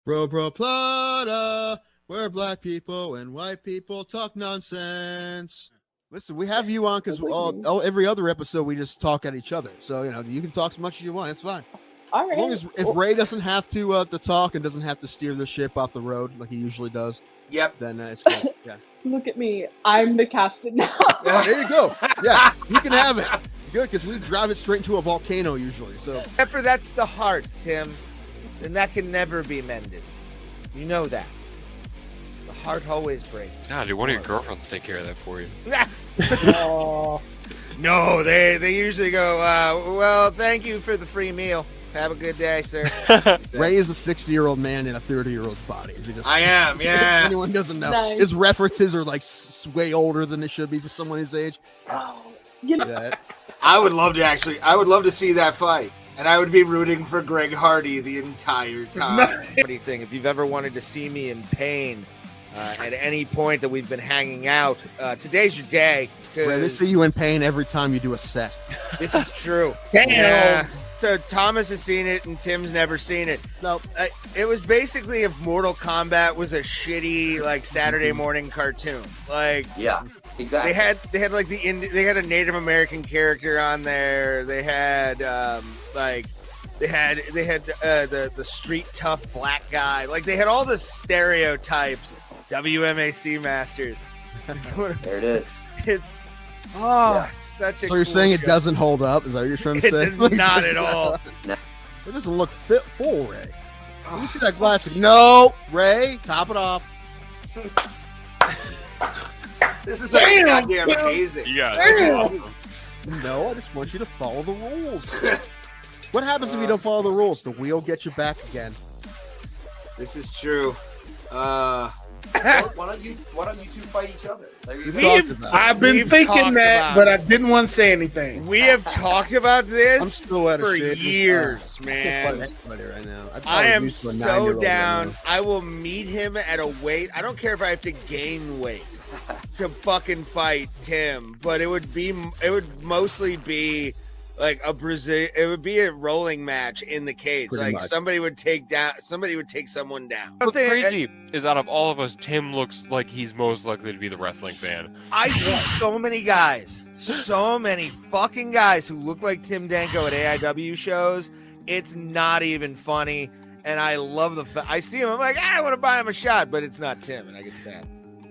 Bro Bro Plata, where black people and white people talk nonsense. Listen, we have you on because every other episode we just talk at each other. So, you can talk as much as you want. It's fine. All right. As long as if Ray doesn't have to talk and doesn't have to steer the ship off the road like he usually does. Yep. Then it's good. Yeah. Look at me. I'm the captain now. There you go. Yeah, you can have it. Good, because we drive it straight into a volcano usually. So, Except for that's the heart, Tim. And that can never be mended. You know that. The heart always breaks. Nah, dude, one of your girlfriends take care of that for you. Oh. No, they usually go, well, thank you for the free meal. Have a good day, sir. Ray is a 60-year-old man in a 30-year-old's body. I am, yeah. If anyone doesn't know. Nice. His references are like way older than they should be for someone his age. Oh, you know, Yeah. I would love to see that fight. And I would be rooting for Greg Hardy the entire time. Funny thing, if you've ever wanted to see me in pain at any point that we've been hanging out, today's your day. Ray, they see you in pain every time you do a set. This is true. Damn. Yeah. So Thomas has seen it and Tim's never seen it. No, It was basically if Mortal Kombat was a shitty like Saturday morning cartoon. Like Yeah, exactly. they had like they had a Native American character on there. They had they had the street tough black guy. Like they had all the stereotypes. WMAC masters. There it is. It's such a. so you're cool saying it show. doesn't hold up? Is that what you're trying to It say? does not at all. It doesn't look fit full, Ray. Let me see that glass. No, Ray, top it off. This is like goddamn amazing. Yeah. No, I just want you to follow the rules. What happens if you don't follow the rules? The wheel gets you back again. This is true. Why don't you two fight each other? There you go. Talked about it. I've been We've thinking talked that, about but it. I didn't want to say anything. We have talked about I'm this still at a for stage. years, I man. can't fight anybody right now. I am used to a so 9-year-old right down. now. I will meet him at a weight. I don't care if I have to gain weight to fucking fight Tim, but it would mostly be like it would be a rolling match in the cage. Pretty like much. somebody would take someone down. What's crazy is out of all of us, Tim looks like he's most likely to be the wrestling fan. I see so many fucking guys who look like Tim Danko at AIW shows. It's not even funny. And I love I see him, I'm like, I want to buy him a shot, but it's not Tim, and I get sad.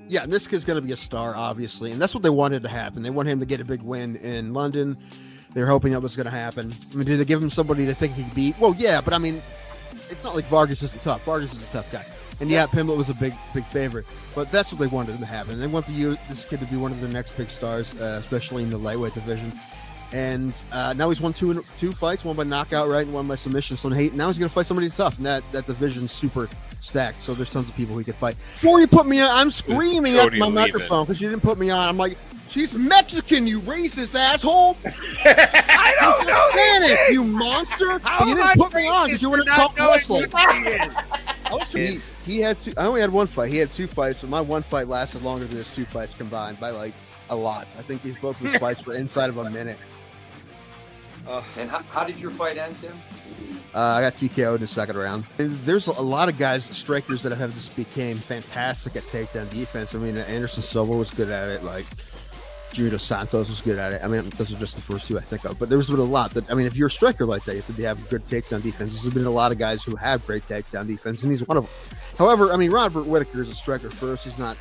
Yeah, and this kid's going to be a star, obviously, and that's what they wanted to happen. They want him to get a big win in London. They're hoping that was going to happen. I mean, did they give him somebody they think he could beat? Well, yeah, but I mean, it's not like Vargas isn't tough. Vargas is a tough guy. And yeah, Pimblett was a big favorite. But that's what they wanted to happen. They want this kid to be one of their next big stars, especially in the lightweight division. And now he's won two fights, one by knockout, right, and one by submission. So now he's going to fight somebody tough, and that division's super stacked. So there's tons of people he could fight. Before you put me on, I'm screaming at Cody my Lehman. microphone because you didn't put me on. I'm like, she's Mexican, you racist asshole. I don't know Spanish, you monster. But you didn't put me on because you wouldn't talk wrestling. He had I only had one fight. He had two fights, but my one fight lasted longer than his two fights combined by like a lot. I think these both his fights were inside of a minute. And how did your fight end, Tim? I got TKO'd in the second round. And there's a lot of guys, strikers that have just became fantastic at takedown defense. I mean, Anderson Silva was good at it. Like Junior Dos Santos was good at it. I mean, those are just the first two I think of. But there's been a lot that, I mean, if you're a striker like that, you have to have good takedown defense. There's been a lot of guys who have great takedown defense, and he's one of them. However, I mean, Robert Whittaker is a striker first. He's not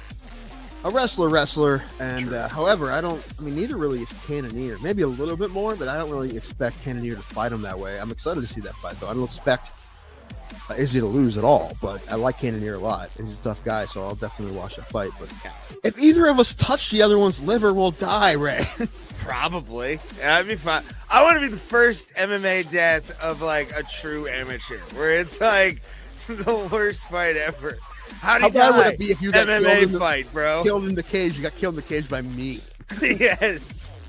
a wrestler. And however, neither really is Cannonier. Maybe a little bit more, but I don't really expect Cannonier to fight him that way. I'm excited to see that fight, though. I don't expect Izzy to lose at all, but I like Cannonier a lot. And he's a tough guy, so I'll definitely watch that fight. But if either of us touch the other one's liver, we'll die, Ray. Probably. That'd be fun. I want to be the first MMA death of like a true amateur, where it's like the worst fight ever. How bad would it be if you got MMA fight, bro? Killed in the cage. You got killed in the cage by me. Yes.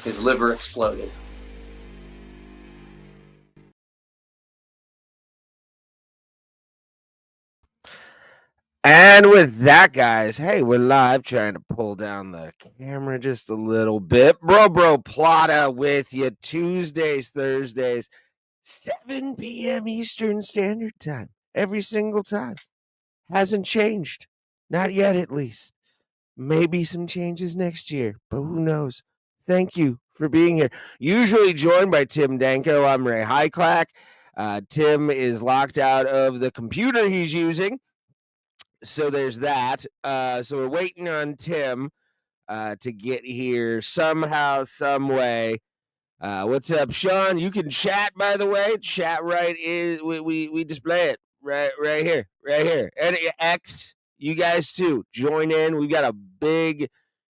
His liver exploded. And with that, guys, hey, we're live trying to pull down the camera just a little bit. Bro Bro Plata with you Tuesdays, Thursdays, 7 p.m. Eastern Standard Time. every single time. Hasn't changed. Not yet, at least. Maybe some changes next year, but who knows? Thank you for being here. Usually joined by Tim Danko. I'm Ray Highclack. Tim is locked out of the computer he's using. So there's that. So we're waiting on Tim to get here somehow, some way. What's up, Sean? You can chat, by the way. Chat we display it right here. And X, you guys too, join in. We've got a big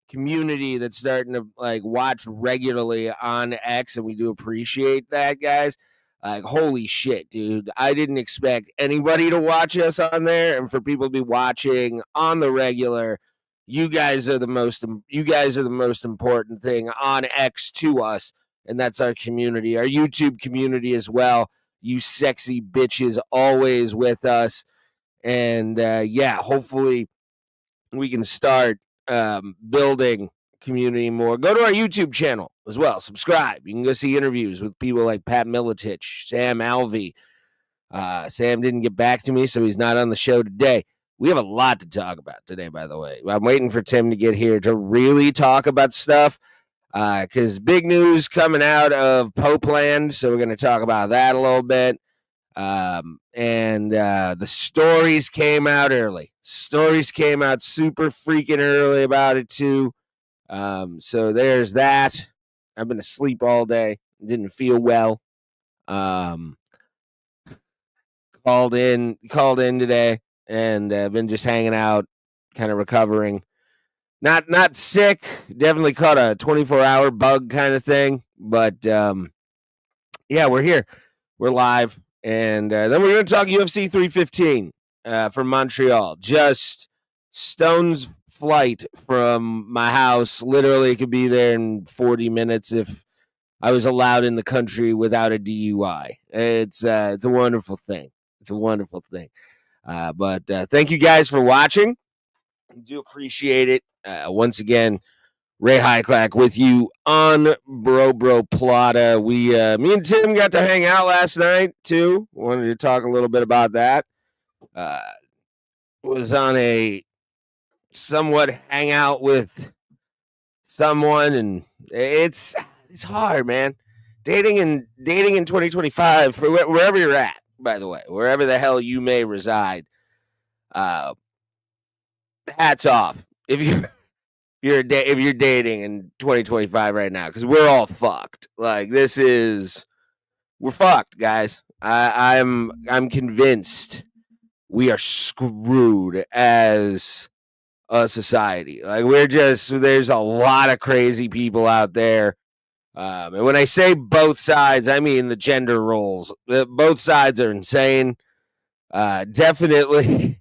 community that's starting to like watch regularly on X, and we do appreciate that, guys. Like, holy shit, dude. I didn't expect anybody to watch us on there, and for people to be watching on the regular. You guys are the most important thing on X to us, and that's our community, our YouTube community as well. You sexy bitches always with us. And yeah, hopefully we can start building community more. Go to our YouTube channel as well. Subscribe. You can go see interviews with people like Pat Miletich, Sam Alvey. Sam didn't get back to me, so he's not on the show today. We have a lot to talk about today, by the way. I'm waiting for Tim to get here to really talk about stuff because big news coming out of Popeland, so we're going to talk about that a little bit. And the stories came out early. Stories came out super freaking early about it, too. So there's that. I've been asleep all day. Didn't feel well. Called in today. And been just hanging out, kind of recovering. Not sick. Definitely caught a 24-hour bug kind of thing. But, yeah, we're here. We're live. And then we're going to talk UFC 315 from Montreal. Just stone's flight from my house. Literally could be there in 40 minutes if I was allowed in the country without a DUI. It's a wonderful thing. It's a wonderful thing. But thank you guys for watching. I do appreciate it. Once again, Ray Highclack with you on Bro Bro Plata. Me and Tim got to hang out last night too. Wanted to talk a little bit about that. Was on a somewhat hangout with someone, and it's hard, man. Dating in 2025 for wherever you're at. By the way, wherever the hell you may reside, hats off if you're dating in 2025 right now, because we're all fucked. Like we're fucked, guys. I'm convinced we are screwed as a society. Like there's a lot of crazy people out there. And when I say both sides, I mean the gender roles. Both sides are insane. Definitely,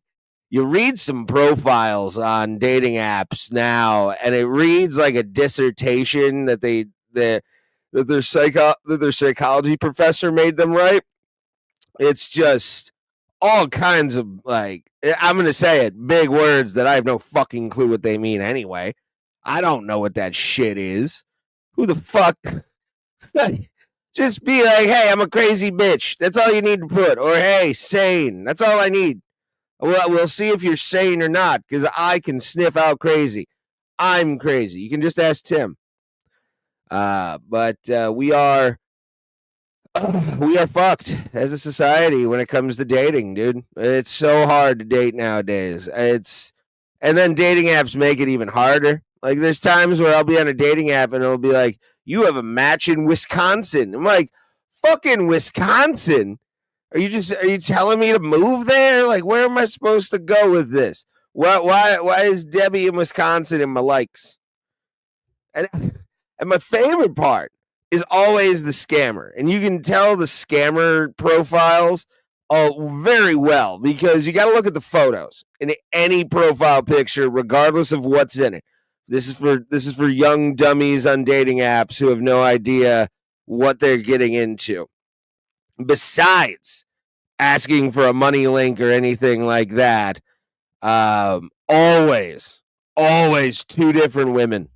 you read some profiles on dating apps now, and it reads like a dissertation that their psychology professor made them write. It's just all kinds of, like, I'm going to say it, big words that I have no fucking clue what they mean anyway. I don't know what that shit is. Who the fuck? Just be like, hey, I'm a crazy bitch. That's all you need to put. Or, hey, sane. That's all I need. We'll see if you're sane or not, because I can sniff out crazy. I'm crazy. You can just ask Tim. But we are fucked as a society when it comes to dating, dude. It's so hard to date nowadays. And then dating apps make it even harder. Like, there's times where I'll be on a dating app and it'll be like, you have a match in Wisconsin. I'm like, fucking Wisconsin? Are you telling me to move there? Like, where am I supposed to go with this? Why is Debbie in Wisconsin in my likes? And my favorite part is always the scammer. And you can tell the scammer profiles very well, because you got to look at the photos in any profile picture, regardless of what's in it. This is for young dummies on dating apps who have no idea what they're getting into. Besides asking for a money link or anything like that, always two different women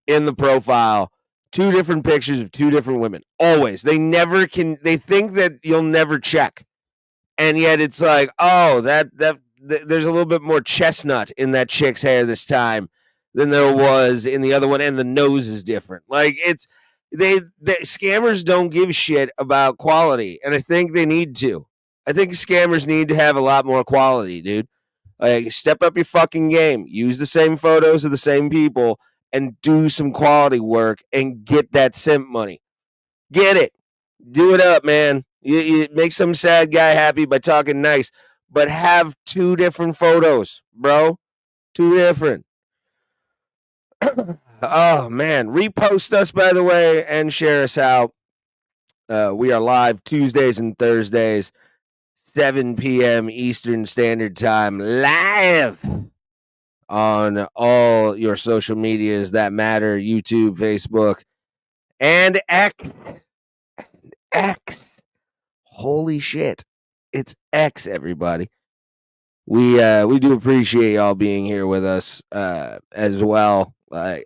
in the profile, two different pictures of two different women. Always. They think that you'll never check. and yet it's like, oh, there's a little bit more chestnut in that chick's hair this time than there was in the other one, and the nose is different. Like it's they scammers don't give shit about quality, and I think they need to. I think scammers need to have a lot more quality, dude. Like, step up your fucking game. Use the same photos of the same people and do some quality work and get that simp money. Get it. Do it up, man. You make some sad guy happy by talking nice, but have 2 different photos, bro. 2 different. Oh, man. Repost us, by the way, and share us out. We are live Tuesdays and Thursdays, 7 p.m. Eastern Standard Time, live on all your social medias that matter, YouTube, Facebook, and X. X. Holy shit. It's X, everybody. We do appreciate y'all being here with us as well. I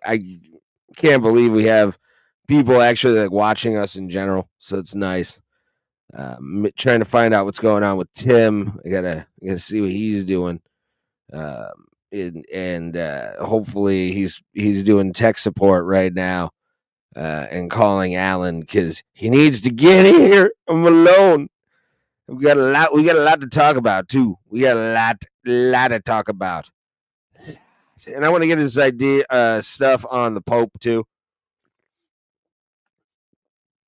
can't believe we have people actually like watching us in general, so it's nice. Trying to find out what's going on with Tim. I gotta see what he's doing. And hopefully he's doing tech support right now and calling Alan because he needs to get here. I'm alone. We got a lot to talk about too. We got a lot to talk about. And I want to get his idea stuff on the Pope too.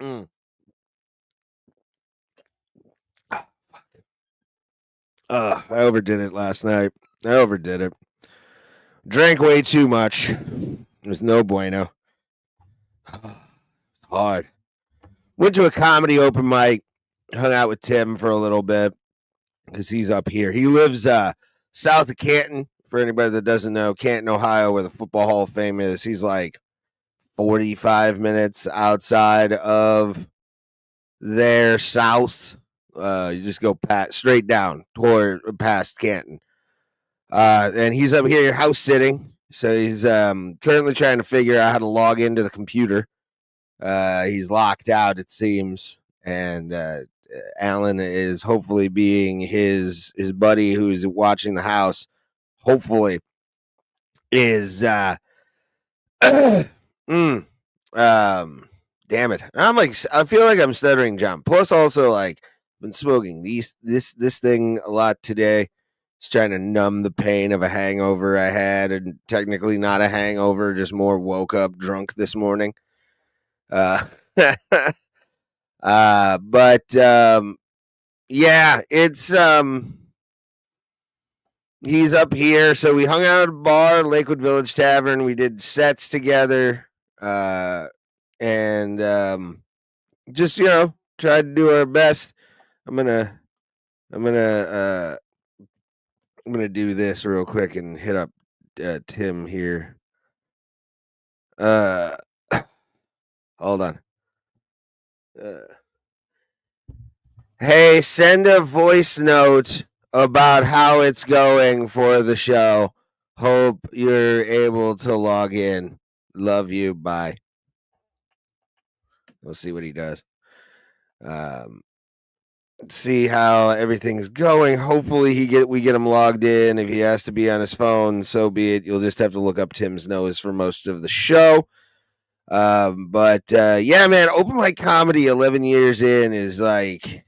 I overdid it last night. I overdid it. Drank way too much. It was no bueno. Hard. Went to a comedy open mic. Hung out with Tim for a little bit because he's up here. He lives south of Canton. For anybody that doesn't know, Canton, Ohio, where the Football Hall of Fame is. He's like 45 minutes outside of there, south. You just go straight down past Canton. And he's up here house sitting. So he's currently trying to figure out how to log into the computer. He's locked out, it seems. And Alan is hopefully being his buddy who's watching the house. Hopefully is damn it. I feel like I'm stuttering, John. Plus also like been smoking this thing a lot today. Just trying to numb the pain of a hangover I had, and technically not a hangover, just more woke up drunk this morning. But yeah, it's he's up here, so we hung out at a bar, Lakewood Village Tavern. We did sets together, and just tried to do our best. I'm gonna do this real quick and hit up Tim here. Hold on. Hey, send a voice note about how it's going for the show. Hope you're able to log in. Love you. Bye. We'll see what he does. See how everything's going. Hopefully we get him logged in. If he has to be on his phone, so be it. You'll just have to look up Tim's nose for most of the show. But yeah, man, open mic comedy 11 years in is like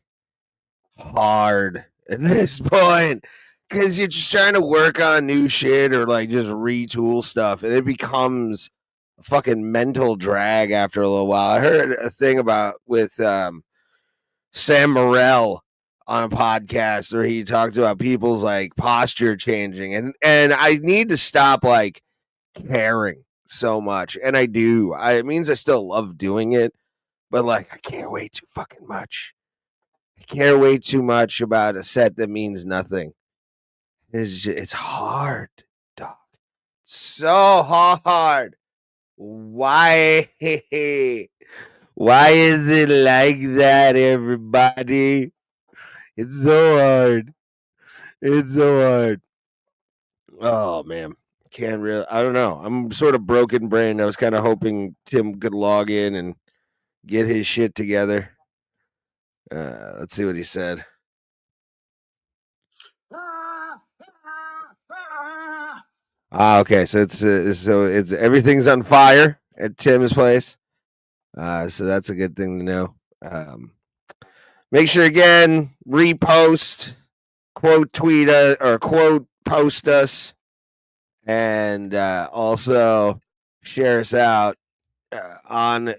hard at this point because you're just trying to work on new shit or like just retool stuff, and it becomes a fucking mental drag after a little while. I heard a thing with Sam Morrell on a podcast where he talked about people's like posture changing, and I need to stop like caring so much, and I do. It means I still love doing it, but like I care way too fucking much. I care way too much about a set that means nothing. It's hard, dog. So hard. Why? Why is it like that, everybody? It's so hard. It's so hard. Oh man. Can't really. I don't know. I'm sort of broken brain. I was kind of hoping Tim could log in and get his shit together. Let's see what he said. Okay, so it's everything's on fire at Tim's place. So that's a good thing to know. Make sure again, repost, quote tweet us or quote post us, and also share us out on the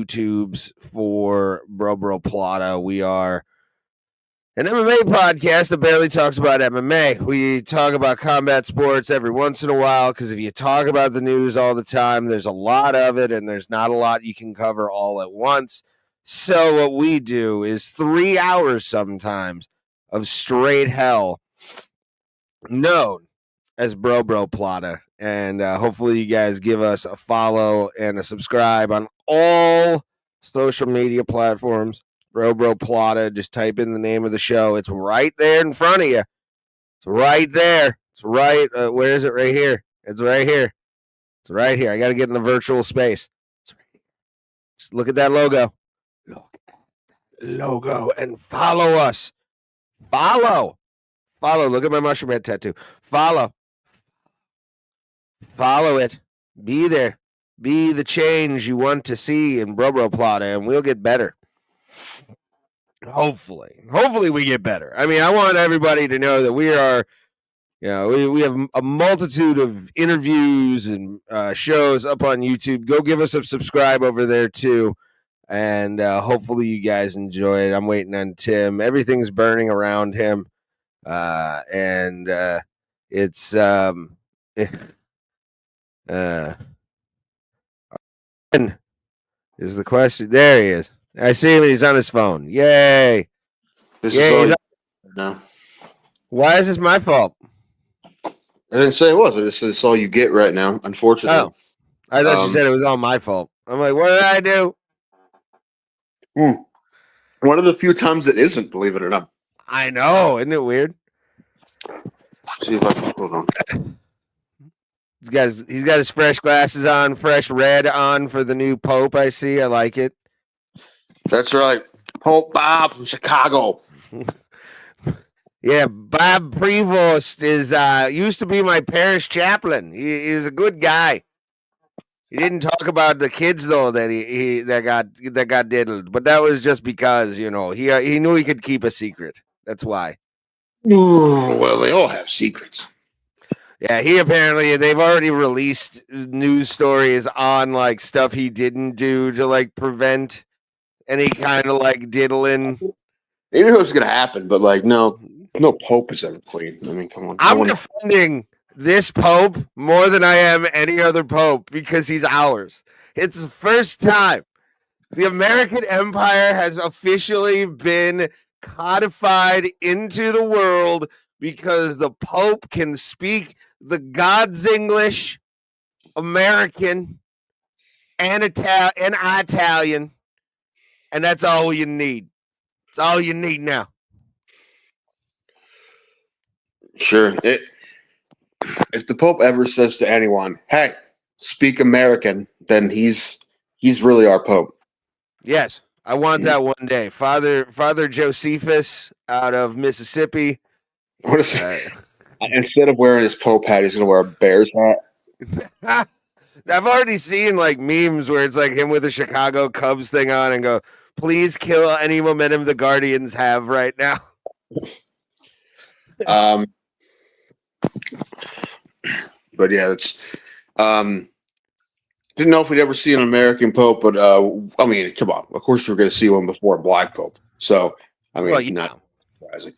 YouTubes for Bro Bro Plata. We are an MMA podcast that barely talks about MMA. We talk about combat sports every once in a while because if you talk about the news all the time, there's a lot of it and there's not a lot you can cover all at once. So what we do is 3 hours sometimes of straight hell known as Bro Bro Plata. And hopefully you guys give us a follow and a subscribe on all social media platforms. Bro Bro Plata, just type in the name of the show. It's right there in front of you. It's right there. It's right. Where is it? Right here. It's right here. It's right here. I got to get in the virtual space. It's right here. Just look at that logo. Look at that logo and follow us. Follow. Look at my mushroom head tattoo. Follow it. Be there. Be the change you want to see in Bro Bro Plata, and we'll get better. Hopefully we get better. I mean, I want everybody to know that we are, we have a multitude of interviews and shows up on YouTube. Go give us a subscribe over there too, and hopefully you guys enjoy it. I'm waiting on Tim. Everything's burning around him, and it's is the question. There he is. I see him. He's on his phone. Yay! This is all No, Why is this my fault? I didn't say it was. I just said it's all you get right now. Unfortunately. Oh, I thought you said it was all my fault. I'm like, what did I do? One of the few times it isn't, believe it or not. I know. Isn't it weird? See if I can hold on. He's got his fresh glasses on, fresh red on for the new Pope. I see. I like it. That's right. Pope Bob from Chicago. Yeah, Bob Prevost is used to be my parish chaplain. He's a good guy. He didn't talk about the kids though that got diddled, but that was just because he knew he could keep a secret. That's why. Well, they all have secrets. Yeah, they've already released news stories on like stuff he didn't do to like prevent any kind of like diddling. They knew it was going to happen, but like, no Pope is ever clean. I mean, come on. I'm defending this Pope more than I am any other Pope because he's ours. It's the first time the American Empire has officially been codified into the world because the Pope can speak the God's English, American, and Italian, and that's all you need. It's all you need now. Sure. If the Pope ever says to anyone, "Hey, speak American," then he's really our Pope. Yes, I want that one day. Father Josephus out of Mississippi. What is instead of wearing his Pope hat, he's going to wear a Bears hat. I've already seen like memes where it's like him with a Chicago Cubs thing on and go, "Please kill any momentum the Guardians have right now." But yeah, it's didn't know if we'd ever see an American Pope, but I mean, come on, of course we're going to see one before a Black Pope. So I mean, not surprising.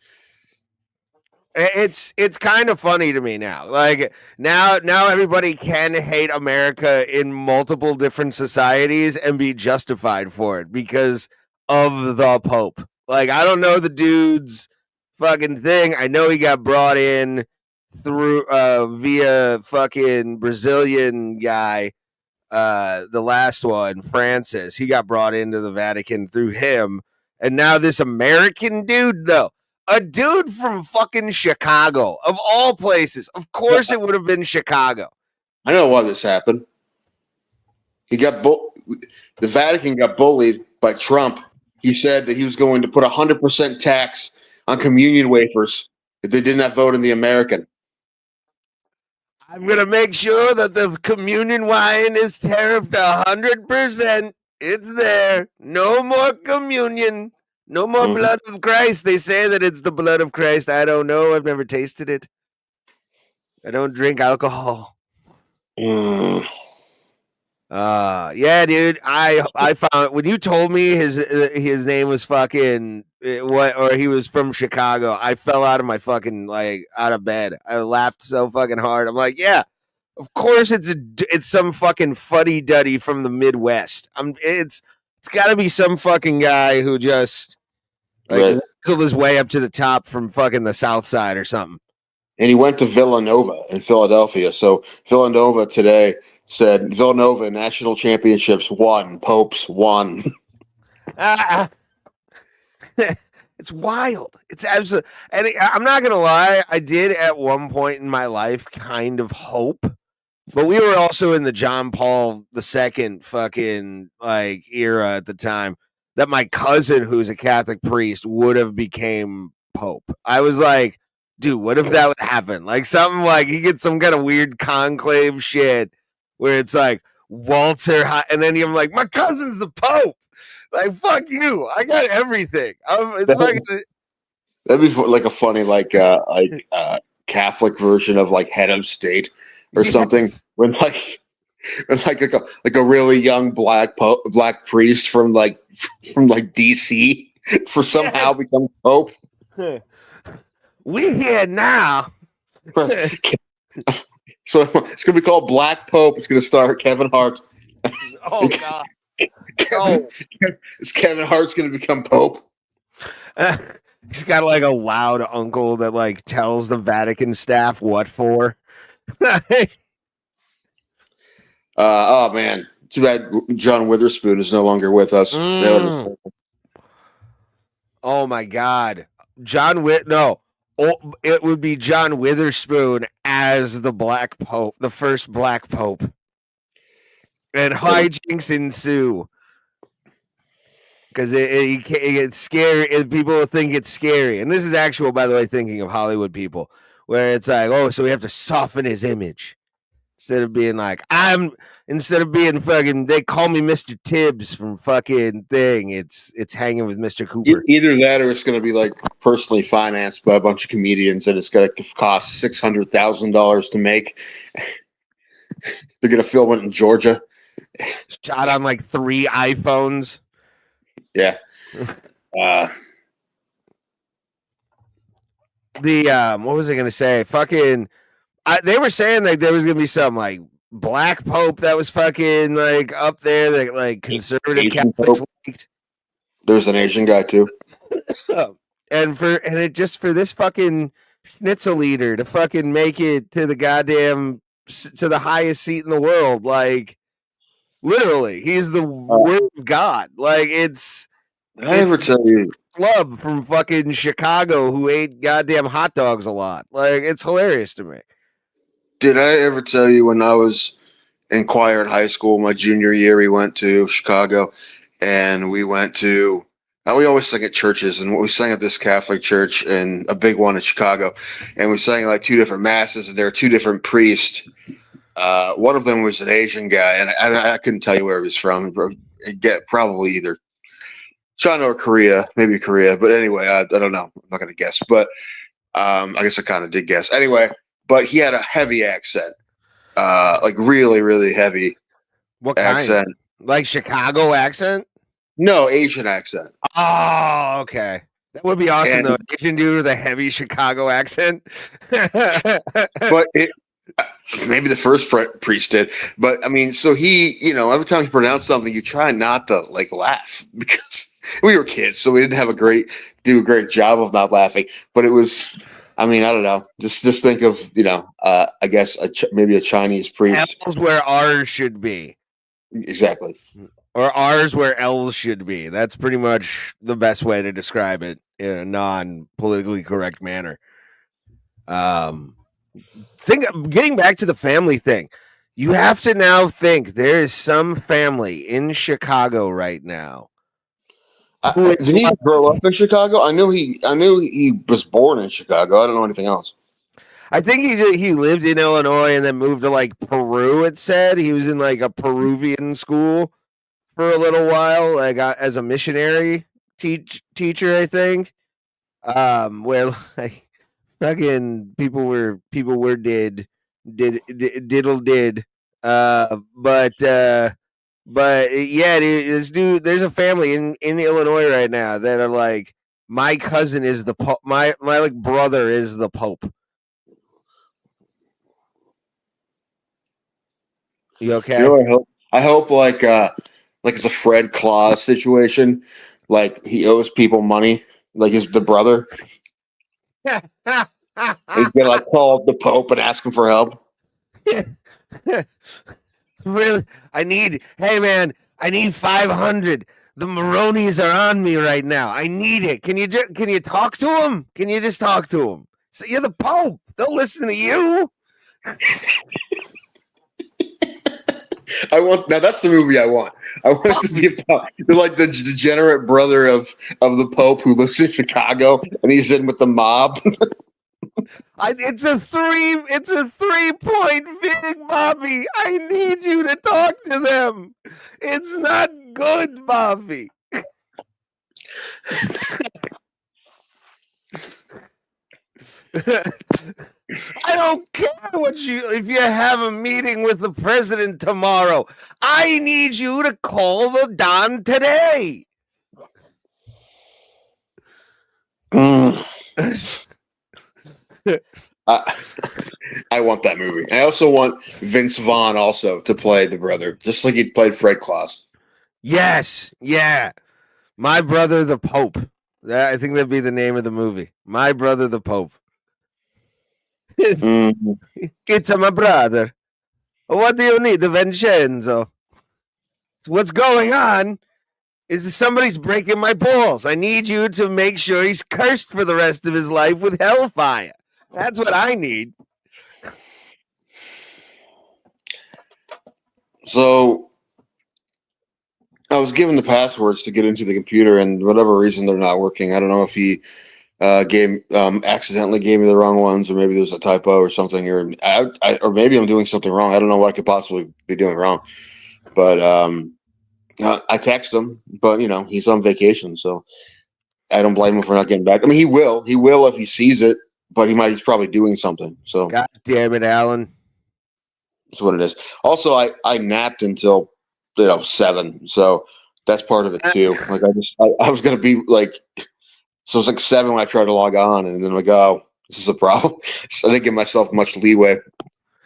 It's kind of funny to me now. Like now everybody can hate America in multiple different societies and be justified for it because of the Pope. Like I don't know the dude's fucking thing. I know he got brought in through via fucking Brazilian guy, the last one, Francis. He got brought into the Vatican through him, and now this American dude though. A dude from fucking Chicago, of all places. Of course it would have been Chicago. I know why this happened. The Vatican got bullied by Trump. He said that he was going to put 100% tax on communion wafers if they did not vote in the American. I'm gonna make sure that the communion wine is tariffed 100%. It's there. No more communion. No more blood of Christ. They say that it's the blood of Christ. I don't know. I've never tasted it. I don't drink alcohol. Yeah, dude. I found when you told me his name was fucking or he was from Chicago. I fell out of my fucking out of bed. I laughed so fucking hard. I'm like, yeah, of course it's some fucking fuddy duddy from the Midwest. It's got to be some fucking guy who just whistled his way up to the top from fucking the South Side or something. And he went to Villanova in Philadelphia. So Villanova today said Villanova national championships won, Popes won. It's wild. It's absolutely. And I'm not gonna lie, I did at one point in my life kind of hope, but we were also in the John Paul II fucking era at the time that my cousin, who's a Catholic priest, would have became Pope. I was like, dude, what if that would happen? Like something like he gets some kind of weird conclave shit where it's like Walter, and then I'm like, my cousin's the Pope. Like, fuck you. I got everything. That'd be like a funny, Catholic version of head of state or something. When like a really young black priest from DC for somehow become Pope. We here now. So it's gonna be called Black Pope. It's gonna star Kevin Hart. Oh God. Oh. Is Kevin Hart's gonna become Pope? He's got a loud uncle that tells the Vatican staff what for. Oh man, too bad John Witherspoon is no longer with us. Oh my God, it would be John Witherspoon as the Black Pope, the first Black Pope, and hijinks ensue. Because it gets scary, and people think it's scary. And this is actual, by the way, thinking of Hollywood people, where it's like, oh, so we have to soften his image instead of being fucking. They call me Mr. Tibbs from fucking thing. It's hanging with Mr. Cooper. Either that, or it's going to be personally financed by a bunch of comedians, and it's going to cost $600,000 to make. They're going to film it in Georgia. Shot on 3 iPhones. Yeah. What was I gonna say? Fucking, they were saying there was gonna be some Black Pope that was fucking up there that conservative Asian Catholics Pope. liked. There's an Asian guy too. And for this fucking schnitzel eater to fucking make it to the goddamn to the highest seat in the world, literally, he's the word of God. It's. Did I ever tell you? Club from fucking Chicago who ate goddamn hot dogs a lot. It's hilarious to me. Did I ever tell you when I was in choir in high school, my junior year, we went to Chicago, and we went to. We always sing at churches, and we sang at this Catholic church and a big one in Chicago, and we sang 2 different masses, and there were 2 different priests. One of them was an Asian guy, and I couldn't tell you where he was from. Probably either China or Korea, maybe Korea. But anyway, I don't know. I'm not going to guess. But I guess I kind of did guess. Anyway, but he had a heavy accent, really, really heavy. What accent? Kind? Chicago accent? No, Asian accent. Oh, okay. That would be awesome, though. Asian dude with a heavy Chicago accent. But maybe the first priest did, but I mean, so he, every time he pronounced something, you try not to laugh because we were kids, so we didn't have a great job of not laughing. But it was, I mean, I don't know. Just think of, I guess maybe a Chinese priest. L's where R's should be. Exactly. Or R's where L's should be. That's pretty much the best way to describe it in a non-politically correct manner. Getting back to the family thing, you have to now think there is some family in Chicago right now. Did he grow up in Chicago? I knew he was born in Chicago. I don't know anything else. I think he lived in Illinois and then moved to like Peru. It said he was in like a Peruvian school for a little while, like as a missionary teacher, I think. Where like fucking people were diddle did. But yeah, dude, this dude, there's a family in Illinois right now that are like, my cousin is the Pope. My like brother is the Pope. You okay? You know, I hope like it's a Fred Claus situation. Like he owes people money, like the brother. He's gonna like call up the Pope and ask him for help. Really? Hey man, I need 500. The Maronis are on me right now. I need it. Can you talk to them? Can you just talk to them? So you're the Pope. They'll listen to you. Now that's the movie I want. I want it to be about like the degenerate brother of the Pope who lives in Chicago and he's in with the mob. It's a 3-point big, Bobby. I need you to talk to them. It's not good, Bobby. I don't care if you have a meeting with the president tomorrow. I need you to call the Don today. I want that movie. I also want Vince Vaughn also to play the brother, just like he played Fred Claus. Yes, yeah. My Brother the Pope. I think that'd be the name of the movie. My Brother the Pope. It's my brother. What do you need, Vincenzo? What's going on is somebody's breaking my balls. I need you to make sure he's cursed for the rest of his life with hellfire. That's what I need. So I was given the passwords to get into the computer, and whatever reason they're not working. I don't know if he accidentally gave me the wrong ones, or maybe there's a typo or something, or maybe I'm doing something wrong. I don't know what I could possibly be doing wrong. But I text him, but he's on vacation, so I don't blame him for not getting back. I mean, he will if he sees it, but he's probably doing something. So God damn it, Alan. That's what it is. Also, I napped until 7, so that's part of it too. Like I was gonna be like, so it's like 7 when I tried to log on, and then I'm like, oh, this is a problem. So I didn't give myself much leeway,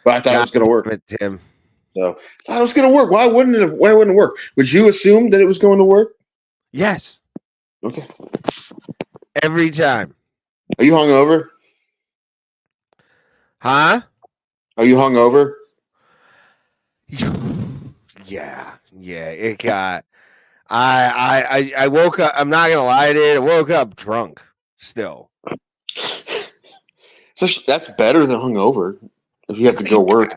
but I thought it was gonna work. Tim. So I thought it was gonna work. Why wouldn't it? Why wouldn't it work? Would you assume that it was going to work? Yes. Okay. Every time. Are you hungover? Huh? Are you hungover? Yeah. It got. I woke up. I'm not gonna lie, dude. I woke up drunk. Still. So that's better than hungover. If you have to go work.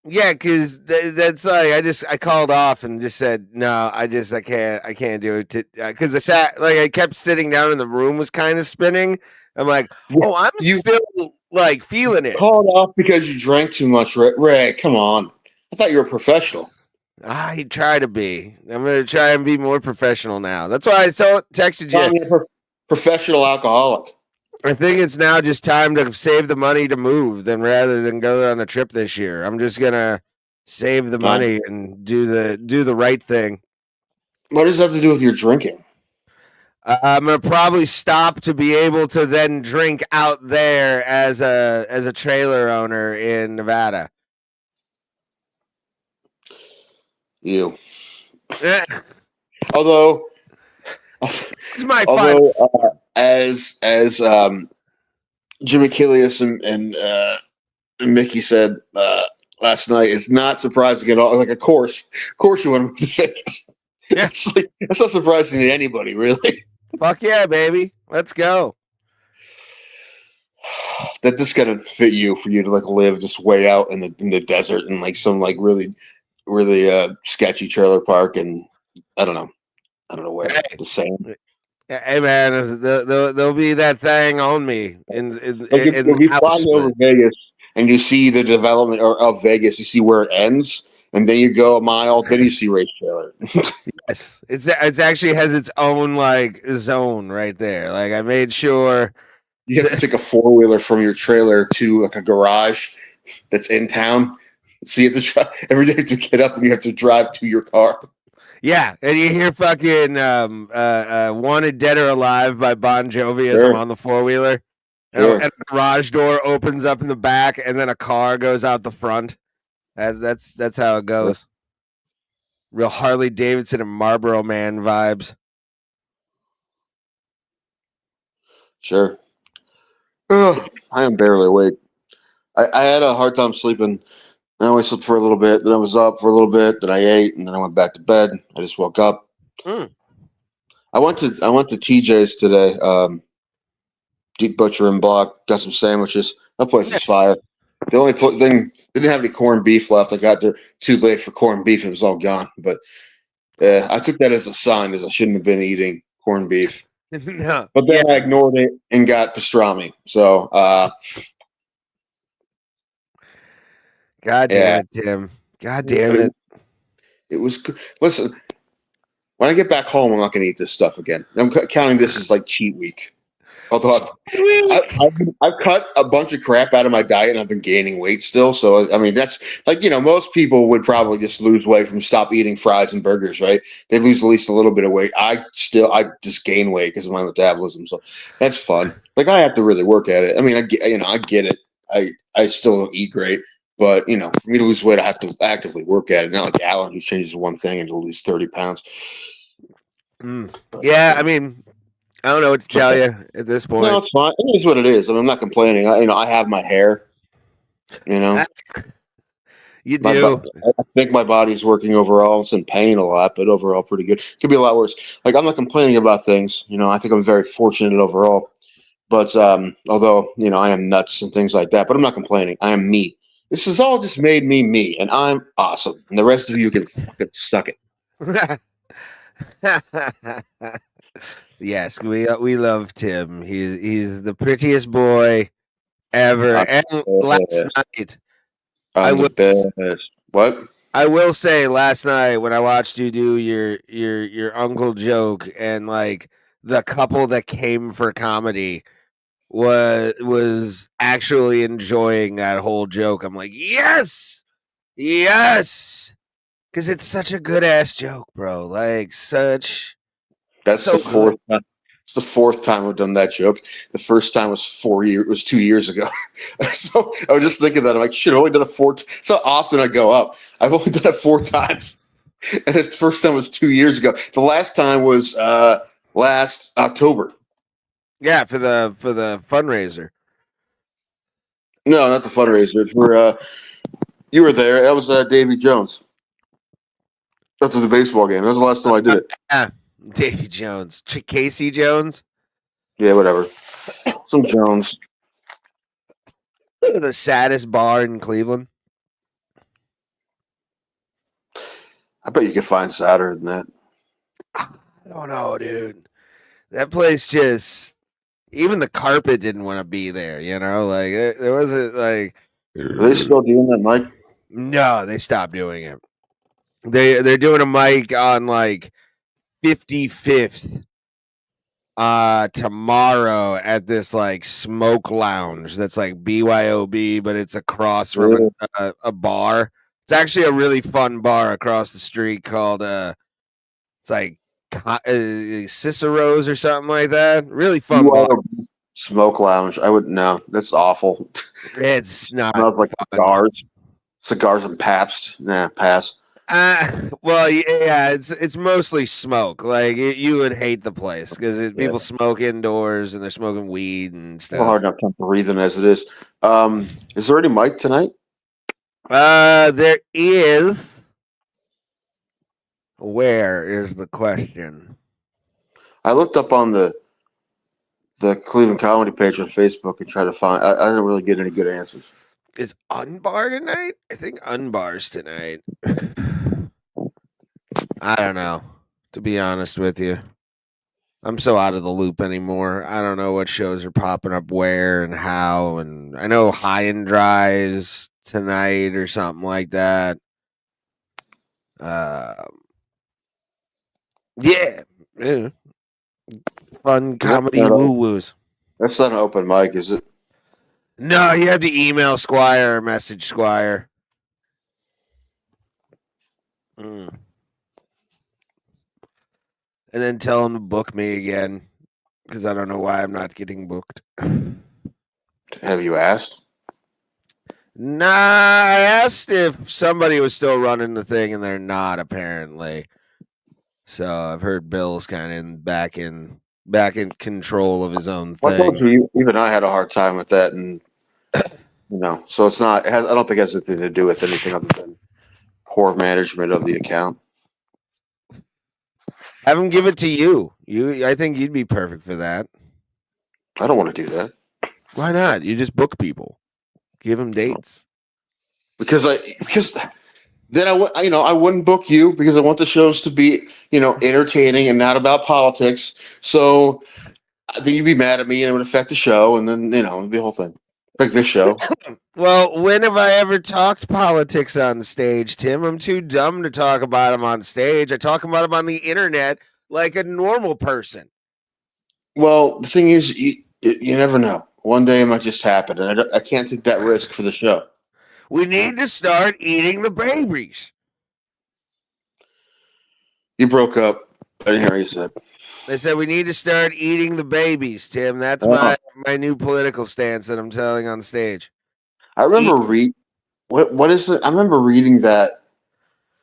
Yeah, because that's like I called off and just said no. I can't do it because I kept sitting down and the room was kind of spinning. I'm like, oh, I'm still like feeling it. Called off because you drank too much, Ray. Come on, I thought you were a professional. I try to be. I'm gonna try and be more professional now. That's why I texted you. I'm a professional alcoholic. I think it's now just time to save the money to move rather than go on a trip this year. I'm just gonna save the money and do the right thing. What does that have to do with your drinking? I'm gonna probably stop to be able to then drink out there as a trailer owner in Nevada. You. Although it's my as Jimmy Killius and Mickey said last night, it's not surprising at all. Like, of course you want to move to Vegas. Yeah. It's not surprising to anybody, really. Fuck yeah, baby. Let's go. That this gonna fit you for you to like live just way out in the desert and like some like really sketchy trailer park, and I don't know where. Just saying. Hey man, there'll be that thing on me Like in if you house fly over split. Vegas and you see the development of Vegas, you see where it ends, and then you go a mile, then you see race trailer. Yes, it's actually has its own like zone right there. Like I made sure. You have to take a 4-wheeler from your trailer to like a garage that's in town. So you have to try every day to get up and you have to drive to your car. Yeah, and you hear fucking "Wanted Dead or Alive" by Bon Jovi as I'm Sure, on the 4-wheeler, sure. and a garage door opens up in the back, and then a car goes out the front. That's how it goes. Real Harley Davidson and Marlboro Man vibes. Sure. Oh, I am barely awake. I had a hard time sleeping. Then I only slept for a little bit. Then I was up for a little bit. Then I ate, and then I went back to bed. I just woke up. Mm. I went to TJ's today. Deep Butcher and Block. Got some sandwiches. That place is Yes. fire. The only thing they didn't have any corned beef left. I got there too late for corned beef. It was all gone. But I took that as a sign, as I shouldn't have been eating corned beef. No, But then yeah. I ignored it and got pastrami. So God damn yeah, it, Tim. God damn it. it was good. Listen, when I get back home, I'm not going to eat this stuff again. I'm counting this as like cheat week. Although I've cut a bunch of crap out of my diet and I've been gaining weight still. So, I mean, that's like, most people would probably just lose weight from stop eating fries and burgers, right? They lose at least a little bit of weight. I just gain weight because of my metabolism. So that's fun. Like I have to really work at it. I mean, I get it. I still don't eat great, but for me to lose weight, I have to actively work at it. Not like Alan who changes one thing and to lose 30 pounds. Yeah, I mean, I don't know what to tell you at this No, point. it's fine. It is what it is. I mean, I'm not complaining. I have my hair. You My do. I think my body's working overall. It's in pain a lot, but overall pretty good. Could be a lot worse. Like I'm not complaining about things. I think I'm very fortunate overall. But although I am nuts and things like that, but I'm not complaining. I am me. This has all just made me me, and I'm awesome. And the rest of you can fucking suck it. Yes, we love Tim. He's the prettiest boy ever. I'm And the last best. night, I'm the best. What? I will say last night when I watched you do your uncle joke and like the couple that came for comedy was actually enjoying that whole joke. I'm like, yes, yes, because it's such a good ass joke, bro. Like That's so the good. fourth time. It's the fourth time I've done that joke. The first time was 4 years. It was 2 years ago. So I was just thinking that I'm like, shit. I've only done it four. So often I go up. I've only done it 4 times, and the first time was 2 years ago. The last time was last October. Yeah, for the fundraiser. No, not the fundraiser. For you were there. That was Davy Jones after the baseball game. That was the last time I did it. Yeah, Davy Jones, Casey Jones, Yeah, whatever. Some Jones. the saddest bar in Cleveland. I bet you could find sadder than that. I don't know, dude. That place just even the carpet didn't want to be there. Like there wasn't like. Are they still doing that, Mike? No, they stopped doing it. They're doing a mic on like 55th tomorrow at this like smoke lounge that's like BYOB, but it's across from a bar. It's actually a really fun bar across the street called it's like Cicero's or something like that. Really fun bar. Smoke lounge. I would no. That's awful. It's not Smells like fun. cigars and Pabst. Nah, pass. Well, yeah, it's mostly smoke. Like you would hate the place because people smoke indoors and they're smoking weed and It's stuff. hard enough time breathing as it is. Is there any mic tonight? There is. Where is the question? I looked up on the Cleveland Comedy page on Facebook and tried to find. I didn't really get any good answers. Is Unbar tonight? I think Unbar's tonight. I don't know, to be honest with you. I'm so out of the loop anymore. I don't know what shows are popping up where and how. And I know High and Dry's tonight or something like that. Yeah. Fun comedy woo woos. That's not an open mic, is it? No, you have to email Squire or message Squire. And then tell him to book me again because I don't know why I'm not getting booked. Have you asked? Nah, I asked if somebody was still running the thing, and they're not apparently. So I've heard Bill's kind of back in control of his own I told thing. you, even I had a hard time with that, and so it's not. I don't think it has anything to do with anything other than poor management of the account. Have him give it to you. I think you'd be perfect for that. I don't want to do that. Why not? You just book people, give them dates. Because then I wouldn't book you because I want the shows to be entertaining and not about politics. So then you'd be mad at me and it would affect the show, and then the whole thing, like this show. Well, when have I ever talked politics on stage, Tim? I'm too dumb to talk about them on stage. I talk about them on the internet like a normal person. Well, the thing is, you never know. One day it might just happen, and I can't take that risk for the show. We need to start eating the babies. You broke up. I didn't hear what you said. They said we need to start eating the babies, Tim. That's my new political stance that I'm telling on stage. I remember what is it? I remember reading that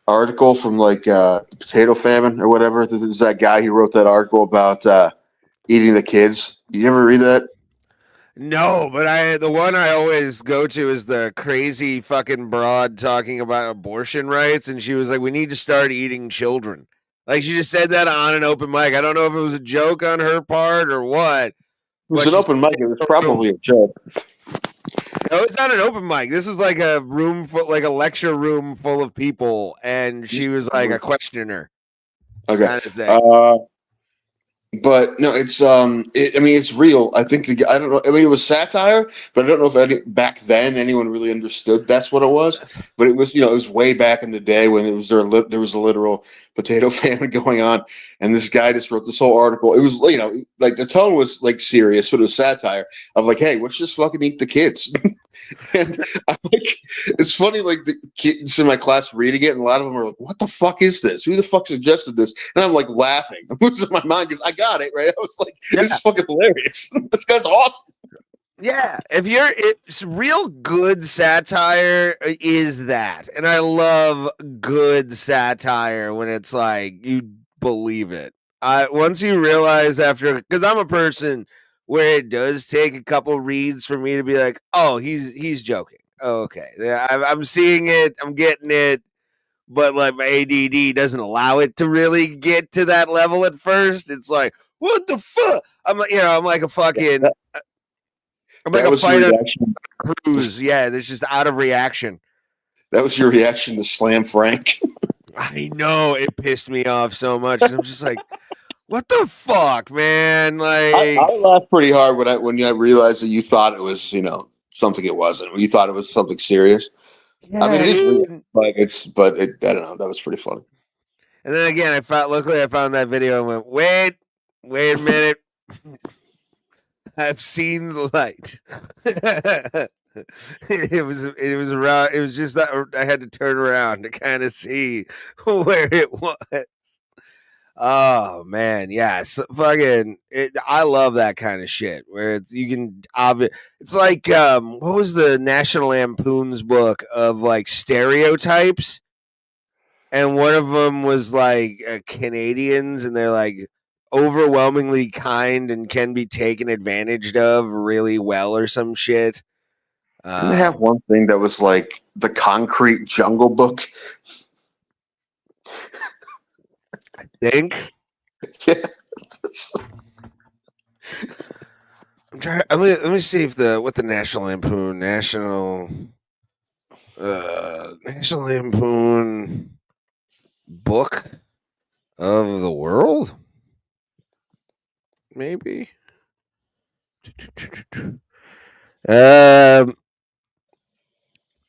article from the potato famine or whatever. There's that guy who wrote that article about eating the kids. You ever read that? No, but the one I always go to is the crazy fucking broad talking about abortion rights, and she was like, "We need to start eating children." Like she just said that on an open mic. I don't know if it was a joke on her part or what. It was an open mic. It was probably a joke. No, it's not an open mic. This was like a room like a lecture room full of people, and she was like a questioner. Okay. Kind of thing. But no, it's it's real. I think I don't know. I mean, it was satire, but I don't know if back then anyone really understood that's what it was. But it was, it was way back in the day when there was a literal potato famine going on, and this guy just wrote this whole article. It was, like the tone was like serious, but it was satire of like, hey, let's just fucking eat the kids. And I'm like, it's funny, like the kids in my class reading it, and a lot of them are like, "What the fuck is this? Who the fuck suggested this?" And I'm like laughing. I'm losing my mind because I got it right. I was like, "This is fucking hilarious. This guy's awesome." Yeah, it's real good satire is that, and I love good satire when it's like you believe it. Once you realize because I'm a person where it does take a couple reads for me to be like, oh, he's joking. Oh, okay, yeah, I'm seeing it, I'm getting it, but like my ADD doesn't allow it to really get to that level at first. It's like, what the fuck? I'm like a fucking. I'm like a fight on a cruise. Yeah, there's just out of reaction. That was your reaction to Slam Frank. I know, it pissed me off so much. I'm just like, what the fuck, man? Like, I laughed pretty hard when I realized that you thought it was something it wasn't. You thought it was something serious. yeah, I mean, it is real, but I don't know. That was pretty funny. And then again, luckily I found that video and went, wait a minute. I've seen the light. It was just that I had to turn around to kind of see where it was. Oh man, yeah, I love that kind of shit where it's like what was the National Lampoon's book of like stereotypes, and one of them was like Canadians, and they're like overwhelmingly kind and can be taken advantage of really well or some shit. Didn't they have one thing that was like the Concrete Jungle Book? I think. Yeah. I'm trying. Let me see if what the National Lampoon book of the world. maybe.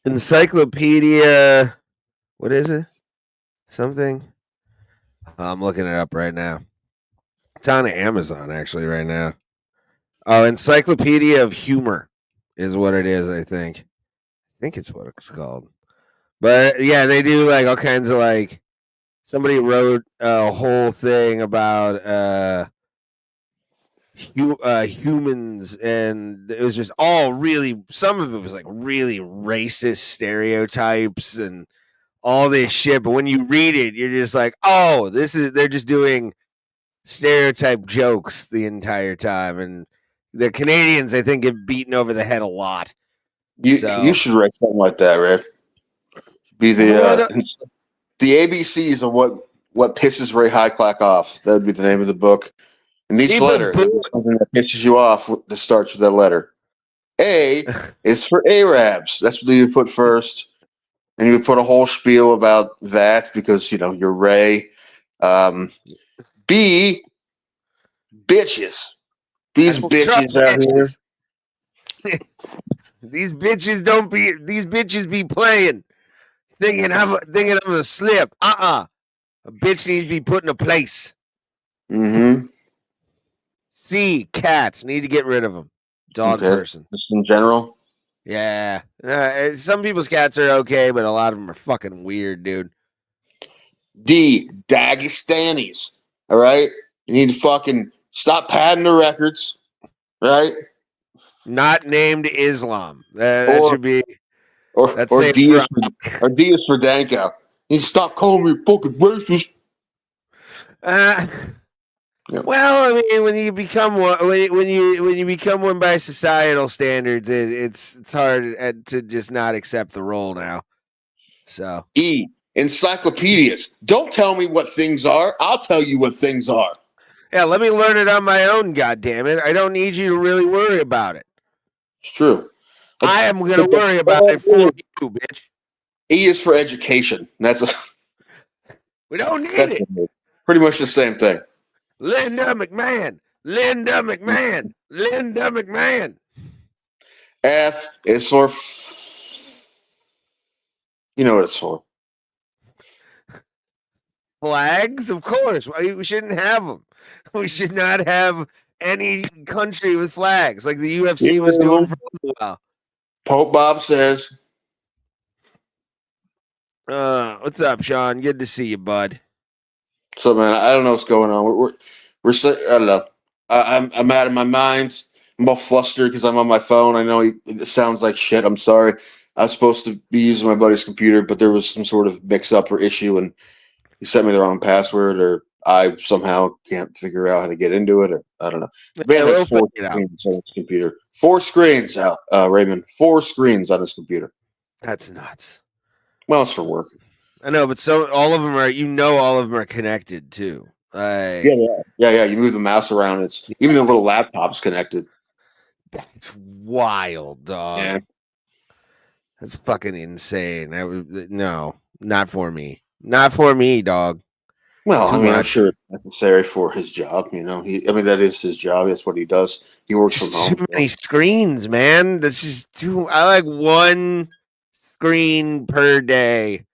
Encyclopedia. What is it? Something. I'm looking it up right now. It's on Amazon actually right now. Oh, Encyclopedia of Humor is what it is. I think it's what it's called. But yeah, they do like all kinds of like. Somebody wrote a whole thing about humans, and it was just all really. Some of it was like really racist stereotypes and all this shit. But when you read it, you're just like, oh, they're just doing stereotype jokes the entire time, and the Canadians, I think, get beaten over the head a lot. You So should write something like that, Ray. Be the ABCs of what pisses Ray Highclack off. That would be the name of the book. In each Keep it letter, blue. there's something that pisses you off that starts with that letter. A is for Arabs. That's what you put first. And you would put a whole spiel about that because, you're Ray. B, bitches. These bitches out here. These bitches be playing, thinking I'm gonna slip. A bitch needs to be put in a place. Mm-hmm. C, cats need to get rid of them. Dog person. Just in general. Yeah. Some people's cats are okay, but a lot of them are fucking weird, dude. D, Dagestanis. All right? You need to fucking stop padding the records. Right? Not named Islam. That should be. Or D is for Danko. You need to stop calling me fucking racist. Well, I mean, when you become one, when you become one by societal standards, it's hard to just not accept the role now. So E, encyclopedias. Don't tell me what things are. I'll tell you what things are. Yeah, let me learn it on my own. God damn it! I don't need you to really worry about it. It's true. I am going to worry about it for you, bitch. E is for education. We don't need it. Pretty much the same thing. Linda McMahon. F is for. You know what it's for. Flags, of course. We shouldn't have them. We should not have any country with flags like the UFC was doing for a while. Pope Bob says. What's up, Sean? Good to see you, bud. So, man, I don't know what's going on. We're I don't know. I'm out of my mind. I'm all flustered because I'm on my phone. I know it sounds like shit. I'm sorry. I was supposed to be using my buddy's computer, but there was some sort of mix-up or issue, and he sent me the wrong password, or I somehow can't figure out how to get into it, or I don't know. The man has 4 screens on his computer. 4 screens out, Raymond. 4 screens on his computer. That's nuts. Well, it's for work. I know, but all of them are connected too. Yeah. You move the mouse around. Even the little laptop's connected. That's wild, dog. Yeah. That's fucking insane. No, not for me. Not for me, dog. Well, I'm sure it's necessary for his job. That is his job. That's what he does. He works from home. Too many screens, man. That's just too. I like one screen per day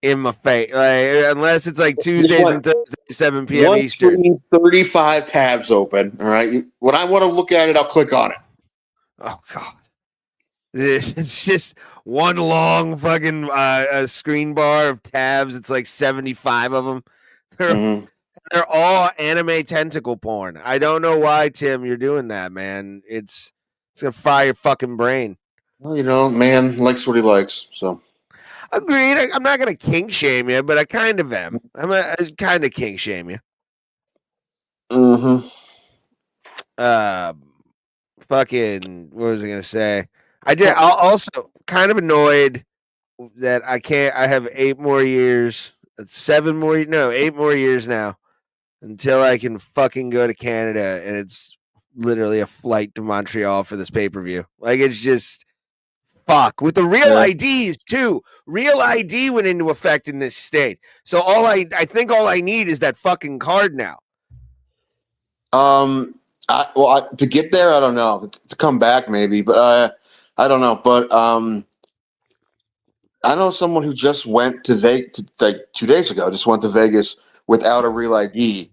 in my face. Like, unless it's like Tuesdays and Thursdays, 7 p.m. Eastern. Screen, 35 tabs open. All right. When I want to look at it, I'll click on it. Oh God. It's just one long fucking screen bar of tabs. It's like 75 of them. They're all anime tentacle porn. I don't know why, Tim, you're doing that, man. It's gonna fry your fucking brain. Well, man likes what he likes. So agreed. I'm not gonna kink shame you, but I kind of am. I kind of kink shame you. Fucking. What was I gonna say? I'll also kind of annoyed that I can't. I have 8 more years. 8 more years now until I can fucking go to Canada, and it's literally a flight to Montreal for this pay-per-view. Like, it's just fuck with the real IDs too. Real ID went into effect in this state, so I think all I need is that fucking card now. To get there, I don't know. To come back, maybe, but I don't know. But I know someone who just went to Vegas like 2 days ago. Just went to Vegas without a real ID,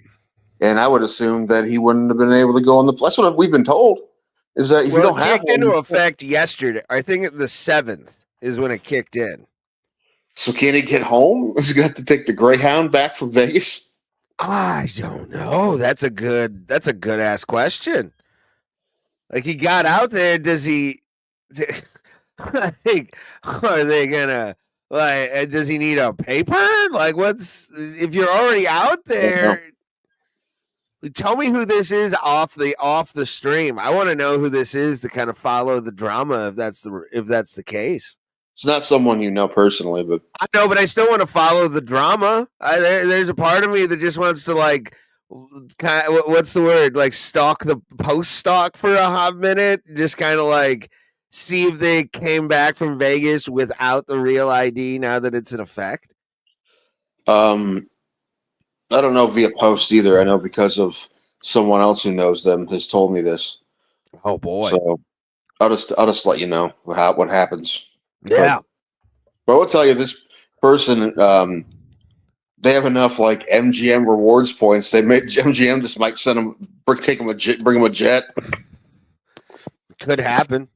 and I would assume that he wouldn't have been able to go on the. That's what we've been told. Is that if you Well, it don't have kicked into one, effect yesterday. I think the 7th is when it kicked in. so can he get home? Is he gonna have to take the Greyhound back from Vegas? I don't know. That's a good ass question. Like he got out there, does he like are they gonna like does he need a paper? Like what's if you're already out there? Tell me who this is off the stream. I want to know who this is to kind of follow the drama if that's the case. It's not someone you know personally, but I know, but I still want to follow the drama. There's a part of me that just wants to like, kind of, what's the word? Like stalk the post stock for a hot minute, just kind of like see if they came back from Vegas without the real ID now that it's in effect. I don't know via post either. I know because of someone else who knows them has told me this. Oh boy! So I'll just let you know what happens. Yeah. But I will tell you, this person, they have enough like MGM rewards points. They made MGM just might send them, bring them a jet. Could happen.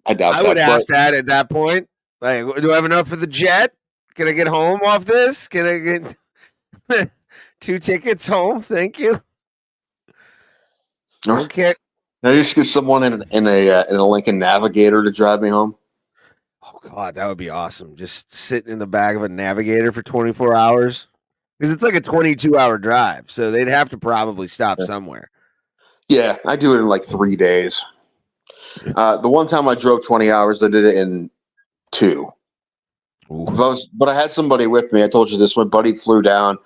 I doubt I that. would ask that at that point. Like, do I have enough for the jet? Can I get home off this? Can I get 2 tickets home? Thank you. Okay. Can I just get someone in a Lincoln Navigator to drive me home? Oh God, that would be awesome. Just sitting in the back of a Navigator for 24 hours. Because it's like a 22-hour drive. So they'd have to probably stop somewhere. Yeah, I do it in like 3 days. The one time I drove 20 hours, I did it in 2. But I had somebody with me. I told you this. My buddy flew down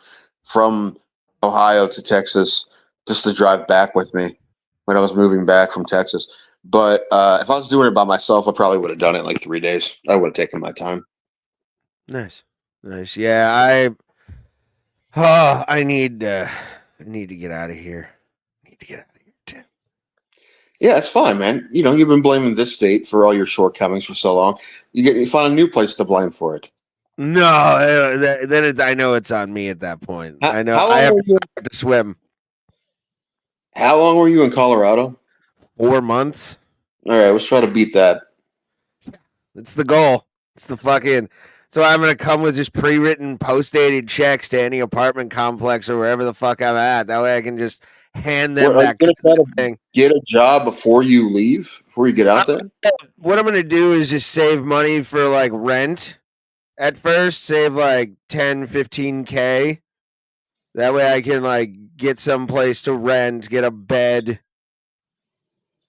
from Ohio to Texas just to drive back with me when I was moving back from Texas. But if I was doing it by myself, I probably would have done it in like 3 days. I would have taken my time. Nice. Yeah, I need to get out of here. Tim. Yeah, it's fine, man. You know, you've been blaming this state for all your shortcomings for so long. You find a new place to blame for it. No, then I know it's on me at that point. I know I have to swim. How long were you in Colorado? 4 months. All right, let's try to beat that. It's the goal. It's the fucking. So I'm gonna come with just pre-written, post-dated checks to any apartment complex or wherever the fuck I'm at. That way I can just hand them that thing. Get a job before you leave, before you get out there. What I'm gonna do is just save money for like rent. At first, save like 10, 15K. That way I can like get some place to rent, get a bed,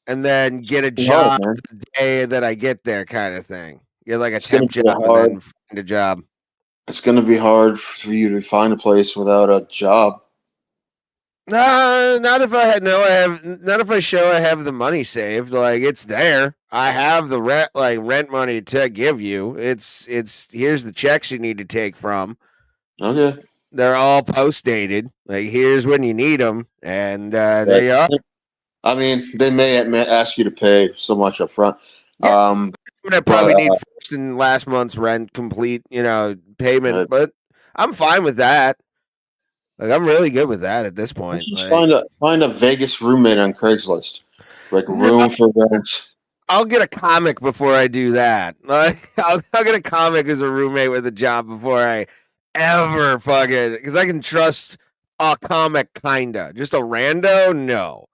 and then get a job the day that I get there, kind of thing. Get like a temp job and then find a job. It's going to be hard for you to find a place without a job. Not if not if I show I have the money saved. Like it's there. I have the rent money to give you. It's here's the checks you need to take from. Okay. They're all post dated. Like here's when you need them, and there you are. I mean, they may ask you to pay so much up front. Yeah. I probably need first and last month's rent complete, payment, but I'm fine with that. Like I'm really good with that at this point. Just find a Vegas roommate on Craigslist, like room for rent. I'll get a comic before I do that. Like I'll get a comic as a roommate with a job before I ever fucking, because I can trust a comic kinda. Just a rando, no.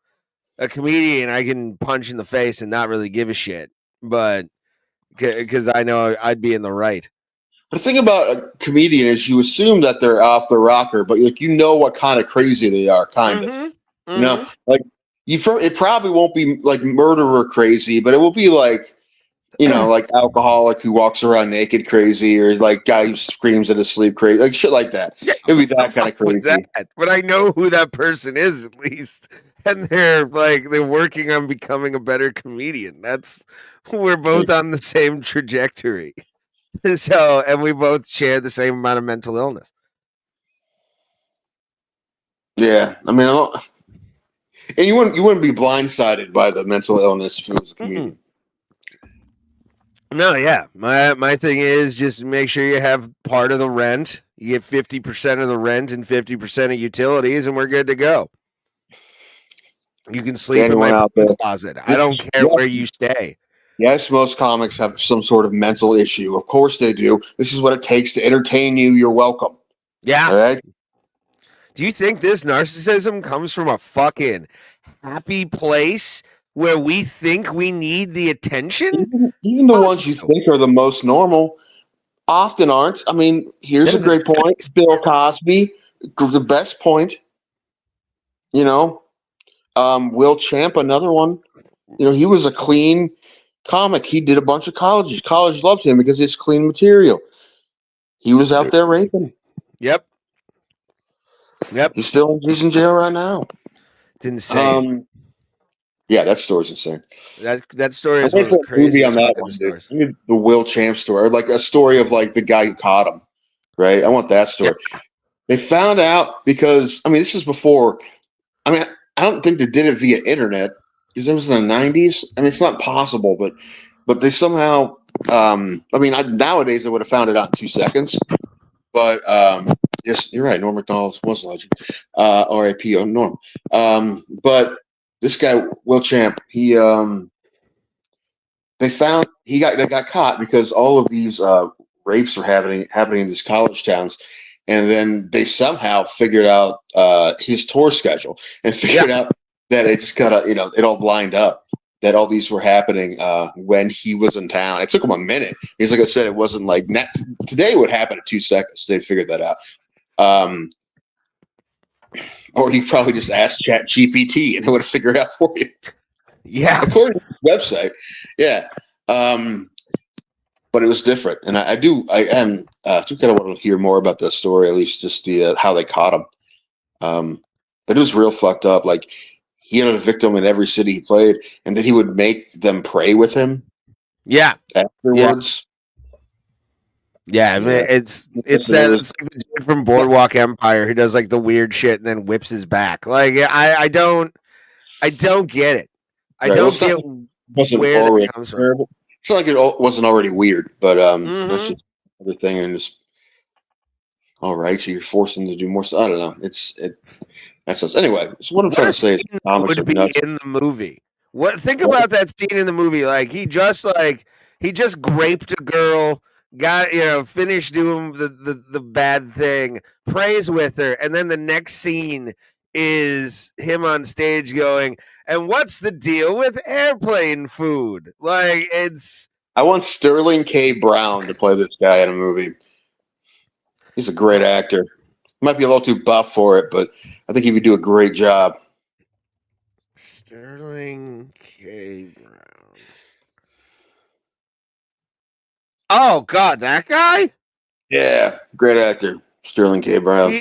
A comedian I can punch in the face and not really give a shit, but because I know I'd be in the right. The thing about a comedian is you assume that they're off the rocker, but like what kind of crazy they are, kind of. Mm-hmm. Like it probably won't be like murderer crazy, but it will be like like alcoholic who walks around naked crazy, or like guy who screams in his sleep crazy, like shit like that. It'd be that kind of crazy. But I know who that person is at least, and they're working on becoming a better comedian. We're both on the same trajectory. So, and we both share the same amount of mental illness. Yeah, I mean, And you wouldn't be blindsided by the mental illness if it was a comedian. No, yeah. My thing is just make sure you have part of the rent. You get 50% of the rent and 50% of utilities, and we're good to go. You can sleep in my Anyone out there? closet. I don't care where you stay. Yes, most comics have some sort of mental issue. Of course they do. This is what it takes to entertain you. You're welcome. Yeah. All right. Do you think this narcissism comes from a fucking happy place where we think we need the attention? Even the ones you think are the most normal often aren't. I mean, here's a great point. Bill Cosby, the best point. You know, Will Champ, another one. You know, he was a clean comic. He did a bunch of colleges. College loved him because it's clean material. He was out there raping. Yep. He's in jail right now. It's insane. Yeah, that story's insane. That story is one of the craziest fucking stories. The Will Champ story, or like a story of like the guy who caught him. Right? I want that story. Yeah. They found out because this is before. I don't think they did it via internet because it was in the 90s. It's not possible, but they somehow. Nowadays they would have found it out in 2 seconds. But yes, you're right. Norm Macdonald was a legend. R.I.P. Norm. But this guy Will Champ, they got caught because all of these rapes were happening in these college towns, and then they somehow figured out his tour schedule and figured out that it just it all lined up. That all these were happening when he was in town. It took him a minute. Because like I said, it wasn't like today would happen in 2 seconds. They figured that out. Or you probably just asked Chat GPT and it would have figured it out for you. Yeah. According to the website. Yeah. But it was different. And I do kind of want to hear more about that story, at least just the how they caught him. But it was real fucked up. Like, he had a victim in every city he played, and then he would make them pray with him. Yeah. Afterwards. Yeah, it's like the dude from Boardwalk Empire who does like the weird shit and then whips his back. Like I don't get it. I don't get where that comes from. It's not like it wasn't already weird, but that's just another thing. And just all right, so you're forcing them to do more stuff. I don't know. That's us. Anyway, so what I'm trying to say is would be in the movie. Think about that scene in the movie. Like he just graped a girl, got finished doing the bad thing, prays with her, and then the next scene is him on stage going, and what's the deal with airplane food? Like I want Sterling K. Brown to play this guy in a movie. He's a great actor. Might be a little too buff for it, but I think he would do a great job. Sterling K. Brown. Oh God, that guy? Yeah, great actor, Sterling K. Brown.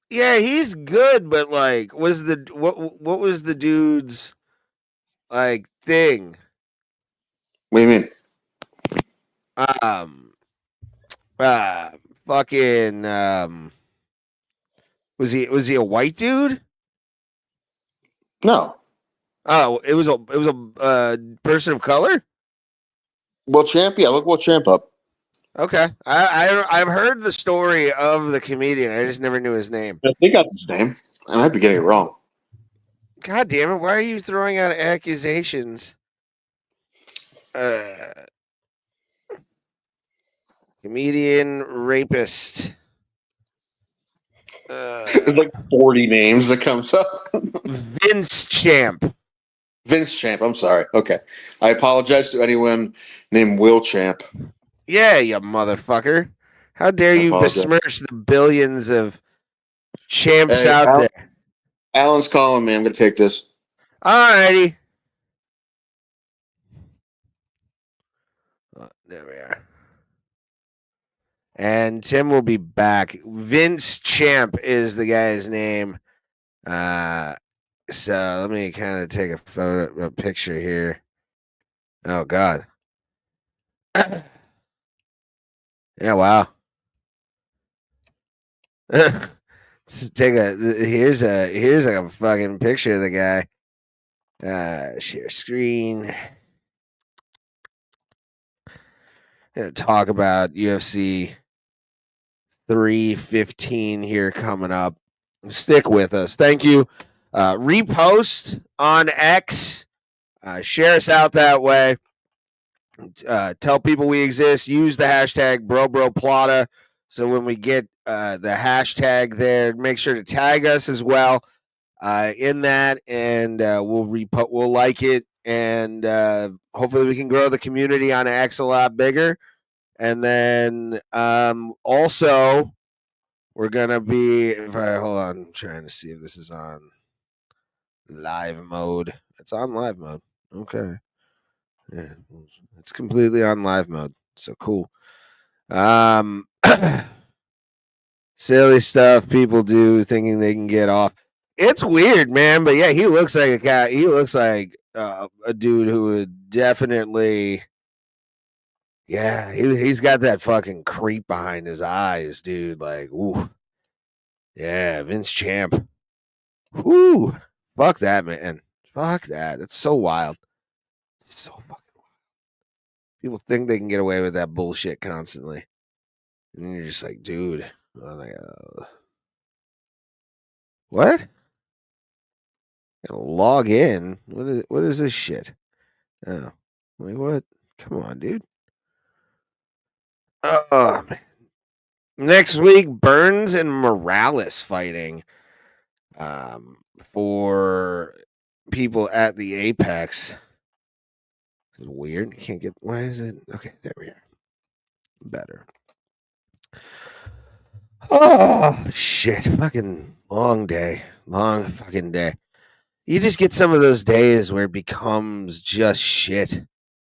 He's good, but like, what was the dude's like thing? What do you mean? Was he a white dude? No. Oh, it was a person of color? Will Champ, yeah, look Will Champ up. Okay. I've heard the story of the comedian. I just never knew his name. I think that's his name. I might be getting it wrong. God damn it, why are you throwing out accusations? Comedian rapist. There's like 40 names that comes up. Vince Champ. Vince Champ, I'm sorry. Okay. I apologize to anyone named Will Champ. Yeah, you motherfucker. How dare you besmirch the billions of champs out there? Alan's calling me. I'm going to take this. Alrighty. Oh, there we are. And Tim will be back. Vince Champ is the guy's name. So let me kind of take a picture here. Oh God. Yeah, wow. Let's take here's a fucking picture of the guy. Share screen. Gonna talk about UFC 315 here coming up. Stick with us. Thank you. Repost on X. Share us out that way. Tell people we exist. Use the hashtag Bro Bro Plata. So when we get the hashtag there, make sure to tag us as well in that, and we'll like it, and hopefully we can grow the community on X a lot bigger. And then also we're gonna be. Hold on, I'm trying to see if this is on live mode. It's on live mode. Okay. Yeah, it's completely on live mode. So cool. Silly stuff people do thinking they can get off. It's weird, man. But yeah, he looks like a guy. He looks like a dude who would definitely. Yeah, he's got that fucking creep behind his eyes, dude. Like, ooh. Yeah, Vince Champ. Whoo. Fuck that, man. Fuck that. That's so wild. It's so fucking wild. People think they can get away with that bullshit constantly. And you're just like, dude. What? Gotta log in. What is this shit? Oh. Wait, what? Come on, dude. Oh, man. Next week, Burns and Morales fighting for people at the Apex. Is it weird? You can't get. Why is it? Okay, there we are. Better. Oh, shit. Fucking long day. Long fucking day. You just get some of those days where it becomes just shit.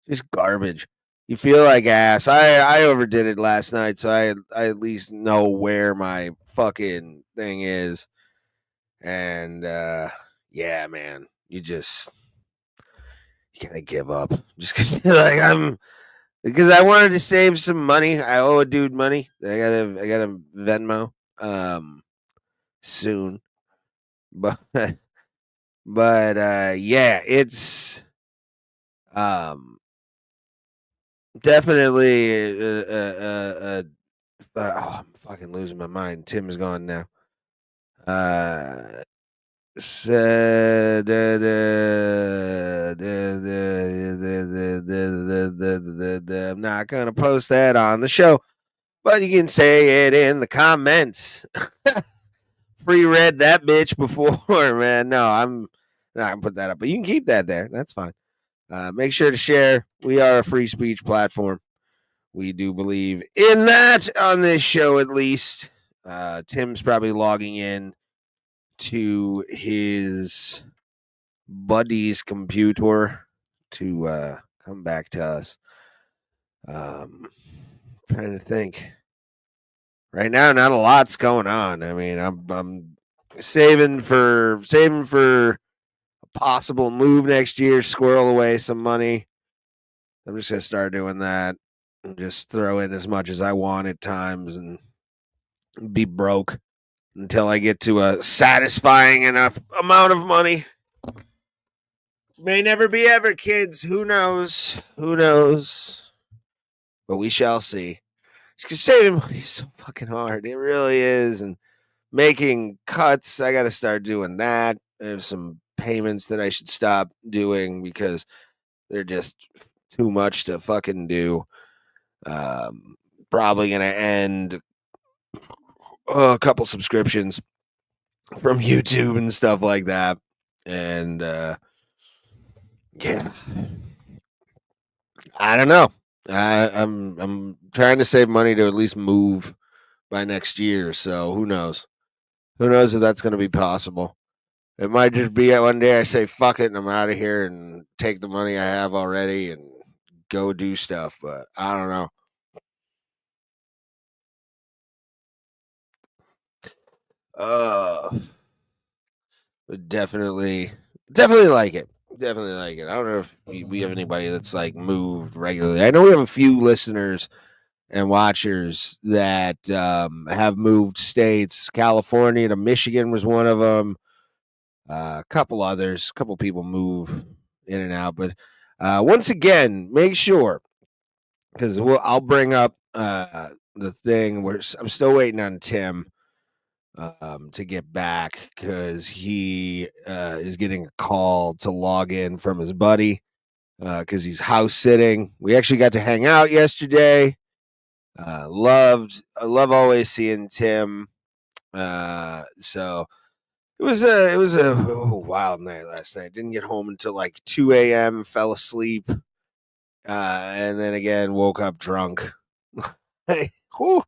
Just garbage. You feel like ass. I overdid it last night, so I at least know where my fucking thing is. And yeah, man, you gotta give up. Just because I wanted to save some money. I owe a dude money. I gotta Venmo soon. But yeah, it's definitely I'm fucking losing my mind. Tim's gone now. Said I'm not gonna post that on the show, but you can say it in the comments. Free read that bitch before, man. No, I'm not gonna put that up, but you can keep that there. That's fine. Make sure to share. We are a free speech platform. We do believe in that on this show, at least. Tim's probably logging in to his buddy's computer to come back to us. Trying to think. Right now, not a lot's going on. I mean, I'm saving for a possible move next year, squirrel away some money. I'm just gonna start doing that and just throw in as much as I want at times and be broke until I get to a satisfying enough amount of money. May never be ever, kids. Who knows? Who knows? But we shall see. Because saving money is so fucking hard. It really is. And making cuts, I got to start doing that. There's some payments that I should stop doing because they're just too much to fucking do. Probably going to end a couple subscriptions from YouTube and stuff like that. And yeah, I don't know. I'm trying to save money to at least move by next year. So who knows? Who knows if that's going to be possible? It might just be one day I say fuck it and I'm out of here and take the money I have already and go do stuff. But I don't know. But definitely like it. Definitely like it. I don't know if we have anybody that's like moved regularly. I know we have a few listeners and watchers that have moved states. California to Michigan was one of them. A couple others, a couple people move in and out. But once again, make sure, because I'll bring up the thing where I'm still waiting on Tim to get back because he is getting a call to log in from his buddy because he's house sitting. We actually got to hang out yesterday. I love always seeing Tim. So it was a wild night last night. Didn't get home until like 2 a.m. Fell asleep, and then again woke up drunk. Hey, whew.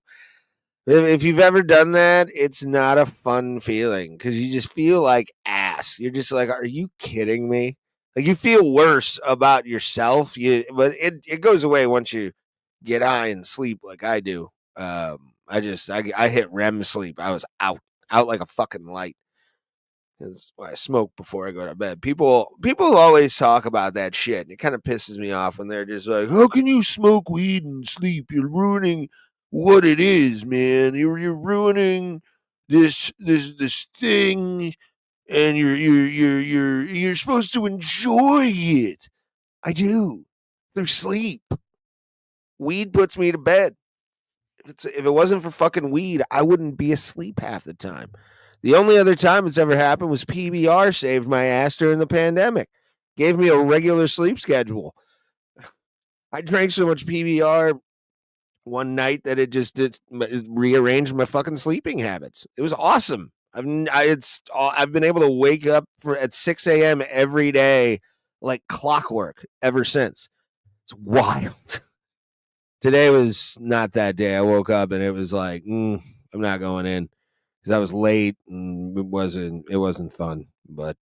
If you've ever done that, it's not a fun feeling because you just feel like ass. You're just like, are you kidding me? Like you feel worse about yourself. But it goes away once you get high and sleep like I do. I hit REM sleep. I was out like a fucking light. That's why I smoke before I go to bed. People always talk about that shit. And it kind of pisses me off when they're just like, how can you smoke weed and sleep? You're ruining what it is, man. You're ruining this thing, and you're supposed to enjoy it. I do through sleep. Weed puts me to bed. If it wasn't for fucking weed, I wouldn't be asleep half the time. The only other time it's ever happened was PBR saved my ass during the pandemic. Gave me a regular sleep schedule. I drank so much PBR one night that it rearranged my fucking sleeping habits. It was awesome. I've been able to wake up at 6 a.m. every day like clockwork ever since. It's wild. Today was not that day. I woke up and it was like, I'm not going in because I was late and it wasn't fun. But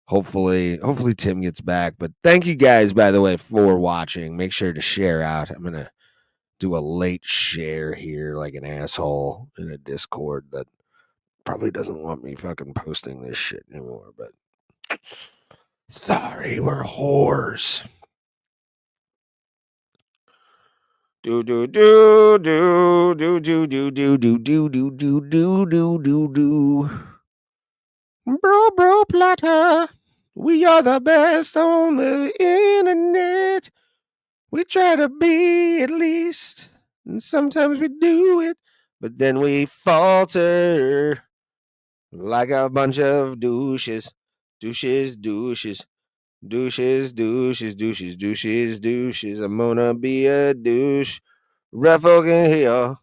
hopefully Tim gets back. But thank you guys, by the way, for watching. Make sure to share out. I'm gonna do a late share here like an asshole in a Discord that probably doesn't want me fucking posting this shit anymore. But sorry, we're whores. Do do do do do do do do do do do do do do do. Bro Bro Plata, we are the best on the internet. We try to be at least, and sometimes we do it, but then we falter like a bunch of douches. Douches, douches. Douches, douches, douches, douches, douches. I'm gonna be a douche. Refucking here.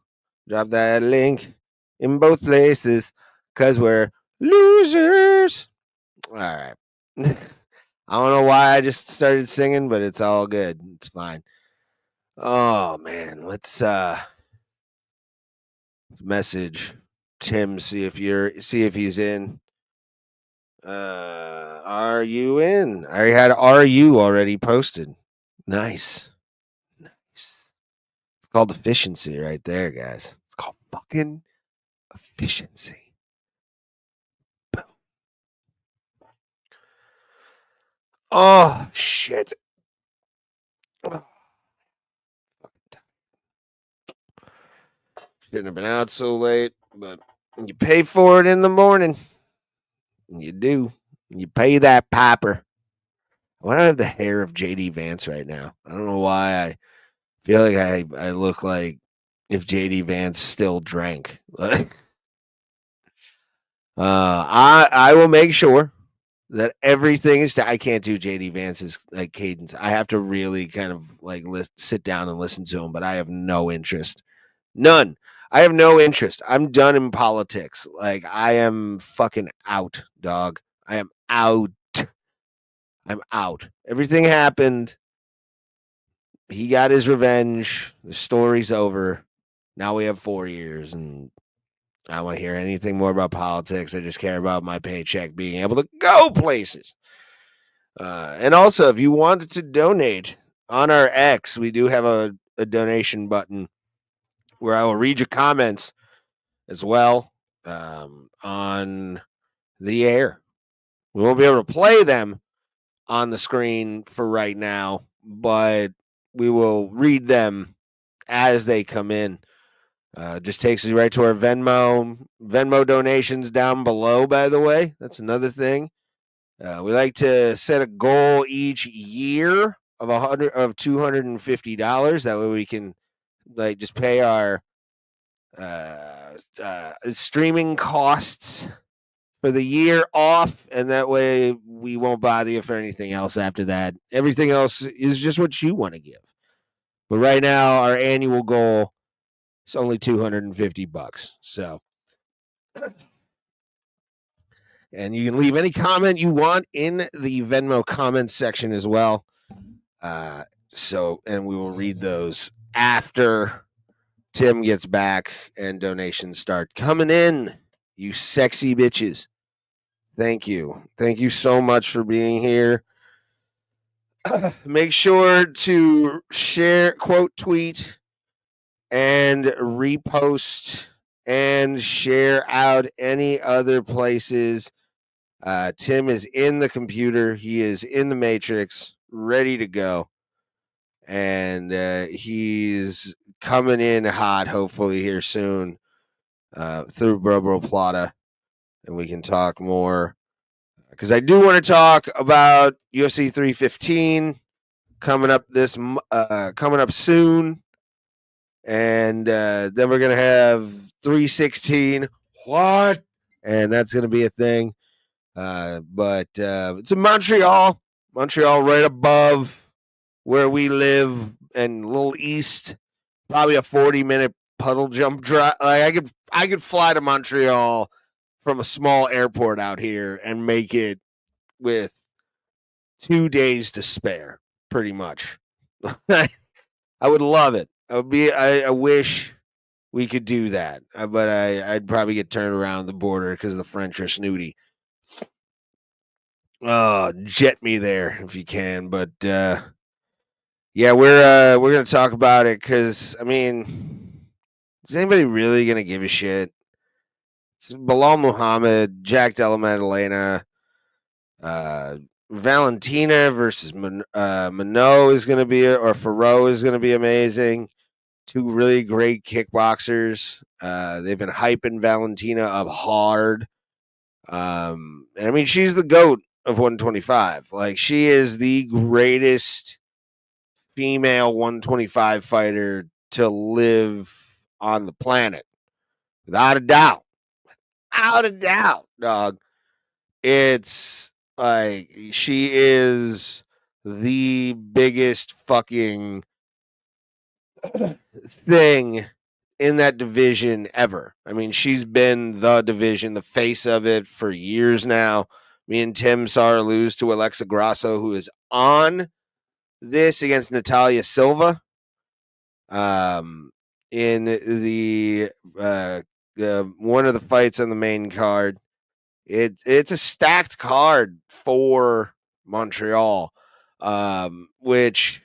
Drop that link in both places. Cause we're losers. Alright. I don't know why I just started singing, but it's all good. It's fine. Oh man. Let's message Tim, see if he's in. Are you in? I had "Are you" already posted. Nice. It's called efficiency right there, guys. It's called fucking efficiency. Boom. Oh shit. Oh, shouldn't have been out so late, but you pay for it in the morning. You do. You pay that piper. Why do I have the hair of JD Vance right now? I don't know why I feel like I look like if JD Vance still drank. I will make sure that everything is. I can't do JD Vance's like cadence. I have to really kind of like sit down and listen to him. But I have no interest. None. I have no interest. I'm done in politics. Like I am fucking out, dog. I am out. I'm out. Everything happened. He got his revenge. The story's over. Now we have 4 years, and I don't want to hear anything more about politics. I just care about my paycheck being able to go places. And also, if you wanted to donate on our X, we do have a donation button where I will read your comments as well on the air. We won't be able to play them on the screen for right now, but we will read them as they come in. Just takes you right to our Venmo donations down below, by the way. That's another thing. We like to set a goal each year of $250. That way we can like just pay our streaming costs for the year off, and that way we won't bother you for anything else after that. Everything else is just what you want to give. But right now, our annual goal is only $250. So, and you can leave any comment you want in the Venmo comments section as well. And we will read those after Tim gets back and donations start coming in. You sexy bitches. Thank you. Thank you so much for being here. Make sure to share, quote, tweet, and repost and share out any other places. Tim is in the computer. He is in the Matrix, ready to go. And he's coming in hot, hopefully, here soon through Bro Bro Plata. And we can talk more. Because I do want to talk about UFC 315 coming up soon. And then we're going to have 316. What? And that's going to be a thing. But it's in Montreal right above where we live and a little east, probably a 40-minute puddle jump drive. Like I could fly to Montreal from a small airport out here and make it with 2 days to spare, pretty much. I would love it. I wish we could do that, but I'd probably get turned around the border because the French are snooty. Jet me there if you can, but yeah, we're gonna talk about it because I mean, is anybody really gonna give a shit? It's Bilal Muhammad, Jack Della Maddalena, Valentina versus Minot is gonna be, or Ferro is gonna be amazing. Two really great kickboxers. They've been hyping Valentina up hard. And I mean, she's the GOAT of 125. Like, she is the greatest female 125 fighter to live on the planet. Without a doubt. Without a doubt, dog. It's like, she is the biggest fucking thing in that division ever. I mean, she's been the division, the face of it for years now. Me and Tim saw her lose to Alexa Grasso, who is on this against Natalia Silva. In the one of the fights on the main card. It's a stacked card for Montreal, which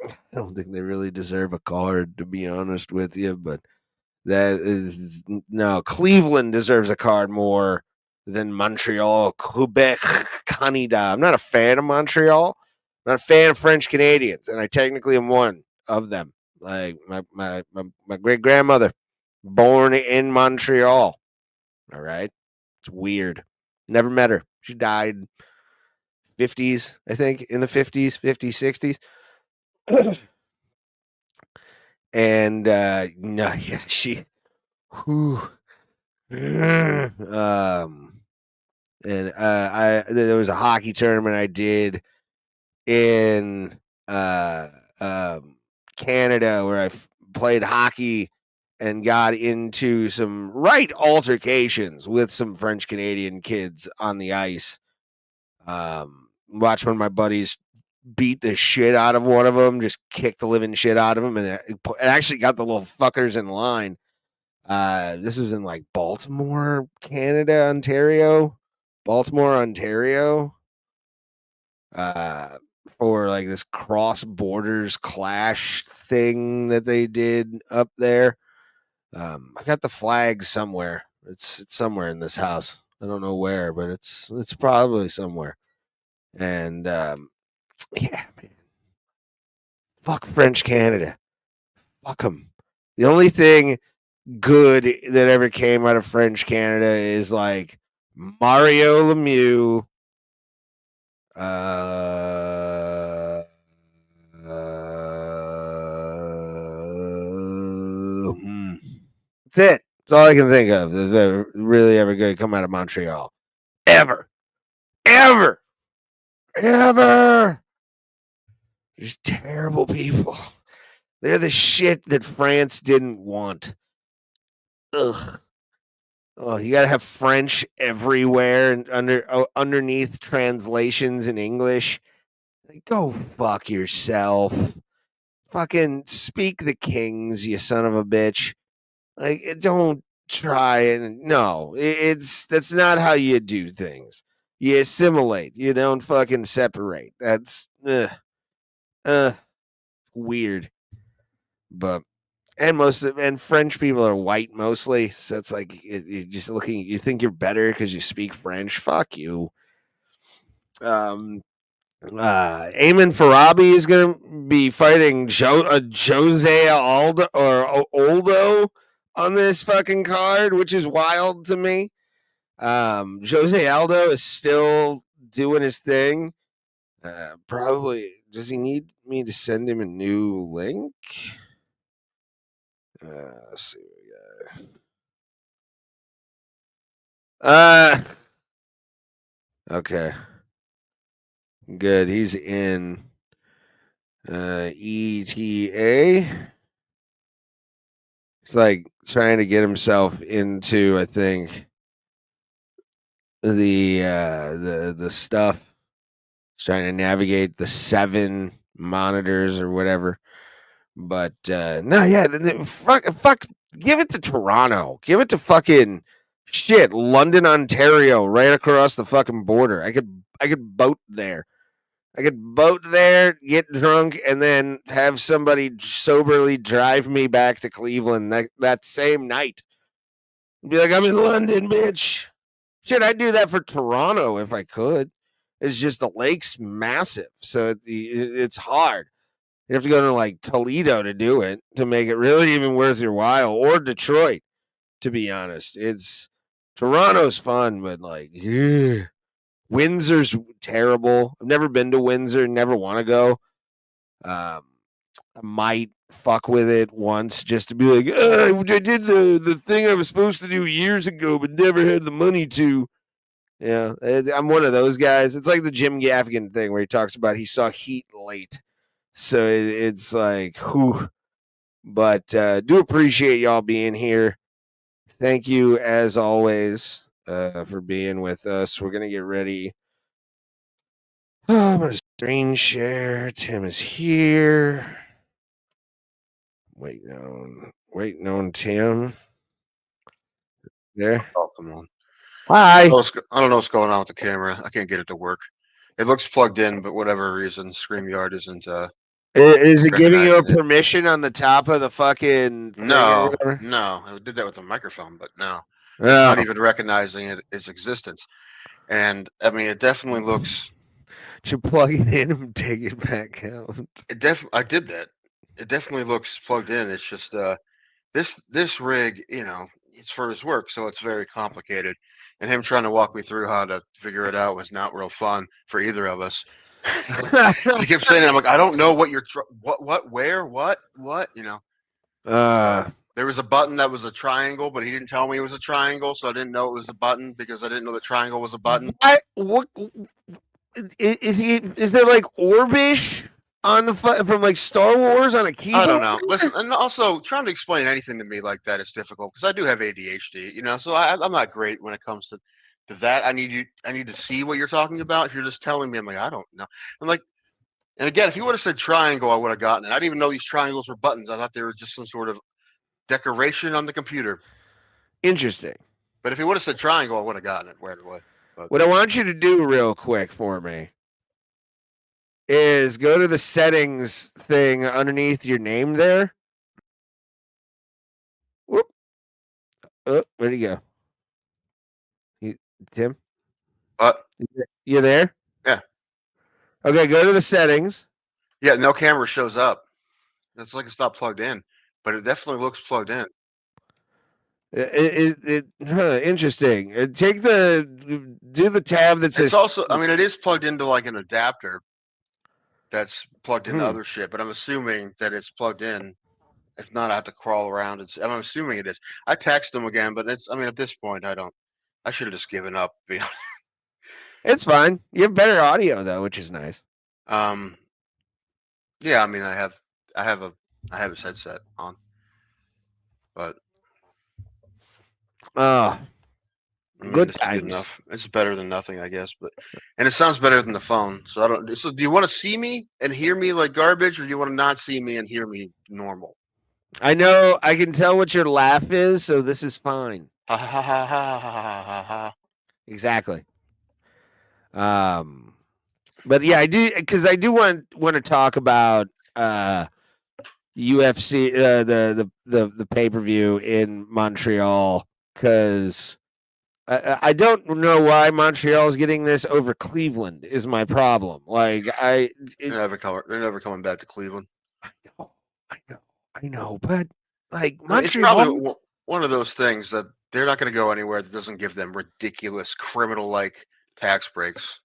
I don't think they really deserve a card, to be honest with you, but that is no. Cleveland deserves a card more than Montreal, Quebec, Canada. I'm not a fan of Montreal. I'm not a fan of French Canadians, and I technically am one of them. Like my great grandmother, born in Montreal. All right, it's weird. Never met her. She died 50s, I think, in the 50s, 50s, 60s. And no, yeah, she whew, and there was a hockey tournament I did in Canada where I played hockey and got into some altercations with some French Canadian kids on the ice. Watched one of my buddies beat the shit out of one of them, just kicked the living shit out of him, and it actually got the little fuckers in line. This was in like Baltimore, Ontario, for like this cross borders clash thing that they did up there. I got the flag somewhere. It's somewhere in this house. I don't know where, but it's probably somewhere. And yeah, man. Fuck French Canada. fuck them. The only thing good that ever came out of French Canada is like Mario Lemieux. That's it. That's all I can think of. That's ever, really ever good come out of Montreal. Ever. Just terrible people. They're the shit that France didn't want. Ugh. Oh, you gotta have French everywhere and underneath translations in English. Like, go fuck yourself. Fucking speak the kings, you son of a bitch. Like, don't try and no. That's not how you do things. You assimilate. You don't fucking separate. That's weird. But and French people are white mostly, so it's like you're just looking. You think you're better because you speak French. Fuck you. Eamon Farabi is going to be fighting Jose Aldo on this fucking card, which is wild to me. Jose Aldo is still doing his thing. Probably does he need me to send him a new link? Let's see what we got. Okay. Good. He's in ETA. He's like trying to get himself into, I think, the stuff. He's trying to navigate the 7 monitors or whatever. But no, yeah, fuck, give it to Toronto. Give it to fucking shit, London, Ontario, right across the fucking border. I could boat there. I could boat there, get drunk, and then have somebody soberly drive me back to Cleveland that same night. Be like, I'm in London, bitch. Shit, I'd do that for Toronto if I could. It's just the lake's massive, so it's hard. You have to go to like Toledo to do it to make it really even worth your while, or Detroit, to be honest. Toronto's fun, but like, Windsor's terrible. I've never been to Windsor, never want to go. I might fuck with it once just to be like, I did the thing I was supposed to do years ago, but never had the money to. Yeah, I'm one of those guys. It's like the Jim Gaffigan thing where he talks about he saw Heat late. So it's like, whew. But do appreciate y'all being here. Thank you, as always, for being with us. We're going to get ready. I'm going to screen share. Tim is here. Waiting on Tim. There. Oh, come on. Hi. I don't know what's going on with the camera. I can't get it to work. It looks plugged in, but whatever reason, StreamYard isn't. Is it giving you a recognizing it. permission on the top of the fucking thing or No, whatever? no. I did that with the microphone, but no, Oh. not even recognizing its existence. And I mean, it definitely looks. Should plug it in and take it back out. I did that. It definitely looks plugged in. It's just this rig, it's for his work, so it's very complicated. And him trying to walk me through how to figure it out was not real fun for either of us. He kept saying it. I'm like, I don't know what you're where, what, there was a button that was a triangle, but he didn't tell me it was a triangle, so I didn't know it was a button because I didn't know the triangle was a button. What is he? Is there like Orbish on the from like Star Wars on a keyboard? I don't know. Listen, and also trying to explain anything to me like that is difficult because I do have ADHD, so I'm not great when it comes to that. I need to see what you're talking about. If you're just telling me, I'm like, I don't know. I'm like, and again, if you would have said triangle, I would have gotten it. I didn't even know these triangles were buttons. I thought they were just some sort of decoration on the computer. Interesting. But if he would have said triangle, I would have gotten it right away. But what I want you to do real quick for me is go to the settings thing underneath your name there. Whoop. Oh, where'd he go? Tim? You there? Yeah. Okay, go to the settings. Yeah, no camera shows up. It's like it's not plugged in. but it definitely looks plugged in. Interesting. Do the tab that says. It's also, I mean, it is plugged into like an adapter that's plugged into Hmm. other shit, but I'm assuming that it's plugged in. If not, I have to crawl around. I'm assuming it is. I text them again, but I mean, at this point, I should have just given up. It's fine. You have better audio though, which is nice. Yeah, I mean, I have a headset on, but Oh, I mean, good it's times. good enough. It's better than nothing, I guess. And it sounds better than the phone. So I don't. So do you want to see me and hear me like garbage, or do you want to not see me and hear me normal? I know. I can tell what your laugh is, so this is fine. Ha ha ha ha ha ha ha ha. Exactly. But yeah, I do because I do want to talk about UFC the pay-per-view in Montreal because I don't know why Montreal is getting this over Cleveland is my problem. Like They're never coming back to Cleveland. I know, but like I mean, it's Montreal. probably one of those things that they're not going to go anywhere that doesn't give them ridiculous criminal-like tax breaks.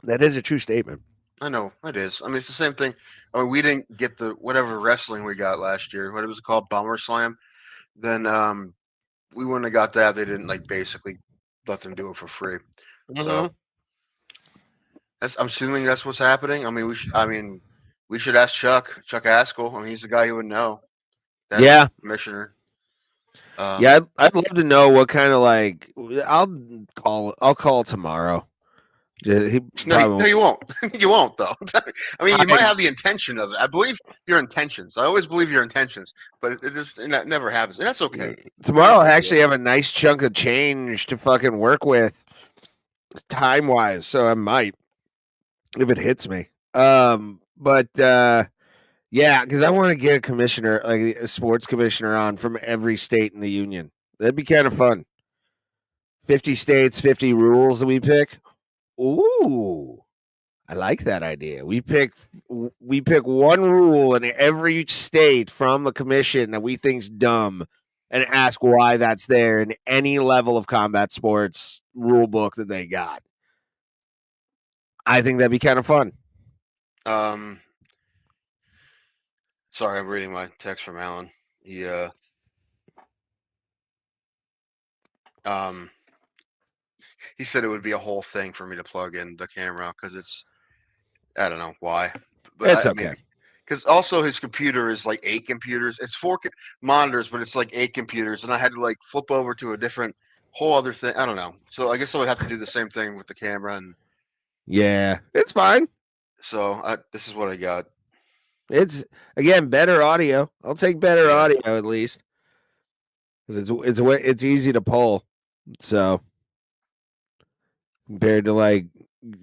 That is a true statement. I know it is. I mean, it's the same thing. I mean, we didn't get the whatever wrestling we got last year. What was it called? Bummer Slam. Then we wouldn't have got that. They didn't like basically let them do it for free. So I'm assuming that's what's happening. I mean, we should ask Chuck Haskell. I mean, he's the guy who would know. That's Yeah. the commissioner. Yeah, I'd love to know what kind of like. I'll call tomorrow. No, you won't. You won't, though. I mean, you might have the intention of it. I believe your intentions. I always believe your intentions, but it never happens, and that's okay. Tomorrow, I actually have a nice chunk of change to fucking work with, time wise. So I might, if it hits me. But yeah, because I want to get a commissioner, like a sports commissioner, on from every state in the union. That'd be kind of fun. 50 states, 50 rules that we pick. Ooh, I like that idea. We pick one rule in every state from the commission that we think's dumb, and ask why that's there in any level of combat sports rule book that they got. I think that'd be kind of fun. Sorry, I'm reading my text from Alan. He said it would be a whole thing for me to plug in the camera because I don't know why. But It's I okay. mean, because also his computer is like 8 computers. It's 4 monitors, but it's like 8 computers, and I had to like flip over to a different whole other thing. I don't know. So I guess I would have to do the same thing with the camera. And yeah, it's fine. So this is what I got. It's again better audio. I'll take better audio at least because it's easy to pull. So compared to like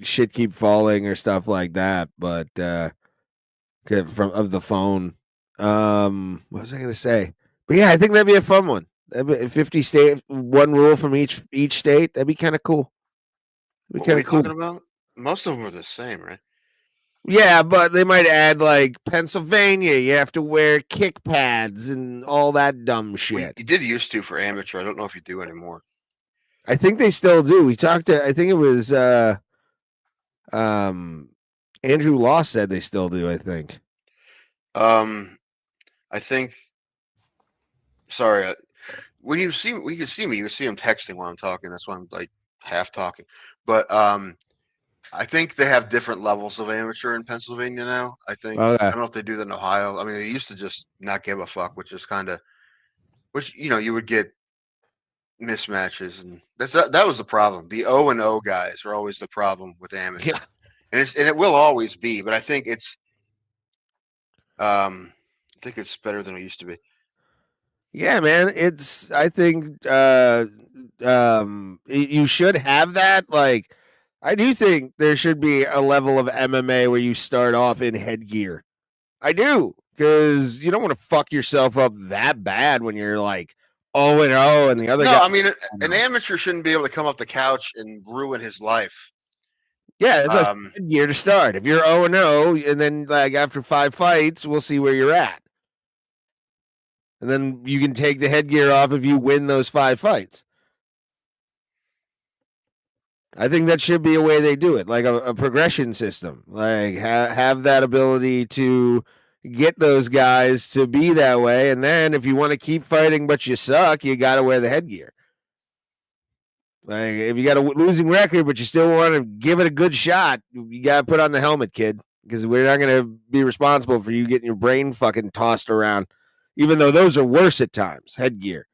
shit keep falling or stuff like that, but of the phone. What was I gonna say? But yeah, I think that'd be a fun one. 50 state, one rule from each state. That'd be kind of cool. What are you talking about? Most of them are the same, right? Yeah, but they might add like Pennsylvania, you have to wear kick pads and all that dumb shit. Well, you did used to for amateur. I don't know if you do anymore. I think they still do. We talked to, I think it was Andrew Law said they still do, I think. I think sorry, when you can see me, you can see him texting while I'm talking. That's why I'm like half talking. But I think they have different levels of amateur in Pennsylvania now. I think I don't know if they do that in Ohio. I mean, they used to just not give a fuck, which you would get mismatches, and that was the problem. The O guys are always the problem with amateur, and it will always be. But I think it's better than it used to be. Yeah, man. I think you should have that. Like, I do think there should be a level of MMA where you start off in headgear. I do, because you don't want to fuck yourself up that bad when you're like 0-0 and the other guy. No, I mean, an amateur shouldn't be able to come off the couch and ruin his life. Yeah, that's a Um, year to start. If you're 0-0, and then like after 5 fights, we'll see where you're at. And then you can take the headgear off if you win those 5 fights. I think that should be a way they do it, like a progression system. Like have that ability to get those guys to be that way, and then if you want to keep fighting but you suck, you got to wear the headgear. Like if you got a losing record but you still want to give it a good shot, you got to put on the helmet, kid, because we're not going to be responsible for you getting your brain fucking tossed around, even though those are worse at times. Headgear.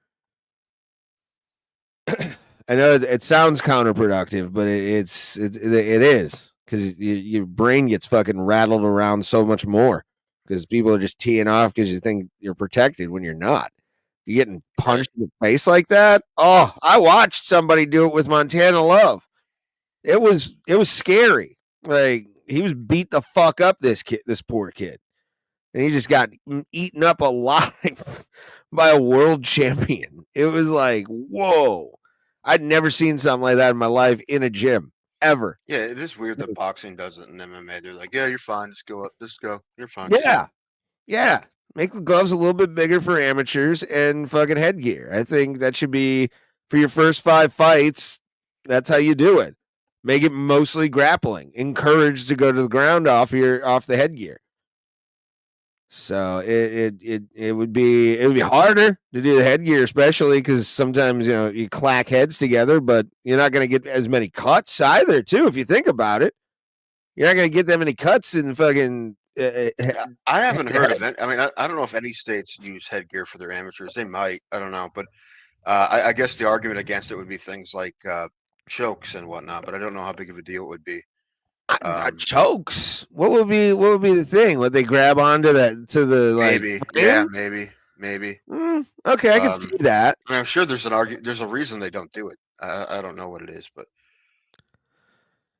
I know it sounds counterproductive, but it is because your brain gets fucking rattled around so much more because people are just teeing off because you think you're protected when you're not. You're getting punched in the face like that. Oh, I watched somebody do it with Montana Love. It was scary. Like he was beat the fuck up. This poor kid, and he just got eaten up alive by a world champion. It was like, whoa. I'd never seen something like that in my life in a gym ever. yeah, it is weird that boxing does it in MMA. They're like, yeah, you're fine. Just go up. Just go. You're fine. Yeah. Make the gloves a little bit bigger for amateurs and fucking headgear. I think that should be for your first 5 fights. That's how you do it. Make it mostly grappling. Encouraged to go to the ground off the headgear. So it would be harder to do the headgear, especially because sometimes you clack heads together, but you're not going to get as many cuts either. Too, if you think about it, you're not going to get that many cuts in fucking. I haven't heard of it. I mean, I don't know if any states use headgear for their amateurs. They might. I don't know, but I guess the argument against it would be things like chokes and whatnot. But I don't know how big of a deal it would be. Chokes. What would be the thing? Would they grab onto the maybe? Like, yeah, maybe. Okay, I can see that. I mean, I'm sure there's an argument. There's a reason they don't do it. I don't know what it is, but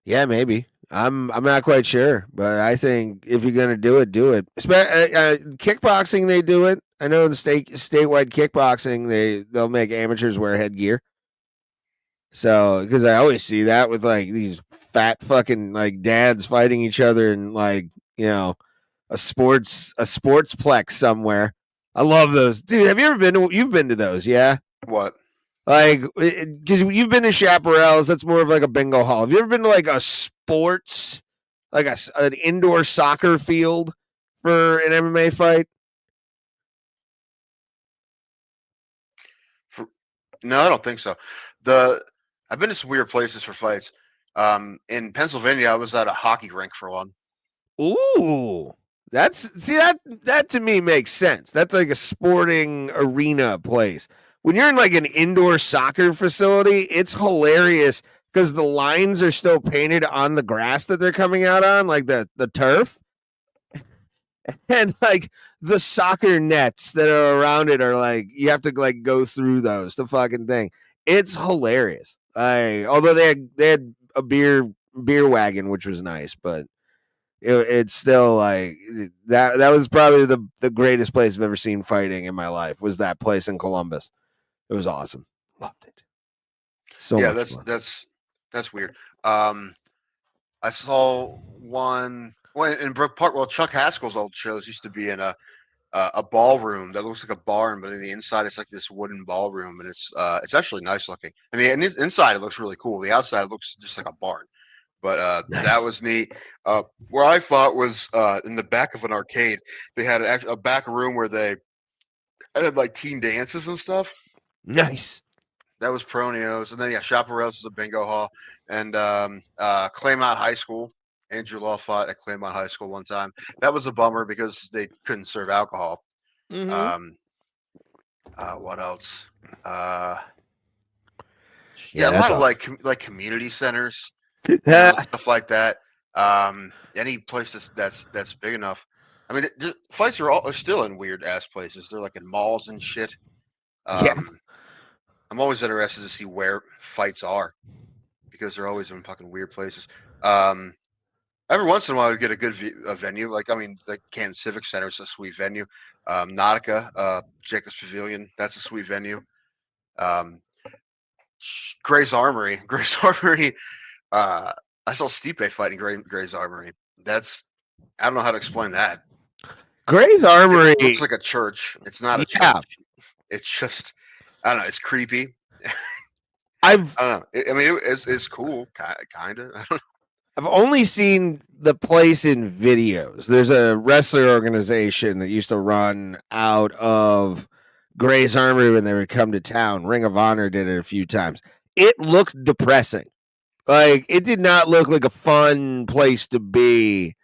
yeah, maybe. I'm not quite sure, but I think if you're gonna do it, do it. Kickboxing, they do it. I know in the statewide kickboxing, they'll make amateurs wear headgear. So, because I always see that with like these fat fucking like dads fighting each other in like a sports plex somewhere. I love those, dude. Have you ever been you've been to those? Yeah. what? Like, because you've been to Chaparral's, that's more of like a bingo hall. Have you ever been to like a sports, like an indoor soccer field for an MMA fight? No, I don't think so. I've been to some weird places for fights. In Pennsylvania, I was at a hockey rink for one. Ooh, that to me makes sense. That's like a sporting arena place. When you're in like an indoor soccer facility, it's hilarious because the lines are still painted on the grass that they're coming out on, like the turf. And like the soccer nets that are around it are like you have to like go through those the fucking thing. It's hilarious. Although they had a beer wagon, which was nice, but it's still like that was probably the greatest place I've ever seen fighting in my life was that place in Columbus. It was awesome. Loved it. So yeah, much fun. that's weird. I saw one in Brook Park. Well, Chuck Haskell's old shows used to be in a ballroom that looks like a barn, but in the inside it's like this wooden ballroom, and it's actually nice looking. I mean, inside it looks really cool. The outside looks just like a barn, but Nice. that was neat. Where I fought was in the back of an arcade. They had a back room where they had like teen dances and stuff. Nice. That was Pronio's, and then Chaparral's is a bingo hall, and Claymont High School. Andrew Law fought at Claymont High School one time. That was a bummer because they couldn't serve alcohol. Mm-hmm. What else? Yeah, a lot of like community centers, stuff like that. Any place that's big enough. I mean, fights are still in weird ass places. They're like in malls and shit. Yeah. I'm always interested to see where fights are because they're always in fucking weird places. Every once in a while, we get a good venue. Like, I mean, the Canton Civic Center is a sweet venue. Nautica, Jacobs Pavilion, that's a sweet venue. Gray's Armory. I saw Stipe fighting Gray's Armory. I don't know how to explain that. Gray's Armory. It looks like a church. It's not a Yeah. church. It's just, I don't know. It's creepy. I've I don't know. I mean, it's cool, kind of. I don't know. I've only seen the place in videos. There's a wrestler organization that used to run out of Gray's Armory when they would come to town. Ring of Honor did it a few times. It looked depressing. Like, it did not look like a fun place to be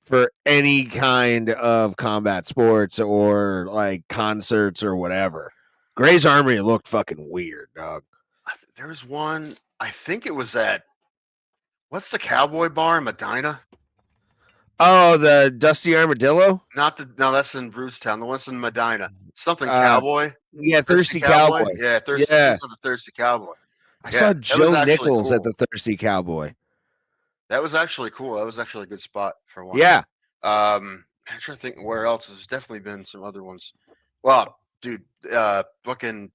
for any kind of combat sports or like concerts or whatever. Gray's Armory looked fucking weird, dog. There was one. I think it was at what's the cowboy bar in Medina? Oh, the Dusty Armadillo? No, that's in Brewstown. The one's in Medina. Something cowboy. Yeah, Thirsty Cowboy. Yeah, Thirsty. Yeah. The Thirsty Cowboy. I Yeah, saw that was Joe actually Nichols at cool. the Thirsty Cowboy. That was actually cool. That was actually a good spot for one. Yeah. I'm trying to think where else. There's definitely been some other ones. Well, dude, fucking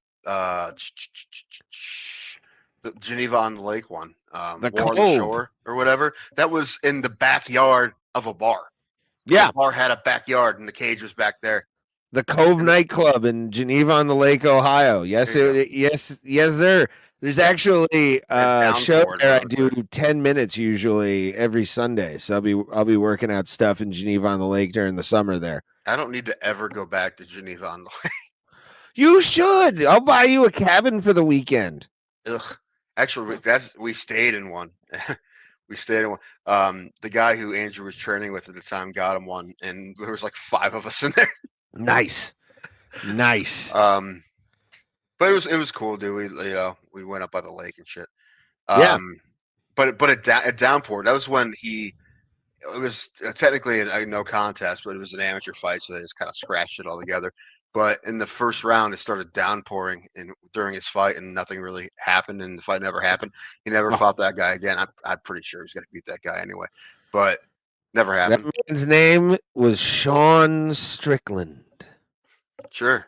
the Geneva on the Lake one, The War on the Cove. Shore or whatever. That was in the backyard of a bar. Yeah. The bar had a backyard and the cage was back there. The Cove nightclub in Geneva on the Lake, Ohio. Yes, yes, sir. There's actually a show there I do 10 minutes usually every Sunday. So I'll be working out stuff in Geneva on the Lake during the summer there. I don't need to ever go back to Geneva on the Lake. You should. I'll buy you a cabin for the weekend. Ugh. Actually, we stayed in one. We stayed in one. The guy who Andrew was training with at the time got him one, and there was like 5 of us in there. Nice. But it was cool, dude. We went up by the lake and shit. Yeah. But it downpoured. That was when it was technically a no contest, but it was an amateur fight, so they just kind of scratched it all together. But in the first round, it started downpouring during his fight, and nothing really happened, and the fight never happened. He never fought that guy again. I'm pretty sure he's going to beat that guy anyway, but never happened. That man's name was Sean Strickland. Sure.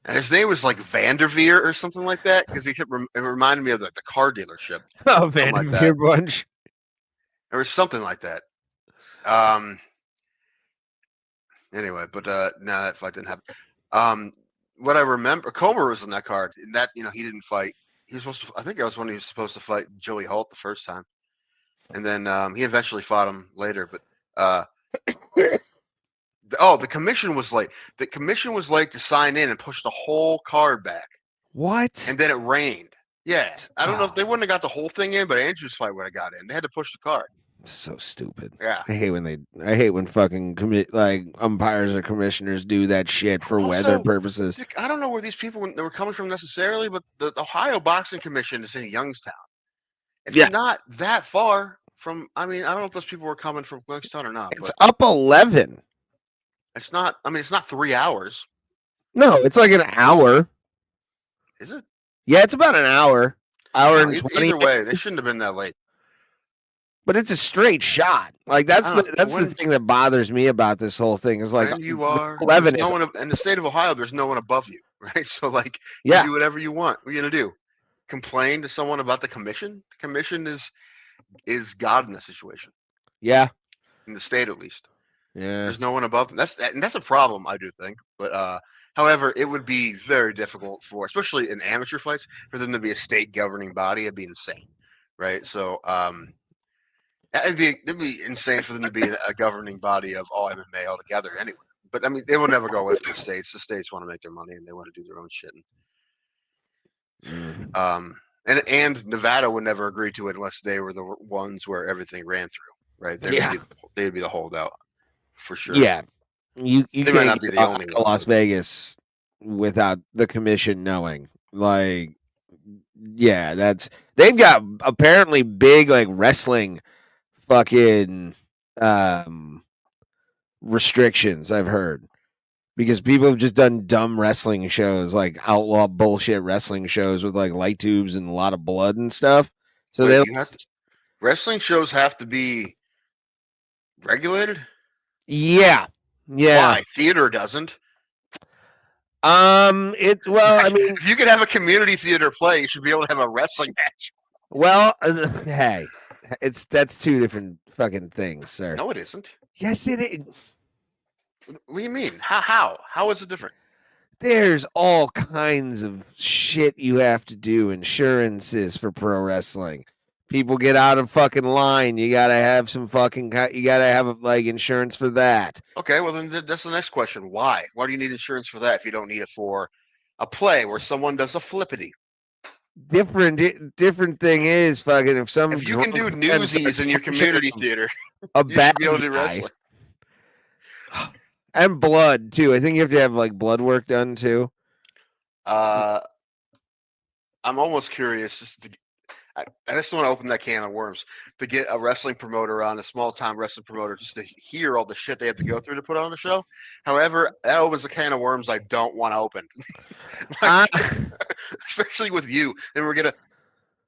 And his name was like Vanderveer or something like that, because it reminded me of the car dealership. Oh, Vanderveer Bunch. There was something like that. Anyway, but no, that fight didn't happen. What I remember, Comer was on that card, and that he didn't fight. He was supposed to. I think that was when he was supposed to fight Joey Holt the first time, and then he eventually fought him later. But the commission was late. The commission was late to sign in and push the whole card back. What? And then it rained. Yeah, I don't know if they wouldn't have got the whole thing in, but Andrew's fight would have got in. They had to push the card. So stupid. Yeah, I hate when fucking umpires or commissioners do that shit for weather purposes. I don't know where these people were coming from necessarily, but the Ohio Boxing Commission is in Youngstown. It's not that far from. I mean, I don't know if those people were coming from Youngstown or not. It's up 11. It's not. I mean, it's not 3 hours. No, it's like an hour. Is it? Yeah, it's about an hour. And 20. Either way, they shouldn't have been that late. But it's a straight shot. Like that's the thing that bothers me about this whole thing is like you are 11 is in the state of Ohio. There's no one above you, right? So like, you do whatever you want. What are you gonna do? Complain to someone about the commission? The commission is God in this situation. Yeah, in the state at least. Yeah, there's no one above them. That's a problem, I do think. But however, it would be very difficult especially in amateur fights, for them to be a state governing body. It'd be insane, right? So it'd be insane for them to be a governing body of all MMA altogether anyway. But I mean, they will never go with the states. The states want to make their money and they want to do their own shit. And Nevada would never agree to it unless they were the ones where everything ran through, right? They'd be the holdout for sure. Yeah, you they might not be the only Las Vegas without the commission knowing. Like, yeah, they've got apparently big like wrestling fucking restrictions, I've heard, because people have just done dumb wrestling shows, like outlaw bullshit wrestling shows with like light tubes and a lot of blood and stuff. So wrestling shows have to be regulated. Yeah. Why? Theater doesn't. I mean, if you could have a community theater play, you should be able to have a wrestling match. Well, hey, That's two different fucking things, sir. No, it isn't. Yes, it is. What do you mean? How is it different? There's all kinds of shit you have to do. Insurances for pro wrestling. People get out of fucking line. You gotta have some fucking. You gotta have like insurance for that. Okay, well then that's the next question. Why? Why do you need insurance for that if you don't need it for a play where someone does a flippity? Different thing is fucking if some If you can do drunk friend newsies starts in your pushing community theater, a you bad should be able to do guy. wrestling. And blood too. I think you have to have like blood work done too. I'm almost curious. I just want to open that can of worms to get a wrestling promoter on, a small time wrestling promoter, just to hear all the shit they have to go through to put on a show. However, that opens a can of worms I don't want to open, especially with you. And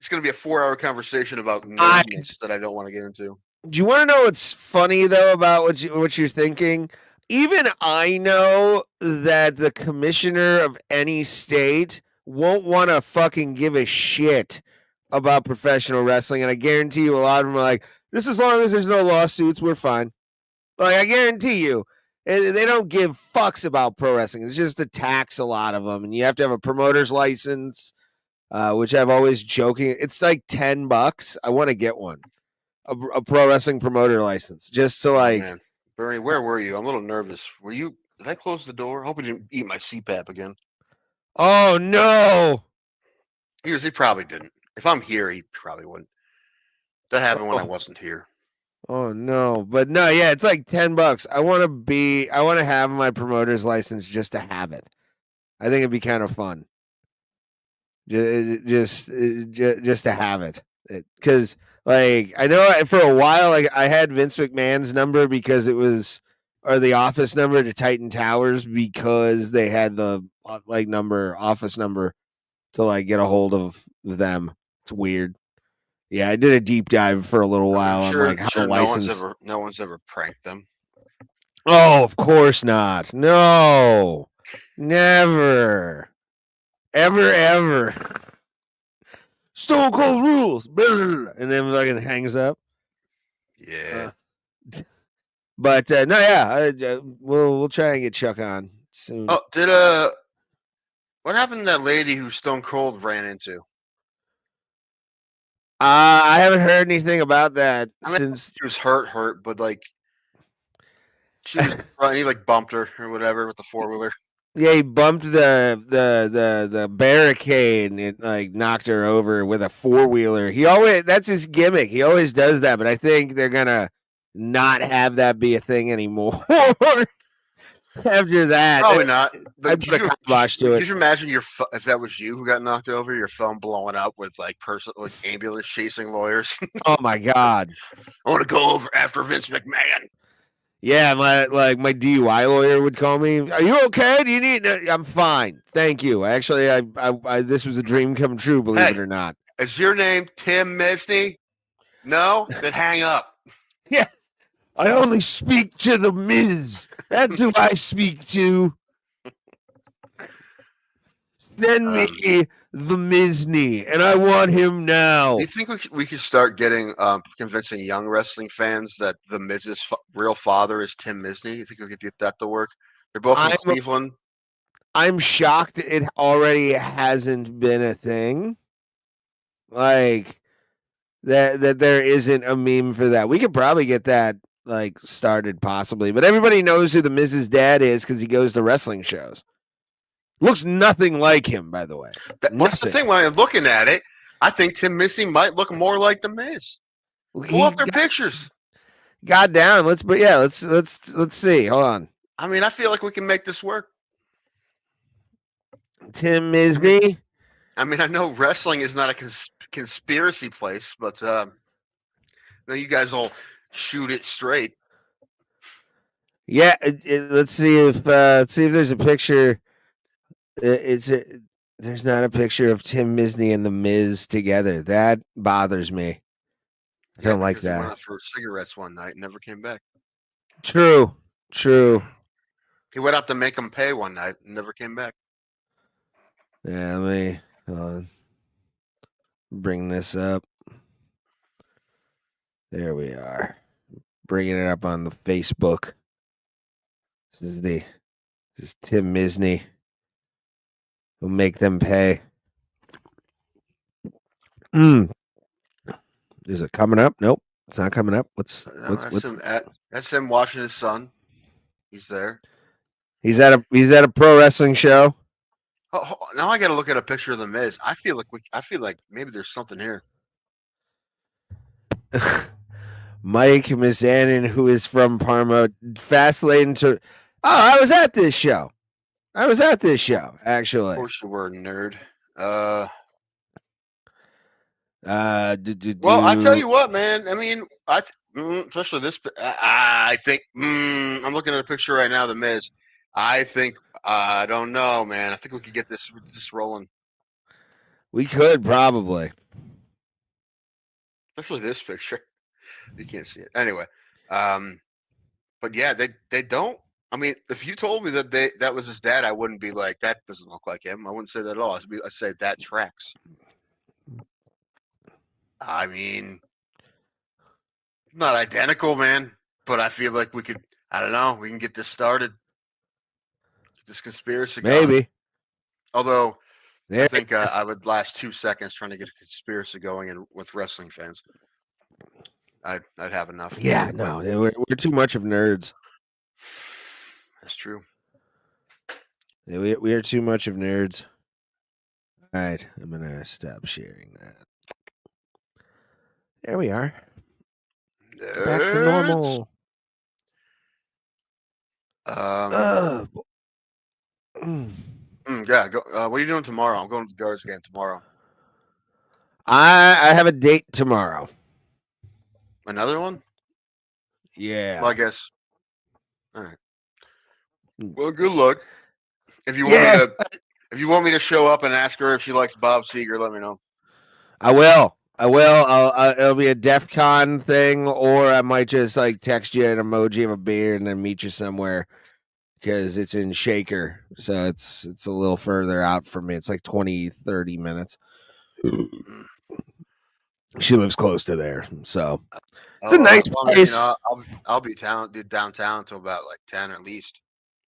it's gonna be a 4-hour conversation about nerdness that I don't want to get into. Do you want to know what's funny though about what you're thinking? Even I know that the commissioner of any state won't want to fucking give a shit about professional wrestling, and I guarantee you a lot of them are like, "This as long as there's no lawsuits, we're fine." Like I guarantee you, they don't give fucks about pro wrestling. It's just a tax a lot of them, and you have to have a promoter's license, which I've always joking. It's like $10. I want to get one. A pro wrestling promoter license just to like. Man. Bernie, where were you? I'm a little nervous. Were you? Did I close the door? I hope he didn't eat my CPAP again. Oh no! He probably didn't. If I'm here, he probably wouldn't. That happened when I wasn't here. Oh no! But no, yeah, it's like $10. I want to have my promoter's license just to have it. I think it'd be kind of fun. Just to have it, because. Like I know for a while, like I had Vince McMahon's number because it was, or the office number to Titan Towers because they had the like office number to like get a hold of them. It's weird. Yeah, I did a deep dive for a little while on like how to license. No one's ever pranked them. Oh, of course not. No, never, ever. Stone Cold rules, and then fucking hangs up. Yeah. But no, yeah, we'll try and get Chuck on soon. Oh, what happened to that lady who Stone Cold ran into? I haven't heard anything about that since she was hurt, but like she was he like bumped her or whatever with the 4-wheeler. Yeah, he bumped the barricade and it like knocked her over with a 4-wheeler. That's his gimmick. He always does that, but I think they're gonna not have that be a thing anymore. After that, probably not. I put a kibosh to it. Could you imagine if that was you who got knocked over, your phone blowing up with like ambulance chasing lawyers? Oh my god! I want to go over after Vince McMahon. Yeah, my DUI lawyer would call me. Are you okay? Do you need? I'm fine, thank you. Actually, I this was a dream come true. Believe it or not. Is your name Tim Misney? No, then hang up. Yeah, I only speak to the Miz. That's who I speak to. Send me the Mizney, and I want him now. Do you think we could start getting convincing young wrestling fans that the Miz's real father is Tim Misney? You think we could get that to work? They're both from Cleveland. I'm shocked it already hasn't been a thing. Like that there isn't a meme for that. We could probably get that like started possibly, but everybody knows who the Miz's dad is because he goes to wrestling shows. Looks nothing like him, by the way. That's the thing. When I'm looking at it, I think Tim Misney might look more like the Miz. Pull up their pictures. God damn. Let's see. Hold on. I mean, I feel like we can make this work. Tim Misney. I mean, I know wrestling is not a conspiracy place, but now you guys all shoot it straight. Yeah. Let's see if there's a picture. There's not a picture of Tim Misney and the Miz together. That bothers me. I don't like that. He went out for cigarettes one night and never came back. True. He went out to make him pay one night and never came back. Yeah, let me. Hold on. Bring this up. There we are. Bringing it up on the Facebook. This is Tim Misney. We'll make them pay. Is it coming up? Nope, it's not coming up. What's That's him watching his son. He's there. He's at a pro wrestling show. Oh, now I got to look at a picture of the Miz. I feel like maybe there's something here. Mike Mizanin, who is from Parma, fast lane to. Oh, I was at this show. Actually. Of course you were, nerd. Well, I tell you what, man. I mean, especially this. I think I'm looking at a picture right now of the Miz. I think I don't know, man. I think we could get this rolling. We could probably, especially this picture. You can't see it anyway. But yeah, they don't. I mean, if you told me that was his dad, I wouldn't be like, that doesn't look like him. I wouldn't say that at all. I'd say that tracks. I mean, not identical, man. But I feel like we could. I don't know. We can get this started. Get this conspiracy going. maybe. Although I think I would last 2 seconds trying to get a conspiracy going with wrestling fans. I'd have enough. Yeah, no, we're too much of nerds. That's true. Yeah, we are too much of nerds. All right, I'm gonna stop sharing that. There we are. Nerds. Back to normal. Yeah. Go. What are you doing tomorrow? I'm going to the Guards game tomorrow. I have a date tomorrow. Another one? Yeah. Well, I guess. All right. Well, good luck. If you want me to show up and ask her if she likes Bob Seger, let me know. I will. It'll be a DEF CON thing, or I might just like text you an emoji of a beer and then meet you somewhere because it's in Shaker, so it's a little further out from me. It's like 20-30 minutes. She lives close to there, so it's a nice place. I'll be downtown until about like 10 at least.